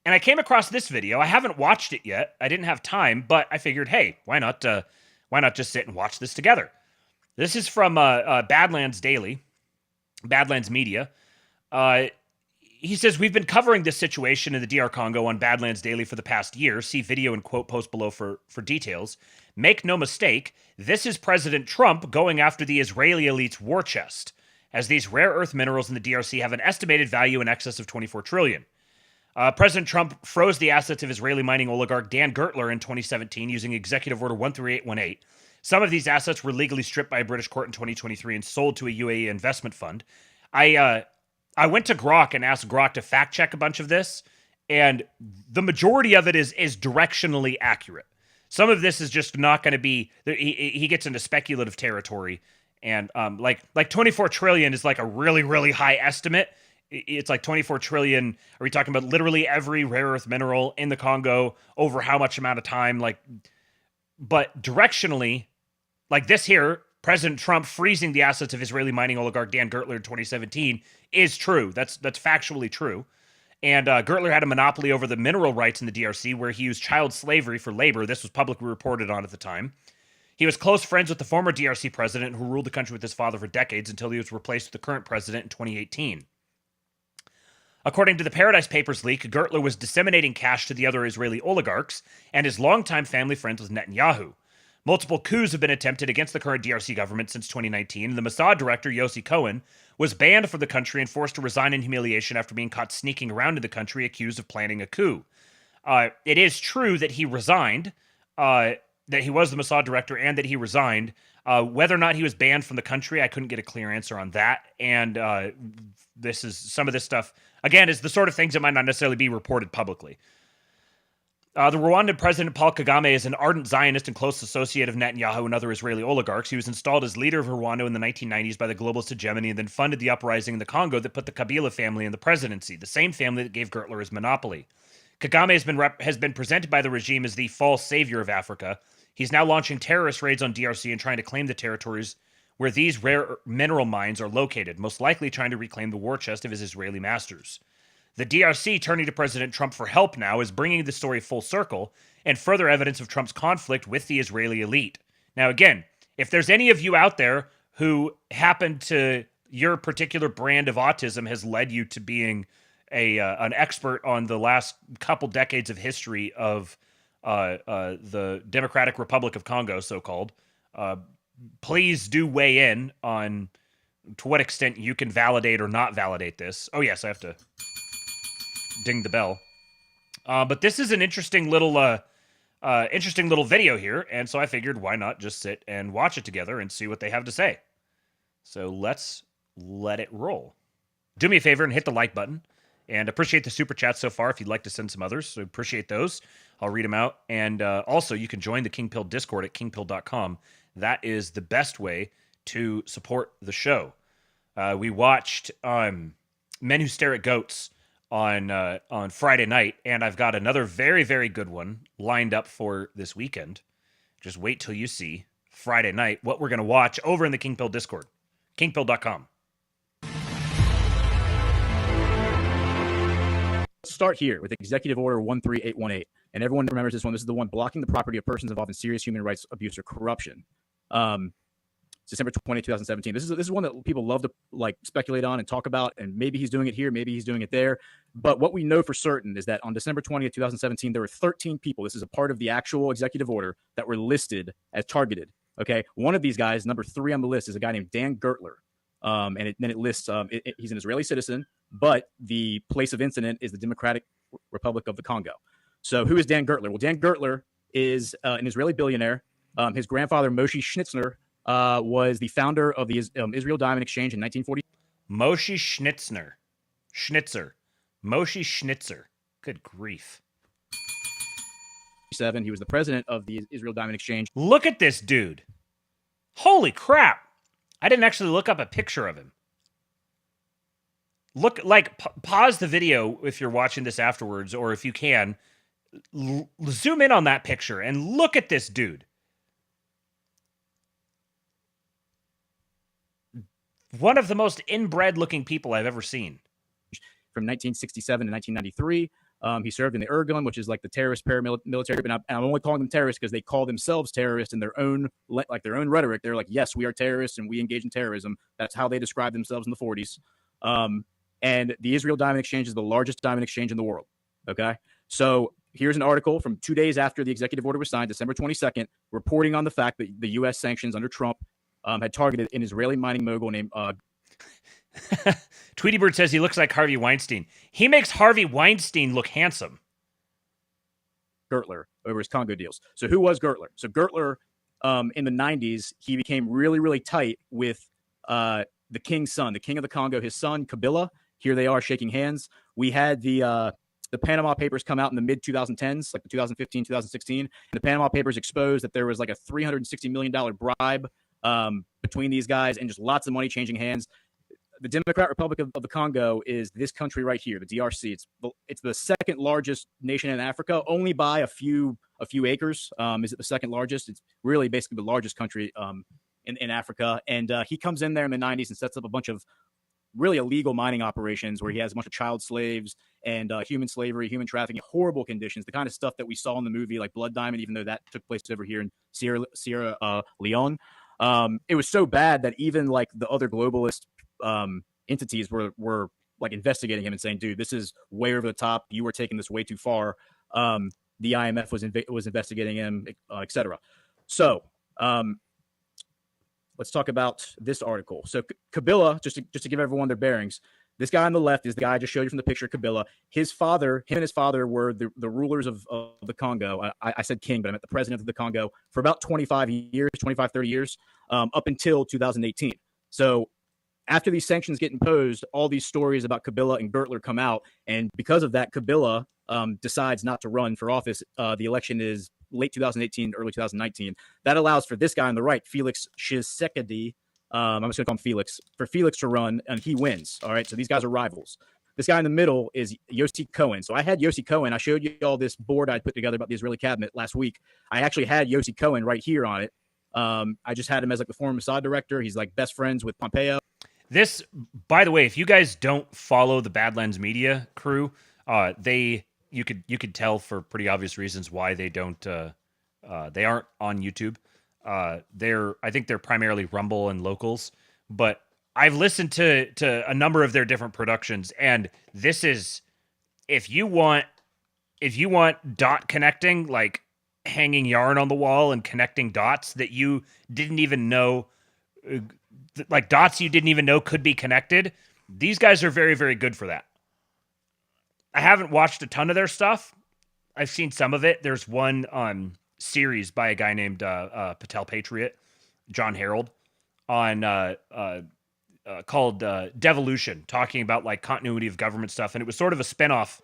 And I came across this video. I haven't watched it yet. I didn't have time, but I figured, hey, why not just sit and watch this together? This is from Badlands Daily, Badlands Media. he says, we've been covering this situation in the DR Congo on Badlands Daily for the past year. See video and quote post below for details. Make no mistake, this is President Trump going after the Israeli elite's war chest, as these rare earth minerals in the DRC have an estimated value in excess of $24 trillion. President Trump froze the assets of Israeli mining oligarch Dan Gertler in 2017 using Executive Order 13818. Some of these assets were legally stripped by a British court in 2023 and sold to a UAE investment fund. I went to Grok and asked Grok to fact check a bunch of this, and the majority of it is directionally accurate. Some of this is just not going to be. He gets into speculative territory, and like 24 trillion is like a really, really high estimate. It's like 24 trillion. Are we talking about literally every rare earth mineral in the Congo over how much amount of time? But directionally, like this here, President Trump freezing the assets of Israeli mining oligarch Dan Gertler in 2017 is true. That's factually true. And Gertler had a monopoly over the mineral rights in the DRC, where he used child slavery for labor. This was publicly reported on at the time. He was close friends with the former DRC president who ruled the country with his father for decades until he was replaced with the current president in 2018. According to the Paradise Papers leak, Gertler was disseminating cash to the other Israeli oligarchs and his longtime family friends with Netanyahu. Multiple coups have been attempted against the current DRC government since 2019. The Mossad director, Yossi Cohen, was banned from the country and forced to resign in humiliation after being caught sneaking around in the country, accused of planning a coup. It is true that he resigned, that he was the Mossad director and that he resigned. Whether or not he was banned from the country, I couldn't get a clear answer on that. And this is some of this stuff, again, is the sort of things that might not necessarily be reported publicly. The Rwandan President Paul Kagame is an ardent Zionist and close associate of Netanyahu and other Israeli oligarchs. He was installed as leader of Rwanda in the 1990s by the globalist hegemony and then funded the uprising in the Congo that put the Kabila family in the presidency, the same family that gave Gertler his monopoly. Kagame has been presented by the regime as the false savior of Africa. He's now launching terrorist raids on DRC and trying to claim the territories where these rare mineral mines are located, most likely trying to reclaim the war chest of his Israeli masters. The DRC, turning to President Trump for help now, is bringing the story full circle and further evidence of Trump's conflict with the Israeli elite. Now, again, if there's any of you out there who happen to, your particular brand of autism has led you to being an expert on the last couple decades of history of the Democratic Republic of Congo, so-called, please do weigh in on to what extent you can validate or not validate this. Oh, yes, I have to ding the bell. But this is an interesting little video here, and so I figured why not just sit and watch it together and see what they have to say. So let's let it roll. Do me a favor and hit the like button, and appreciate the super chats so far if you'd like to send some others. So appreciate those. I'll read them out. And also, you can join the King Pill Discord at kingpill.com. That is the best way to support the show. We watched Men Who Stare at Goats on Friday night, and I've got another very, very good one lined up for this weekend. Just wait till you see Friday night what we're going to watch over in the King Pill Discord, kingpill.com. Let's start here with Executive Order 13818, and everyone remembers this one. This is the one blocking the property of persons involved in serious human rights abuse or corruption. December 20, 2017. This is one that people love to speculate on and talk about, and maybe he's doing it here, maybe he's doing it there. But what we know for certain is that on December 20th, 2017, there were 13 people. This is a part of the actual executive order that were listed as targeted. Okay, one of these guys, number 3 on the list, is a guy named Dan Gertler, and then it lists he's an Israeli citizen, but the place of incident is the Democratic Republic of the Congo. So who is Dan Gertler? Well, Dan Gertler is an Israeli billionaire. His grandfather, Moshe Schnitzler, was the founder of the Israel Diamond Exchange in 1940. Moshe Schnitzer. Good grief. He was the president of the Israel Diamond Exchange. Look at this dude. Holy crap. I didn't actually look up a picture of him. Look, pause the video if you're watching this afterwards, or if you can, zoom in on that picture and look at this dude. One of the most inbred looking people I've ever seen. From 1967 to 1993, he served in the Irgun, which is like the terrorist paramilitary group. And I'm only calling them terrorists because they call themselves terrorists in their own rhetoric. They're like, yes, we are terrorists and we engage in terrorism. That's how they described themselves in the 40s. And the Israel Diamond Exchange is the largest diamond exchange in the world. Okay. So here's an article from 2 days after the executive order was signed, December 22nd, reporting on the fact that the U.S. sanctions under Trump had targeted an Israeli mining mogul named Tweety Bird says he looks like Harvey Weinstein. He makes Harvey Weinstein look handsome. Gertler over his Congo deals. So who was Gertler? So Gertler, in the 90s, he became really, really tight with the king's son, the king of the Congo, his son, Kabila. Here they are shaking hands. We had the Panama Papers come out in the mid-2010s, like the 2015, 2016. And the Panama Papers exposed that there was like a $360 million bribe between these guys and just lots of money changing hands. The Democratic Republic of the Congo is this country right here, the DRC. It's the second largest nation in Africa, only by a few acres. Is it the second largest? It's really basically the largest country in Africa. And he comes in there in the 90s and sets up a bunch of really illegal mining operations where he has a bunch of child slaves and human slavery, human trafficking, horrible conditions, the kind of stuff that we saw in the movie like Blood Diamond, even though that took place over here in Sierra Leone. It was so bad that even like the other globalist entities were like investigating him and saying, dude, this is way over the top. You were taking this way too far. The IMF was investigating him, etc. So let's talk about this article. So Kabila, just to give everyone their bearings, this guy on the left is the guy I just showed you from the picture, Kabila. Him and his father were the rulers of the Congo. I said king, but I meant the president of the Congo for about 25, 30 years, up until 2018. So after these sanctions get imposed, all these stories about Kabila and Gertler come out. And because of that, Kabila decides not to run for office. The election is late 2018, early 2019. That allows for this guy on the right, Felix Tshisekedi. I'm just going to call him Felix. For Felix to run, and he wins. All right, so these guys are rivals. This guy in the middle is Yossi Cohen. So I had Yossi Cohen. I showed you all this board I put together about the Israeli cabinet last week. I actually had Yossi Cohen right here on it. I just had him as like the former Mossad director. He's like best friends with Pompeo. This, by the way, if you guys don't follow the Badlands Media crew, you could tell for pretty obvious reasons why they don't they aren't on YouTube. I think they're primarily Rumble and locals, but I've listened to a number of their different productions, and this is if you want dot connecting, like hanging yarn on the wall and connecting dots that you didn't even know, like dots you didn't even know could be connected. These guys are very, very good for that. I haven't watched a ton of their stuff. I've seen some of it. There's one series by a guy named Patel Patriot, John Harold, on called Devolution, talking about like continuity of government stuff, and it was sort of a spinoff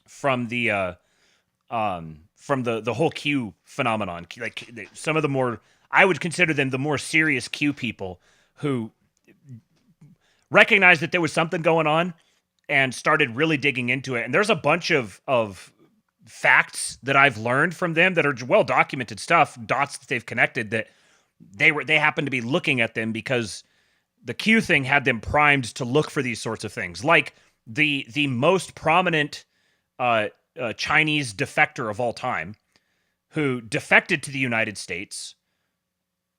from the whole Q phenomenon. Like some of the more, I would consider them the more serious Q people who recognized that there was something going on and started really digging into it. And there's a bunch of facts that I've learned from them that are well documented stuff, dots that they've connected, that they happen to be looking at them because the Q thing had them primed to look for these sorts of things. Like the most prominent Chinese defector of all time, who defected to the United States,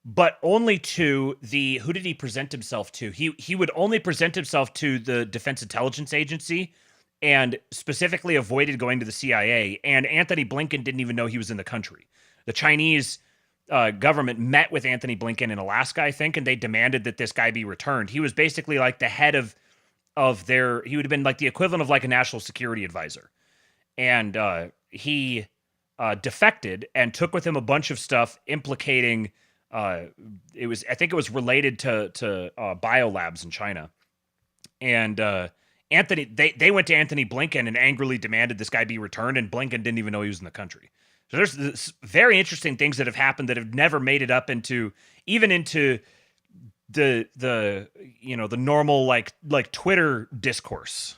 but only to who did he present himself to? He would only present himself to the Defense Intelligence Agency, and specifically avoided going to the CIA. And Anthony Blinken didn't even know he was in the country. The Chinese government met with Anthony Blinken in Alaska, I think, and they demanded that this guy be returned. He was basically like the head of he would have been like the equivalent of like a national security advisor. And he defected and took with him a bunch of stuff implicating, I think it was related to biolabs in China. And they went to Anthony Blinken and angrily demanded this guy be returned, and Blinken didn't even know he was in the country. So there's this very interesting things that have happened that have never made it up into the normal like Twitter discourse.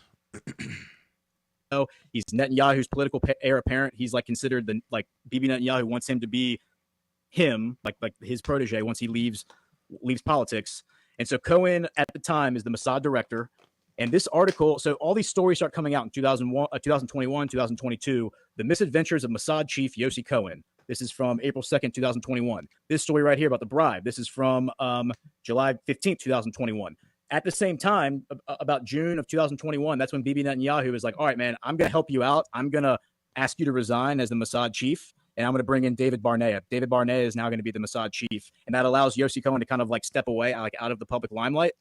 He's Netanyahu's political heir apparent. He's like considered Bibi Netanyahu wants him to be him, like his protege once he leaves politics. And so Cohen at the time is the Mossad director. And this article, so all these stories start coming out in 2021, 2022. The Misadventures of Mossad Chief Yossi Cohen. This is from April 2nd, 2021. This story right here about the bribe. This is from July 15th, 2021. At the same time, about June of 2021, that's when Bibi Netanyahu was like, all right, man, I'm going to help you out. I'm going to ask you to resign as the Mossad chief, and I'm going to bring in David Barnea. David Barnea is now going to be the Mossad chief, and that allows Yossi Cohen to kind of like step away, like out of the public limelight.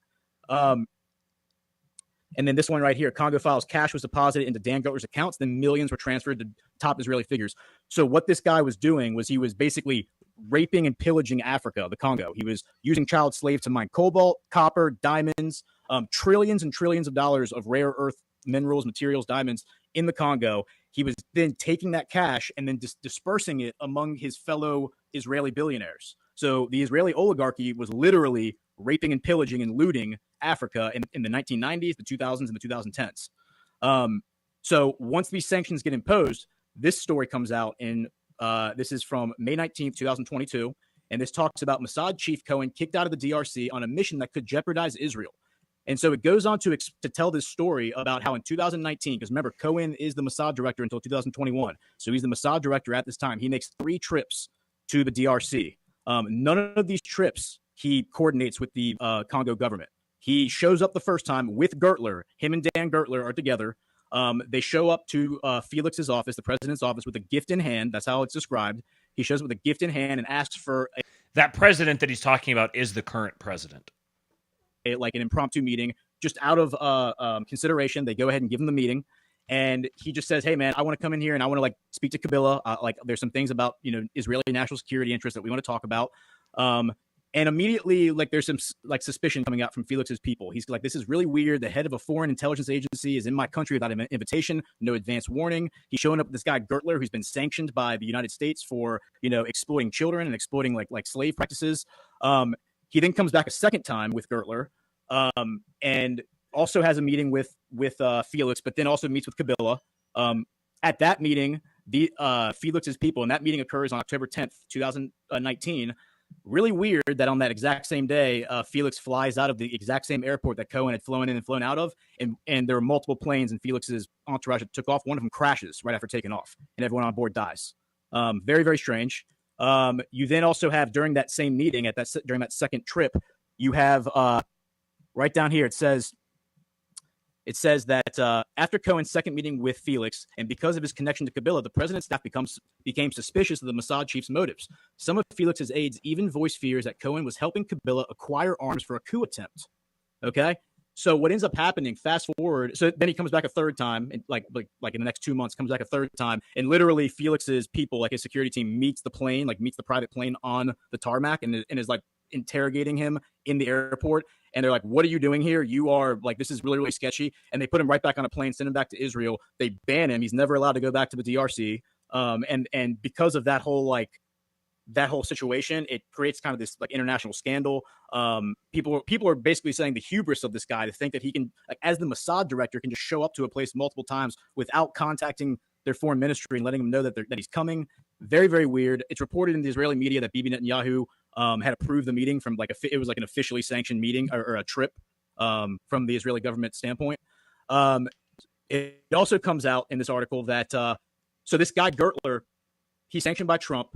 And then this one right here, Congo Files, cash was deposited into Dan Gertler's accounts, then millions were transferred to top Israeli figures. So what this guy was doing was he was basically raping and pillaging Africa, the Congo. He was using child slaves to mine cobalt, copper, diamonds, trillions and trillions of dollars of rare earth minerals, materials, diamonds in the Congo. He was then taking that cash and then dispersing it among his fellow Israeli billionaires. So the Israeli oligarchy was literally raping and pillaging and looting Africa in the 1990s, the 2000s, and the 2010s. So once these sanctions get imposed, this story comes out in, this is from May 19th, 2022, and this talks about Mossad chief Cohen kicked out of the DRC on a mission that could jeopardize Israel. And so it goes on to tell this story about how in 2019, because remember, Cohen is the Mossad director until 2021. So he's the Mossad director at this time. He makes 3 trips to the DRC. None of these trips he coordinates with the Congo government. He shows up the first time with Gertler. Him and Dan Gertler are together. They show up to Felix's office, the president's office, with a gift in hand. That's how it's described. He shows up with a gift in hand and asks for that president that he's talking about is the current president. Like an impromptu meeting, just out of consideration. They go ahead and give him the meeting, and he just says, "Hey, man, I want to come in here and I want to like speak to Kabila. Like, there's some things about Israeli national security interests that we want to talk about." And immediately, like, there's some like suspicion coming out from Felix's people. He's like, "This is really weird. The head of a foreign intelligence agency is in my country without an invitation, no advance warning." He's showing up with this guy Gertler, who's been sanctioned by the United States for exploiting children and exploiting like slave practices. He then comes back a second time with Gertler, and also has a meeting with Felix, but then also meets with Kabila. At that meeting, the Felix's people, and that meeting occurs on October 10th, 2019. Really weird that on that exact same day, Felix flies out of the exact same airport that Cohen had flown in and flown out of, and there are multiple planes in Felix's entourage that took off. One of them crashes right after taking off, and everyone on board dies. Very, very strange. You then also have during that same meeting during that second trip, you have right down here. It says that after Cohen's second meeting with Felix, and because of his connection to Kabila, the president's staff became suspicious of the Mossad chief's motives. Some of Felix's aides even voiced fears that Cohen was helping Kabila acquire arms for a coup attempt. Okay, so what ends up happening? Fast forward. So then he comes back a third time, and like in the next 2 months, comes back a third time, and literally Felix's people, like his security team, meets the private plane on the tarmac, and is like interrogating him in the airport. And they're like, "What are you doing here? You are like, this is really, really sketchy." And they put him right back on a plane, send him back to Israel. They ban him. He's never allowed to go back to the DRC. And because of that whole situation, it creates kind of this like international scandal. People are basically saying the hubris of this guy to think that he can, like, as the Mossad director, can just show up to a place multiple times without contacting their foreign ministry and letting them know that he's coming. Very, very weird. It's reported in the Israeli media that Bibi Netanyahu had approved the meeting from it was like an officially sanctioned meeting or a trip from the Israeli government standpoint. It also comes out in this article that so this guy Gertler, he's sanctioned by Trump.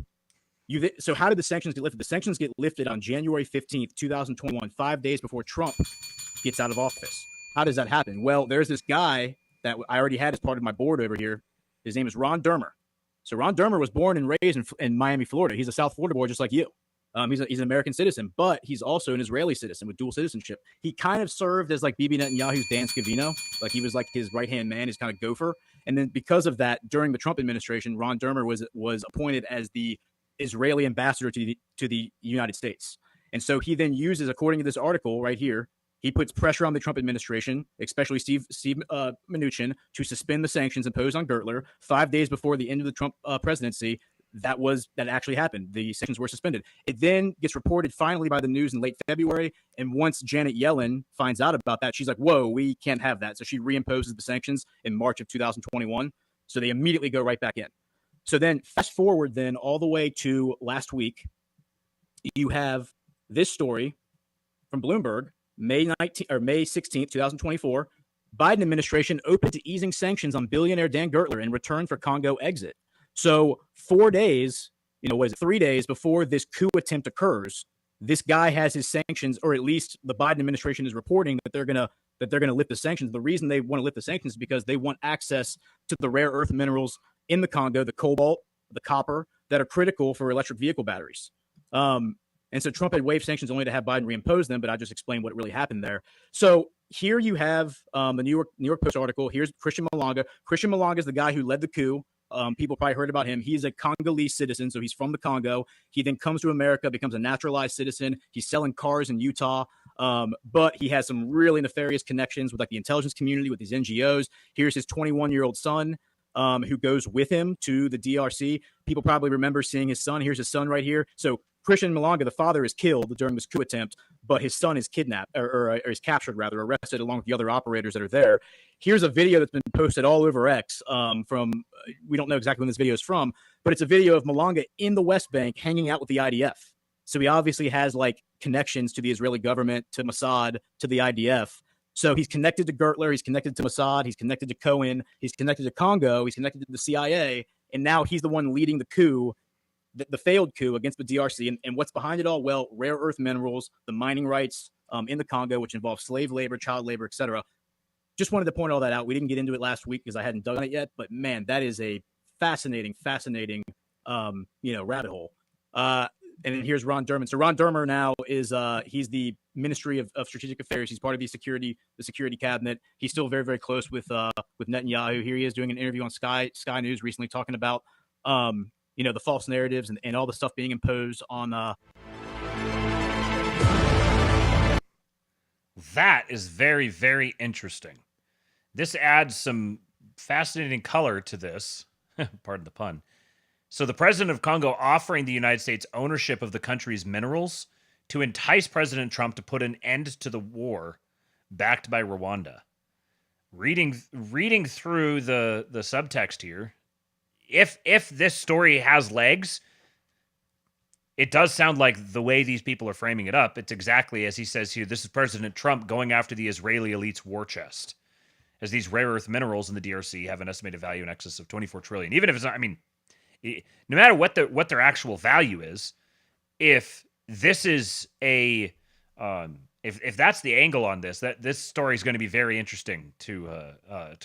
So how did the sanctions get lifted? The sanctions get lifted on January 15th, 2021, 5 days before Trump gets out of office. How does that happen? Well, there's this guy that I already had as part of my board over here. His name is Ron Dermer. So Ron Dermer was born and raised in Miami, Florida. He's a South Florida boy just like you. He's an American citizen, but he's also an Israeli citizen with dual citizenship. He kind of served as like Bibi Netanyahu's Dan Scavino. Like, he was like his right-hand man, his kind of gopher. And then because of that, during the Trump administration, Ron Dermer was appointed as the Israeli ambassador to the United States. And so he then uses, according to this article right here, he puts pressure on the Trump administration, especially Steve Mnuchin, to suspend the sanctions imposed on Gertler 5 days before the end of the Trump presidency. That actually happened. The sanctions were suspended. It then gets reported finally by the news in late February. And once Janet Yellen finds out about that, she's like, "Whoa, we can't have that." So she reimposes the sanctions in March of 2021. So they immediately go right back in. So then fast forward then all the way to last week, you have this story from Bloomberg, May 16th, 2024. Biden administration open to easing sanctions on billionaire Dan Gertler in return for Congo exit. So 4 days, 3 days before this coup attempt occurs, this guy has his sanctions, or at least the Biden administration is reporting that they're gonna lift the sanctions. The reason they want to lift the sanctions is because they want access to the rare earth minerals in the Congo, the cobalt, the copper, that are critical for electric vehicle batteries. And so Trump had waived sanctions only to have Biden reimpose them, but I just explained what really happened there. So here you have the New York Post article. Here's Christian Malanga. Christian Malanga is the guy who led the coup. People probably heard about him. He's a Congolese citizen, so he's from the Congo. He then comes to America, becomes a naturalized citizen. He's selling cars in Utah, but he has some really nefarious connections with like the intelligence community, with these NGOs. Here's his 21-year-old son, who goes with him to the DRC. People probably remember seeing his son. Here's his son right here. So Christian Malanga, the father, is killed during this coup attempt, but his son is kidnapped, or is captured, rather, arrested along with the other operators that are there. Here's a video that's been posted all over X from, we don't know exactly when this video is from, but it's a video of Malanga in the West Bank hanging out with the IDF. So he obviously has like connections to the Israeli government, to Mossad, to the IDF. So he's connected to Gertler, he's connected to Mossad, he's connected to Cohen, he's connected to Congo, he's connected to the CIA, and now he's the one leading the coup, the failed coup against the DRC. And what's behind it all? Well, rare earth minerals, the mining rights in the Congo, which involve slave labor, child labor, etc. Just wanted to point all that out. We didn't get into it last week because I hadn't done it yet, but man, that is a fascinating, rabbit hole. And then here's Ron Dermer. So Ron Dermer now is he's the Ministry of Strategic Affairs. He's part of the security cabinet. He's still very, very close with Netanyahu. Here he is doing an interview on Sky News recently, talking about the false narratives and all the stuff being imposed on. That is very, very interesting. This adds some fascinating color to this. Pardon the pun. So the president of Congo offering the United States ownership of the country's minerals to entice President Trump to put an end to the war, backed by Rwanda. Reading through the subtext here, if this story has legs, it does sound like the way these people are framing it up, it's exactly as he says here. This is President Trump going after the Israeli elite's war chest, as these rare earth minerals in the DRC have an estimated value in excess of $24 trillion. Even if it's not, no matter what their actual value is, if this is a if that's the angle on this, that this story is going to be very interesting to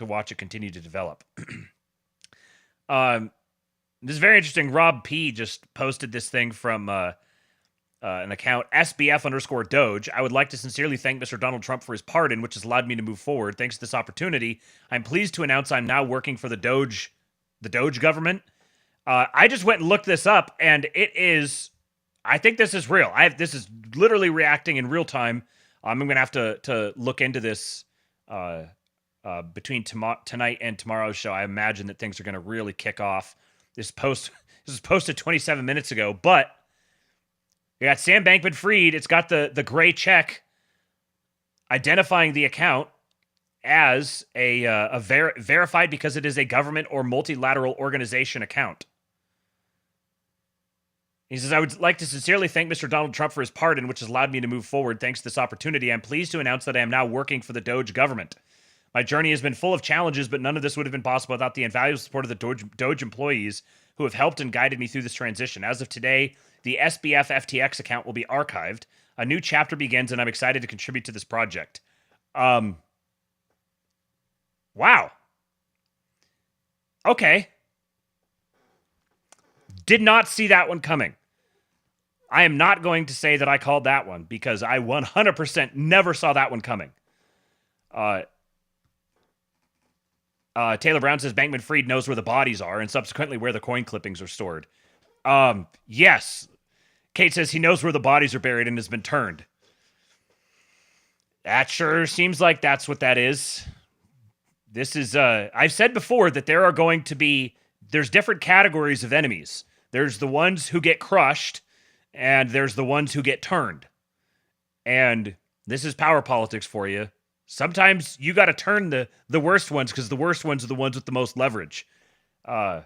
watch it continue to develop. This is very interesting. Rob P just posted this thing from an account, SBF_Doge. I would like to sincerely thank Mr. Donald Trump for his pardon, which has allowed me to move forward. Thanks to this opportunity, I'm pleased to announce I'm now working for the Doge government. I just went and looked this up, and it is. I think this is real. This is literally reacting in real time. I'm going to have to look into this between tonight and tomorrow's show. I imagine that things are going to really kick off. This was posted 27 minutes ago, but we got Sam Bankman-Fried. It's got the gray check identifying the account as a verified because it is a government or multilateral organization account. He says, I would like to sincerely thank Mr. Donald Trump for his pardon, which has allowed me to move forward. Thanks to this opportunity, I'm pleased to announce that I am now working for the Doge government. My journey has been full of challenges, but none of this would have been possible without the invaluable support of the Doge employees who have helped and guided me through this transition. As of today, the SBF FTX account will be archived. A new chapter begins, and I'm excited to contribute to this project. Wow. Okay. Did not see that one coming. I am not going to say that I called that one because I 100% never saw that one coming. Taylor Brown says Bankman-Fried knows where the bodies are and subsequently where the coin clippings are stored. Yes. Kate says he knows where the bodies are buried and has been turned. That sure seems like that's what that is. This is, I've said before that there's different categories of enemies. There's the ones who get crushed, and there's the ones who get turned. And this is power politics for you. Sometimes you got to turn the worst ones because the worst ones are the ones with the most leverage. Yeah,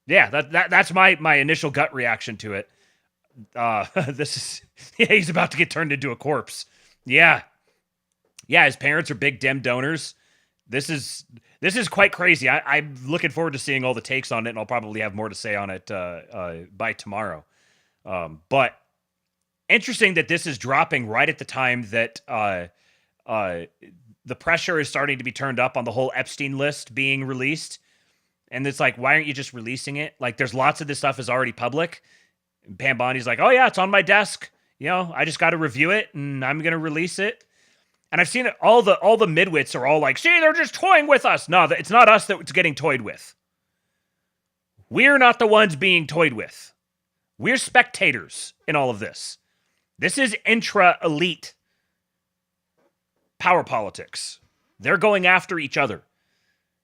that's my initial gut reaction to it. He's about to get turned into a corpse. Yeah, his parents are big Dem donors. This is quite crazy. I'm looking forward to seeing all the takes on it, and I'll probably have more to say on it by tomorrow. But Interesting that this is dropping right at the time that the pressure is starting to be turned up on the whole Epstein list being released. And it's like, why aren't you just releasing it? Like, there's lots of this stuff is already public. And Pam Bondi's like, oh yeah, it's on my desk. You know, I just got to review it and I'm going to release it. And I've seen it. All the midwits are all like, see, they're just toying with us. No, it's not us that's getting toyed with. We're not the ones being toyed with. We're spectators in all of this. This is intra-elite power politics. They're going after each other.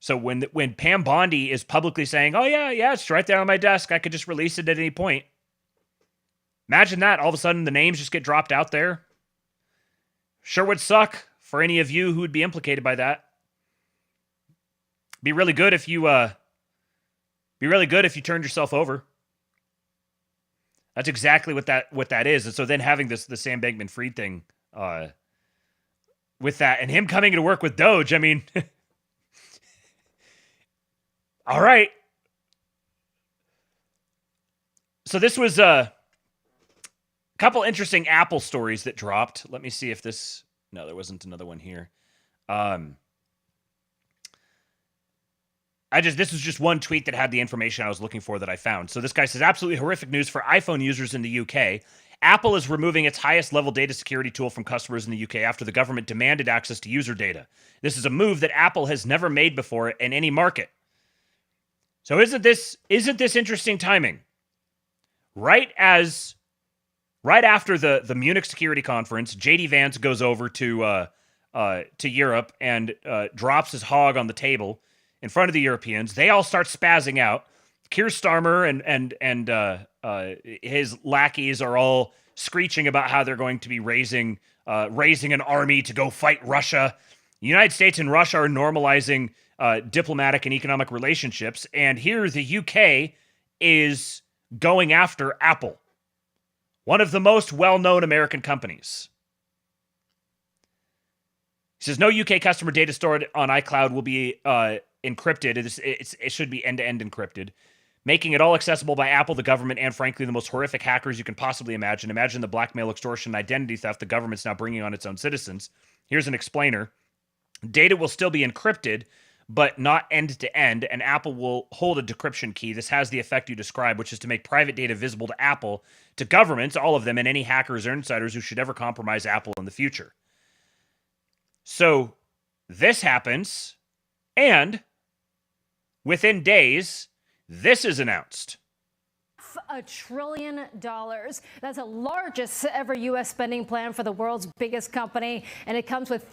So when Pam Bondi is publicly saying, oh yeah, it's right there on my desk, I could just release it at any point. Imagine that. All of a sudden, the names just get dropped out there. Sure would suck for any of you who would be implicated by that. Be really good if you turned yourself over. That's exactly what that is. And so then having the Sam Bankman-Fried thing with that, and him coming to work with Doge, I mean, all right. So this was a couple interesting Apple stories that dropped. Let me see if this... No, there wasn't another one here. This was just one tweet that had the information I was looking for that I found. So this guy says, absolutely horrific news for iPhone users in the UK. Apple is removing its highest level data security tool from customers in the UK after the government demanded access to user data. This is a move that Apple has never made before in any market. So isn't this interesting timing? Right after the Munich Security Conference, JD Vance goes over to Europe and drops his hog on the table in front of the Europeans. They all start spazzing out. Keir Starmer and his lackeys are all screeching about how they're going to be raising an army to go fight Russia. The United States and Russia are normalizing diplomatic and economic relationships, and here the UK is going after Apple, one of the most well-known American companies. He says, no UK customer data stored on iCloud will be encrypted. It should be end-to-end encrypted, making it all accessible by Apple, the government, and frankly, the most horrific hackers you can possibly imagine. Imagine the blackmail, extortion, and identity theft the government's now bringing on its own citizens. Here's an explainer. Data will still be encrypted, but not end-to-end, and Apple will hold a decryption key. This has the effect you described, which is to make private data visible to Apple, to governments, all of them, and any hackers or insiders who should ever compromise Apple in the future. So this happens, and within days, this is announced. $1 trillion. That's the largest ever U.S. spending plan for the world's biggest company, and it comes with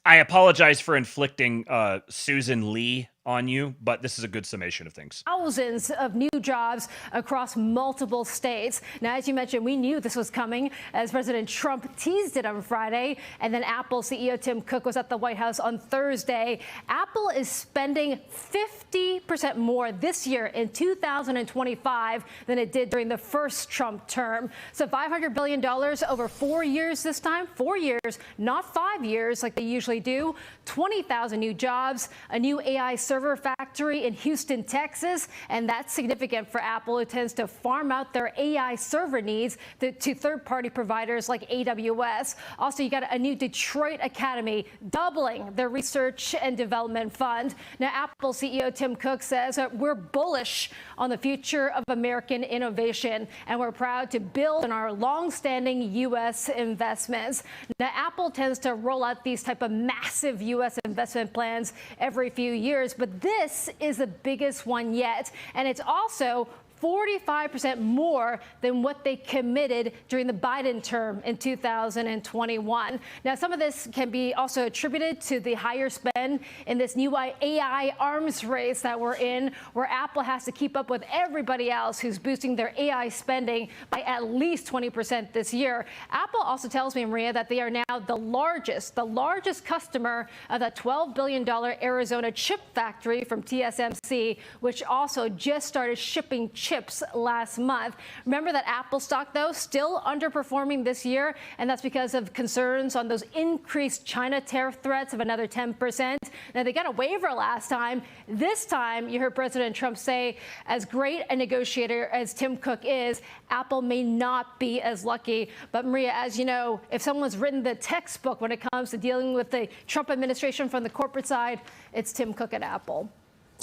I apologize for inflicting Susan Lee on you, but this is a good summation of things. thousands of new jobs across multiple states. Now, as you mentioned, we knew this was coming as President Trump teased it on Friday, and then Apple CEO Tim Cook was at the White House on Thursday. Apple is spending 50% more this year in 2025 than it did during the first Trump term. So $500 billion over 4 years this time. 4 years, not 5 years like they usually do. 20,000 new jobs, a new AI server factory in Houston, Texas, and that's significant for Apple, who tends to farm out their AI server needs to third-party providers like AWS. Also, you got a new Detroit Academy, doubling their research and development fund. Now, Apple CEO Tim Cook says we're bullish on the future of American innovation, and we're proud to build on our long-standing U.S. investments. Now, Apple tends to roll out these type of massive U.S. investment plans every few years, but this is the biggest one yet, and it's also 45% more than what they committed during the Biden term in 2021. Now, some of this can be also attributed to the higher spend in this new AI arms race that we're in, where Apple has to keep up with everybody else who's boosting their AI spending by at least 20% this year. Apple also tells me, Maria, that they are now the largest customer of the $12 billion Arizona chip factory from TSMC, which also just started shipping chips chips last month. Remember that Apple stock, though, still underperforming this year, and that's because of concerns on those increased China tariff threats of another 10%. Now, they got a waiver last time. This time, you heard President Trump say, as great a negotiator as Tim Cook is, Apple may not be as lucky. But Maria, as you know, if someone's written the textbook when it comes to dealing with the Trump administration from the corporate side, it's Tim Cook at Apple.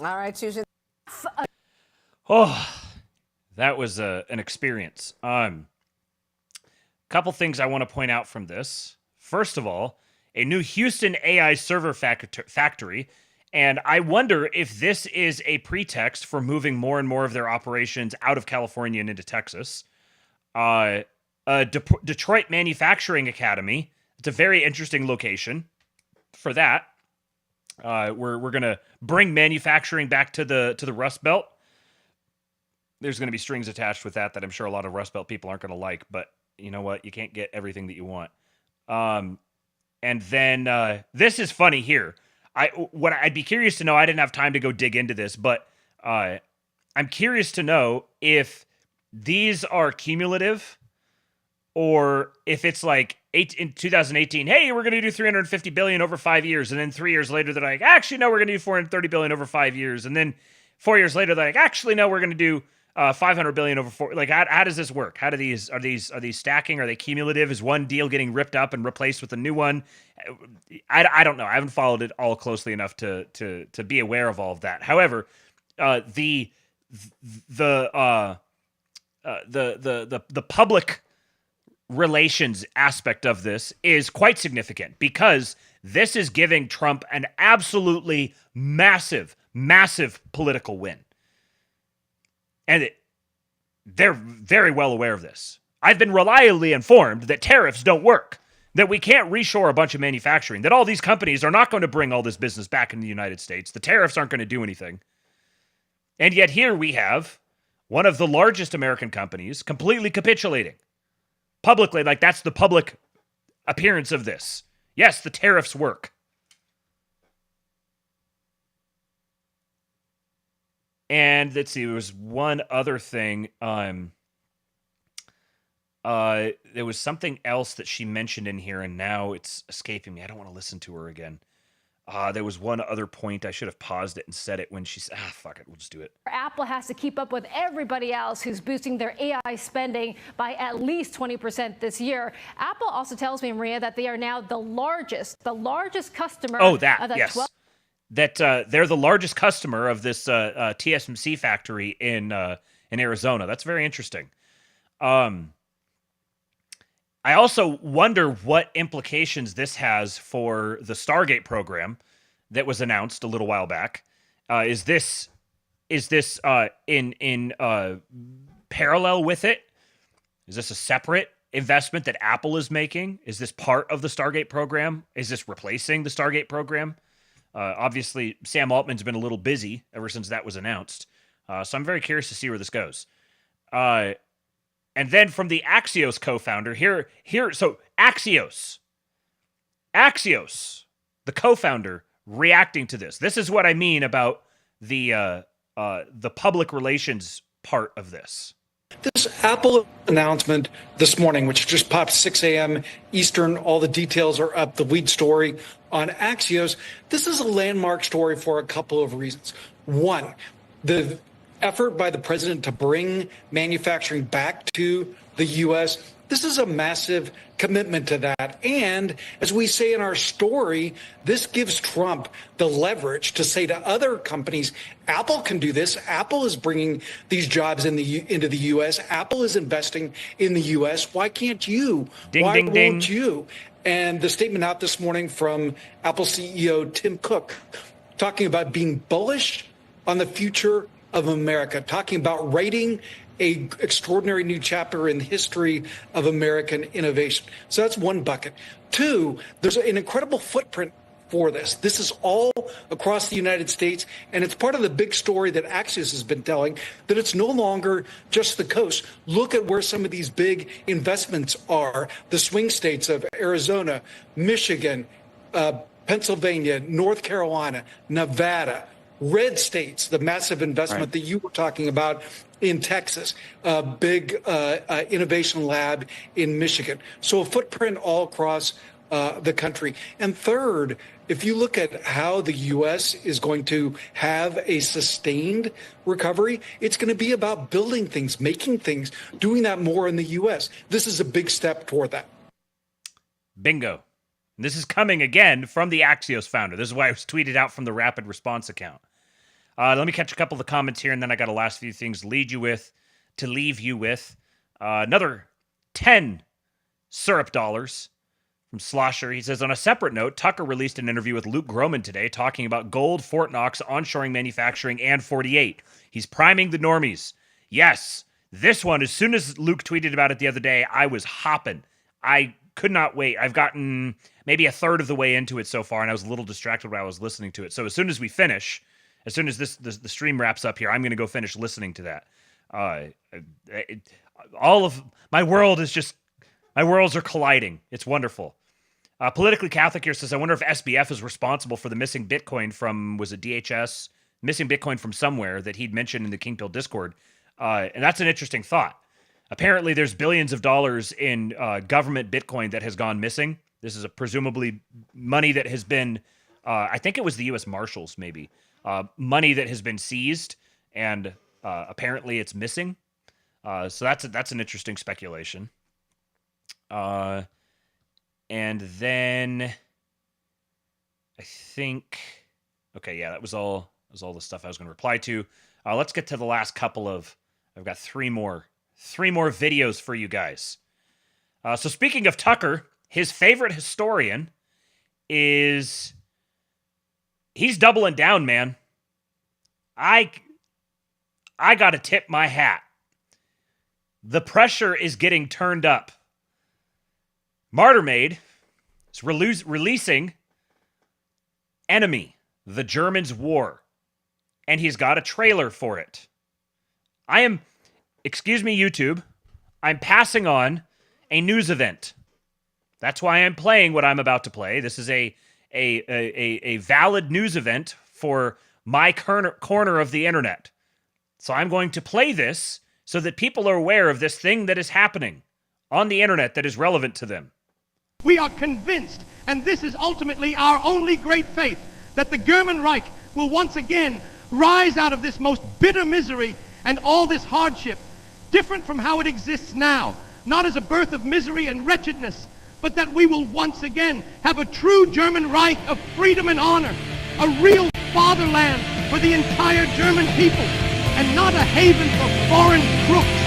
All right, Susan. Oh, that was an experience. Couple things I want to point out from this. First of all, a new Houston AI server factory, and I wonder if this is a pretext for moving more and more of their operations out of California and into Texas. Detroit Manufacturing Academy. It's a very interesting location for that. We're gonna bring manufacturing back to the Rust Belt. There's gonna be strings attached with that I'm sure a lot of Rust Belt people aren't gonna like, but you know what? You can't get everything that you want. And then this is funny here. I'd be curious to know. I didn't have time to go dig into this, but I'm curious to know if these are cumulative, or if it's like in 2018, hey, we're going to do $350 billion over 5 years, and then 3 years later they're like, actually no, we're going to do $430 billion over 5 years, and then 4 years later they're like, actually no, we're going to do $500 billion over 4. Like, how does this work? How do these are these stacking? Are they cumulative? Is one deal getting ripped up and replaced with a new one? I don't know. I haven't followed it all closely enough to be aware of all of that. However, the public relations aspect of this is quite significant, because this is giving Trump an absolutely massive political win. And they're very well aware of this. I've been reliably informed that tariffs don't work, that we can't reshore a bunch of manufacturing, that all these companies are not going to bring all this business back in the United States. The tariffs aren't going to do anything. And yet here we have one of the largest American companies completely capitulating publicly. Like, that's the public appearance of this. Yes, the tariffs work. And let's see, there was one other thing. There was something else that she mentioned in here, and now it's escaping me. I don't want to listen to her again. There was one other point. I should have paused it and said it when she said, fuck it, we'll just do it. Apple has to keep up with everybody else who's boosting their AI spending by at least 20% this year. Apple also tells me, Maria, that they are now the largest customer. Oh, that, of the yes. That they're the largest customer of this TSMC factory in Arizona. That's very interesting. I also wonder what implications this has for the Stargate program that was announced a little while back. Is this in parallel with it? Is this a separate investment that Apple is making? Is this part of the Stargate program? Is this replacing the Stargate program? Obviously, Sam Altman's been a little busy ever since that was announced. So I'm very curious to see where this goes. And then from the Axios co-founder, so Axios, the co-founder, reacting to this. This is what I mean about the public relations part of this. This Apple announcement this morning, which just popped 6 a.m. Eastern, all the details are up, the lead story on Axios. This is a landmark story for a couple of reasons. One, the effort by the president to bring manufacturing back to the U.S., this is a massive commitment to that. And as we say in our story, this gives Trump the leverage to say to other companies, Apple can do this. Apple is bringing these jobs into the U.S. Apple is investing in the U.S. Why can't you? Why won't you? And the statement out this morning from Apple CEO Tim Cook, talking about being bullish on the future of America, talking about writing a extraordinary new chapter in the history of American innovation. So that's one bucket. Two, there's an incredible footprint for this. This is all across the United States, and it's part of the big story that Axios has been telling, that it's no longer just the coast. Look at where some of these big investments are. The swing states of Arizona, Michigan, Pennsylvania, North Carolina, Nevada, red states, the massive investment that you were talking about in Texas, a big innovation lab in Michigan. So a footprint all across the country. And third, if you look at how the U.S. is going to have a sustained recovery, it's going to be about building things, making things, doing that more in the U.S. This is a big step toward that. Bingo. And this is coming again from the Axios founder. This is why it was tweeted out from the Rapid Response account. Let me catch a couple of the comments here, and then I got a last few things to leave you with. Another 10 syrup dollars from Slosher. He says, on a separate note, Tucker released an interview with Luke Gromen today talking about gold, Fort Knox, onshoring manufacturing, and 48. He's priming the normies. Yes, this one, as soon as Luke tweeted about it the other day, I was hopping. I could not wait. I've gotten maybe a third of the way into it so far, and I was a little distracted while I was listening to it. So as soon as we finish, as soon as the stream wraps up here, I'm going to go finish listening to that. All of my world is just, my worlds are colliding. It's wonderful. Politically Catholic here says, I wonder if SBF is responsible for the missing Bitcoin from, was it DHS? Missing Bitcoin from somewhere that he'd mentioned in the King Pill Discord. And that's an interesting thought. Apparently, there's billions of dollars in government Bitcoin that has gone missing. This is presumably money that has been, I think it was the U.S. Marshals, maybe. Money that has been seized, and apparently it's missing. So that's an interesting speculation. And then I think, okay, yeah, that was all the stuff I was going to reply to. Let's get to the last couple of, I've got three more videos for you guys. So speaking of Tucker, his favorite historian is, he's doubling down, man. I got to tip my hat. The pressure is getting turned up. Martyrmaid is releasing Enemy, the Germans' War. And he's got a trailer for it. Excuse me, YouTube, I'm passing on a news event. That's why I'm playing what I'm about to play. This is a valid news event for my corner of the internet. So I'm going to play this so that people are aware of this thing that is happening on the internet that is relevant to them. We are convinced, and this is ultimately our only great faith, that the German Reich will once again rise out of this most bitter misery and all this hardship, different from how it exists now, not as a birth of misery and wretchedness, but that we will once again have a true German Reich of freedom and honor, a real fatherland for the entire German people, and not a haven for foreign crooks.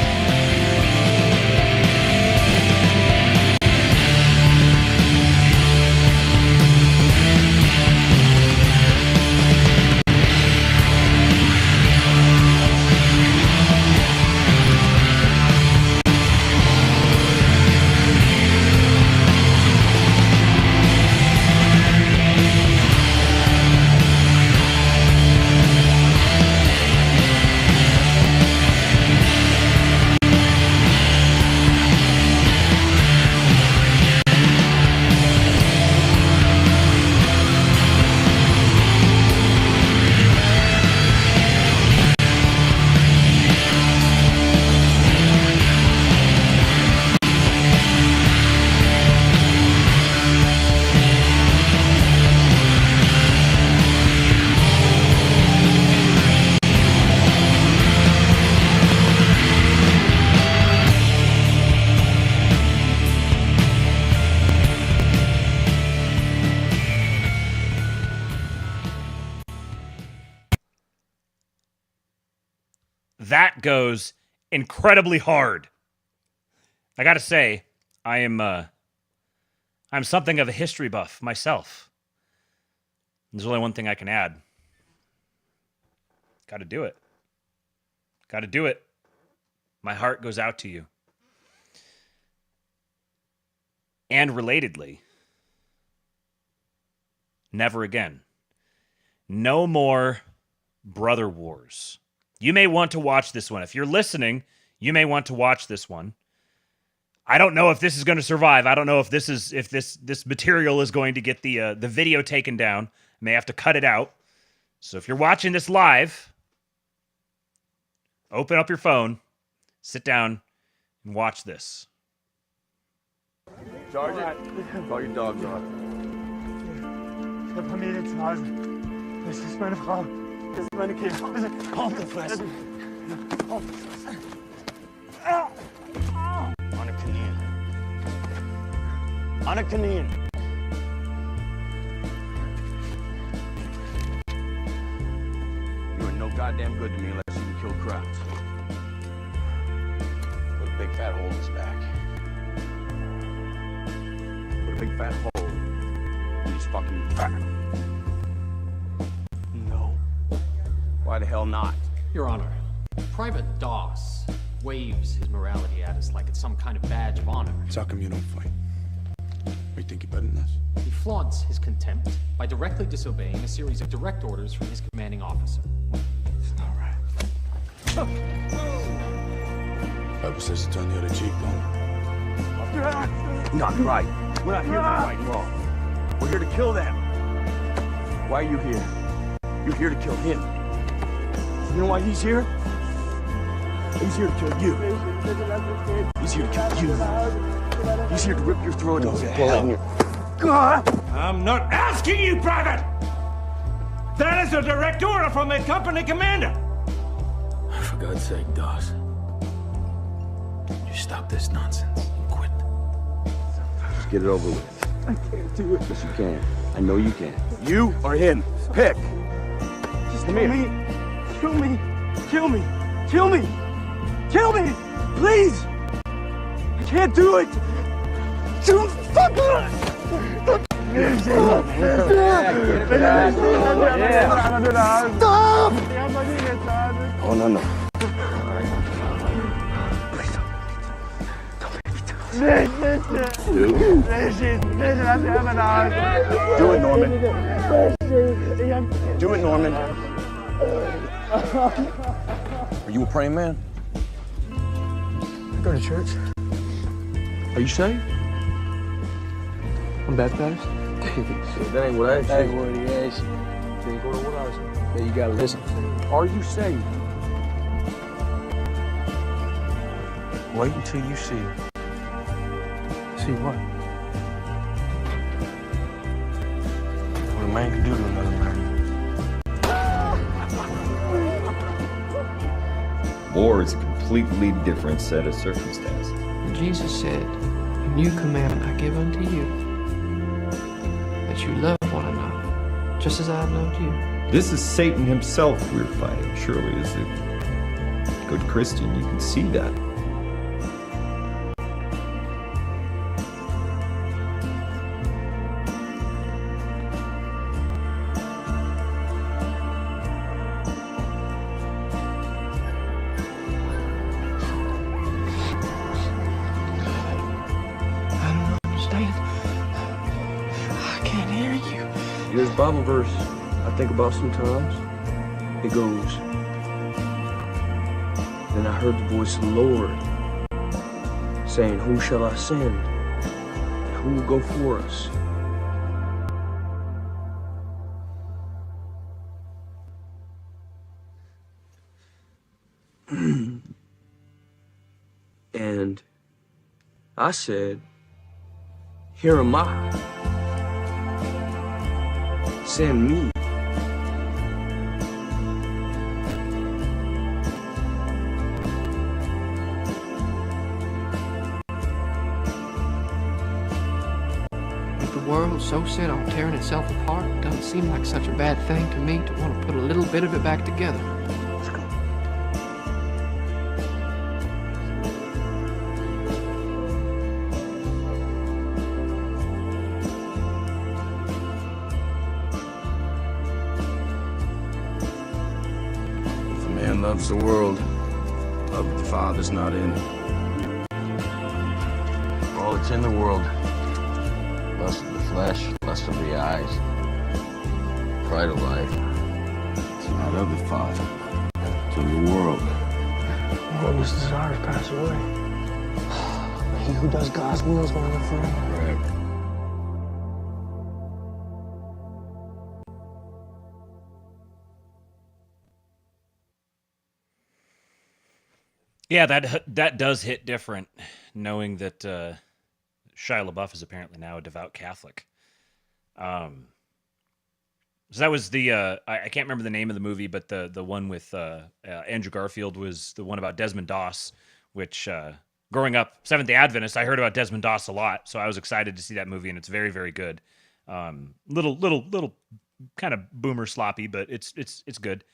That goes incredibly hard. I gotta say, I'm something of a history buff myself. There's only one thing I can add. Gotta do it. Gotta do it. My heart goes out to you. And relatedly, never again. No more brother wars. You may want to watch this one. If you're listening, you may want to watch this one. I don't know if this is going to survive. I don't know if this material is going to get the video taken down. I may have to cut it out. So if you're watching this live, Open up your phone, sit down, and watch this. Charge it. Call your dogs off. Ich habe Familie zu Hause. Das ist meine Frau. Das ist meine Kinder. Auf die Fresse. Auf die Fresse. On a Canadian. On a Canadian. You are no goddamn good to me unless you can kill crowds. Put a big fat hole in his back. Put a big fat hole in his fucking back. No. Why the hell not? Your Honor, Private Doss waves his morality at us like it's some kind of badge of honor. So how come you don't fight? You think you're better than us? He flaunts his contempt by directly disobeying a series of direct orders from his commanding officer. It's not right. Bible says to turn the other cheek, don't Not right. We're not here to fight wrong. We're here to kill them. Why are you here? You're here to kill him. You know why he's here? He's here to kill you. He's here to kill you. He's here to rip your throat off. I'm not asking you, Private! That is a direct order from the company commander! For God's sake, Doss. You stop this nonsense and quit. Just get it over with. I can't do it. Yes, you can. I know you can. You or him. Pick. Just Come kill here. me. Kill me. Kill me. Kill me. Kill me. Please. I can't do it. Don't fuck Stop! Oh, no. Do it, Norman. Do it, Norman. Are you a praying man? I go to church. Are you saved? I'm baptized. That ain't what I asked you. That ain't what he asked you. That ain't what I asked you. Yeah, you gotta listen. Are you saved? Wait until you see it. See what? What a man can do to another man. War is a completely different set of circumstances. Jesus said, "A new commandment I give unto you, that you love one another, just as I have loved you." This is Satan himself we're fighting. Surely, as a good Christian, you can see that. There's a Bible verse I think about sometimes. It goes, "Then I heard the voice of the Lord saying, Whom shall I send? And who will go for us?" And I said, "Here am I. Send me." With the world so set on tearing itself apart, it doesn't seem like such a bad thing to me to want to put a little bit of it back together. Let's go. Man loves the world, love the Father's not in it. All that's in the world, lust of the flesh, lust of the eyes, pride of life, it's not of the Father, it's of the world. What was desires pass away. He who does God's will is going to live forever. Correct. Yeah, that does hit different, knowing that Shia LaBeouf is apparently now a devout Catholic. So that was the I can't remember the name of the movie, but the one with Andrew Garfield was the one about Desmond Doss, which growing up Seventh-day Adventist, I heard about Desmond Doss a lot, so I was excited to see that movie, and it's very, very good. Little kind of boomer sloppy, but it's good.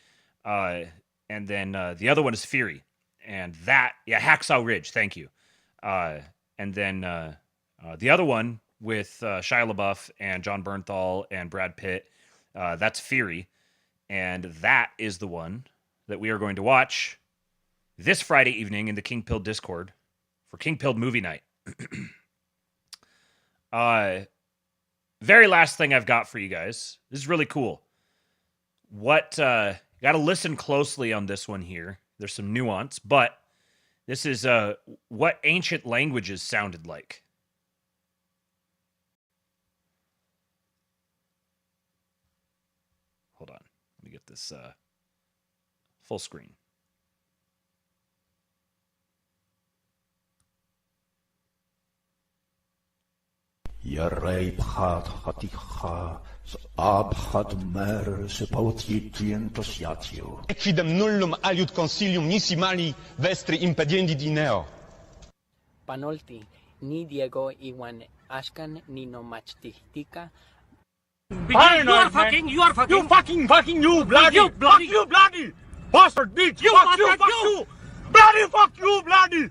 And then the other one is Fury, and Hacksaw Ridge. Thank you. And then the other one with Shia LaBeouf and John Bernthal and Brad Pitt, that's Fury, and that is the one that we are going to watch this Friday evening in the King Pilled Discord for King Pilled Movie Night. Very last thing I've got for you guys. This is really cool. Got to listen closely on this one here. There's some nuance, but this is what ancient languages sounded like. Hold on. Let me get this full screen. Equidem nullum aliud consilium nisi mali vestri impediendi dineo. Panolti, ni Diego iwan ashkan ni no machtihtika. You are fucking, you bloody, you bloody, bastard bitch, fuck you, bloody, fuck you, bloody.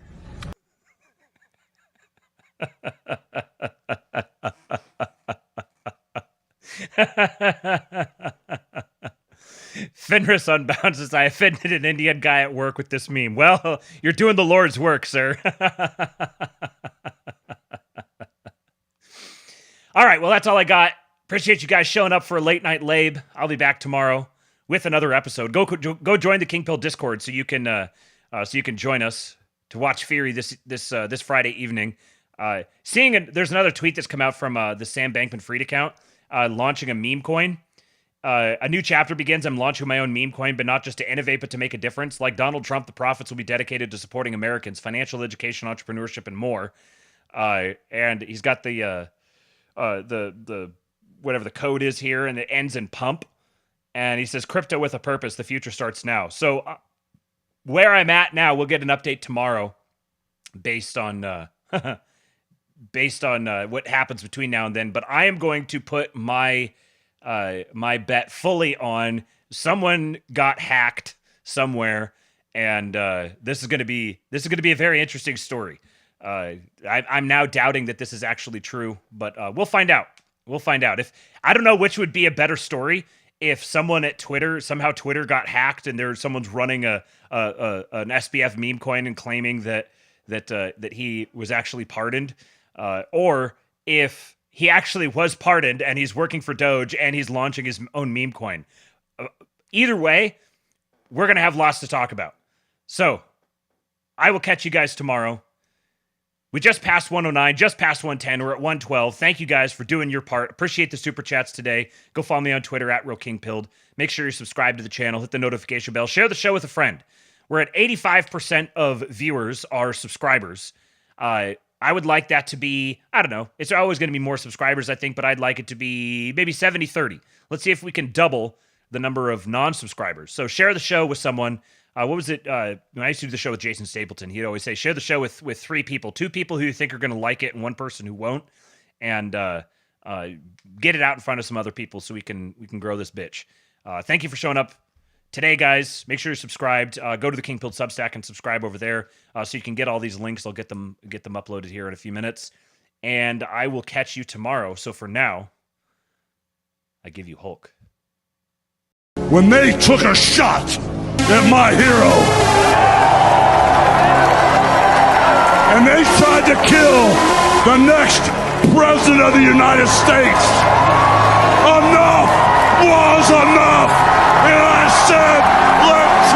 Fenris Unbound says, I offended an Indian guy at work with this meme. Well, you're doing the Lord's work, sir. All right, well, that's all I got. Appreciate you guys showing up for a late night lab. I'll be back tomorrow with another episode. Go join the King Pill Discord so you can join us to watch Fury this Friday evening. There's another tweet that's come out from the Sam Bankman-Fried account launching a meme coin. A new chapter begins. I'm launching my own meme coin, but not just to innovate, but to make a difference. Like Donald Trump, the profits will be dedicated to supporting Americans, financial education, entrepreneurship, and more. And he's got the whatever the code is here, and it ends in pump. And he says, crypto with a purpose. The future starts now. So where I'm at now, we'll get an update tomorrow based on what happens between now and then. But I am going to put my bet fully on someone got hacked somewhere, and this is going to be a very interesting story. I'm now doubting that this is actually true, but we'll find out. If I don't know which would be a better story, if someone at Twitter got hacked and someone's running an SBF meme coin and claiming that he was actually pardoned, or if he actually was pardoned and he's working for Doge and he's launching his own meme coin. Either way, we're going to have lots to talk about. So I will catch you guys tomorrow. We just passed 109, just passed 110. We're at 112. Thank you guys for doing your part. Appreciate the super chats today. Go follow me on Twitter at RealKingPilled. Make sure you're subscribed to the channel. Hit the notification bell. Share the show with a friend. We're at 85% of viewers are subscribers. I would like that to be, I don't know. It's always going to be more subscribers, I think, but I'd like it to be maybe 70-30. Let's see if we can double the number of non-subscribers. So share the show with someone. What was it? When I used to do the show with Jason Stapleton, he'd always say, share the show with 3 people. 2 people who you think are going to like it and 1 person who won't. And get it out in front of some other people so we can grow this bitch. Thank you for showing up today, guys. Make sure you're subscribed. Go to the King Pilled Substack and subscribe over there so you can get all these links. I'll get them uploaded here in a few minutes. And I will catch you tomorrow. So for now, I give you Hulk. When they took a shot at my hero, and they tried to kill the next president of the United States, enough was enough, and I said, let's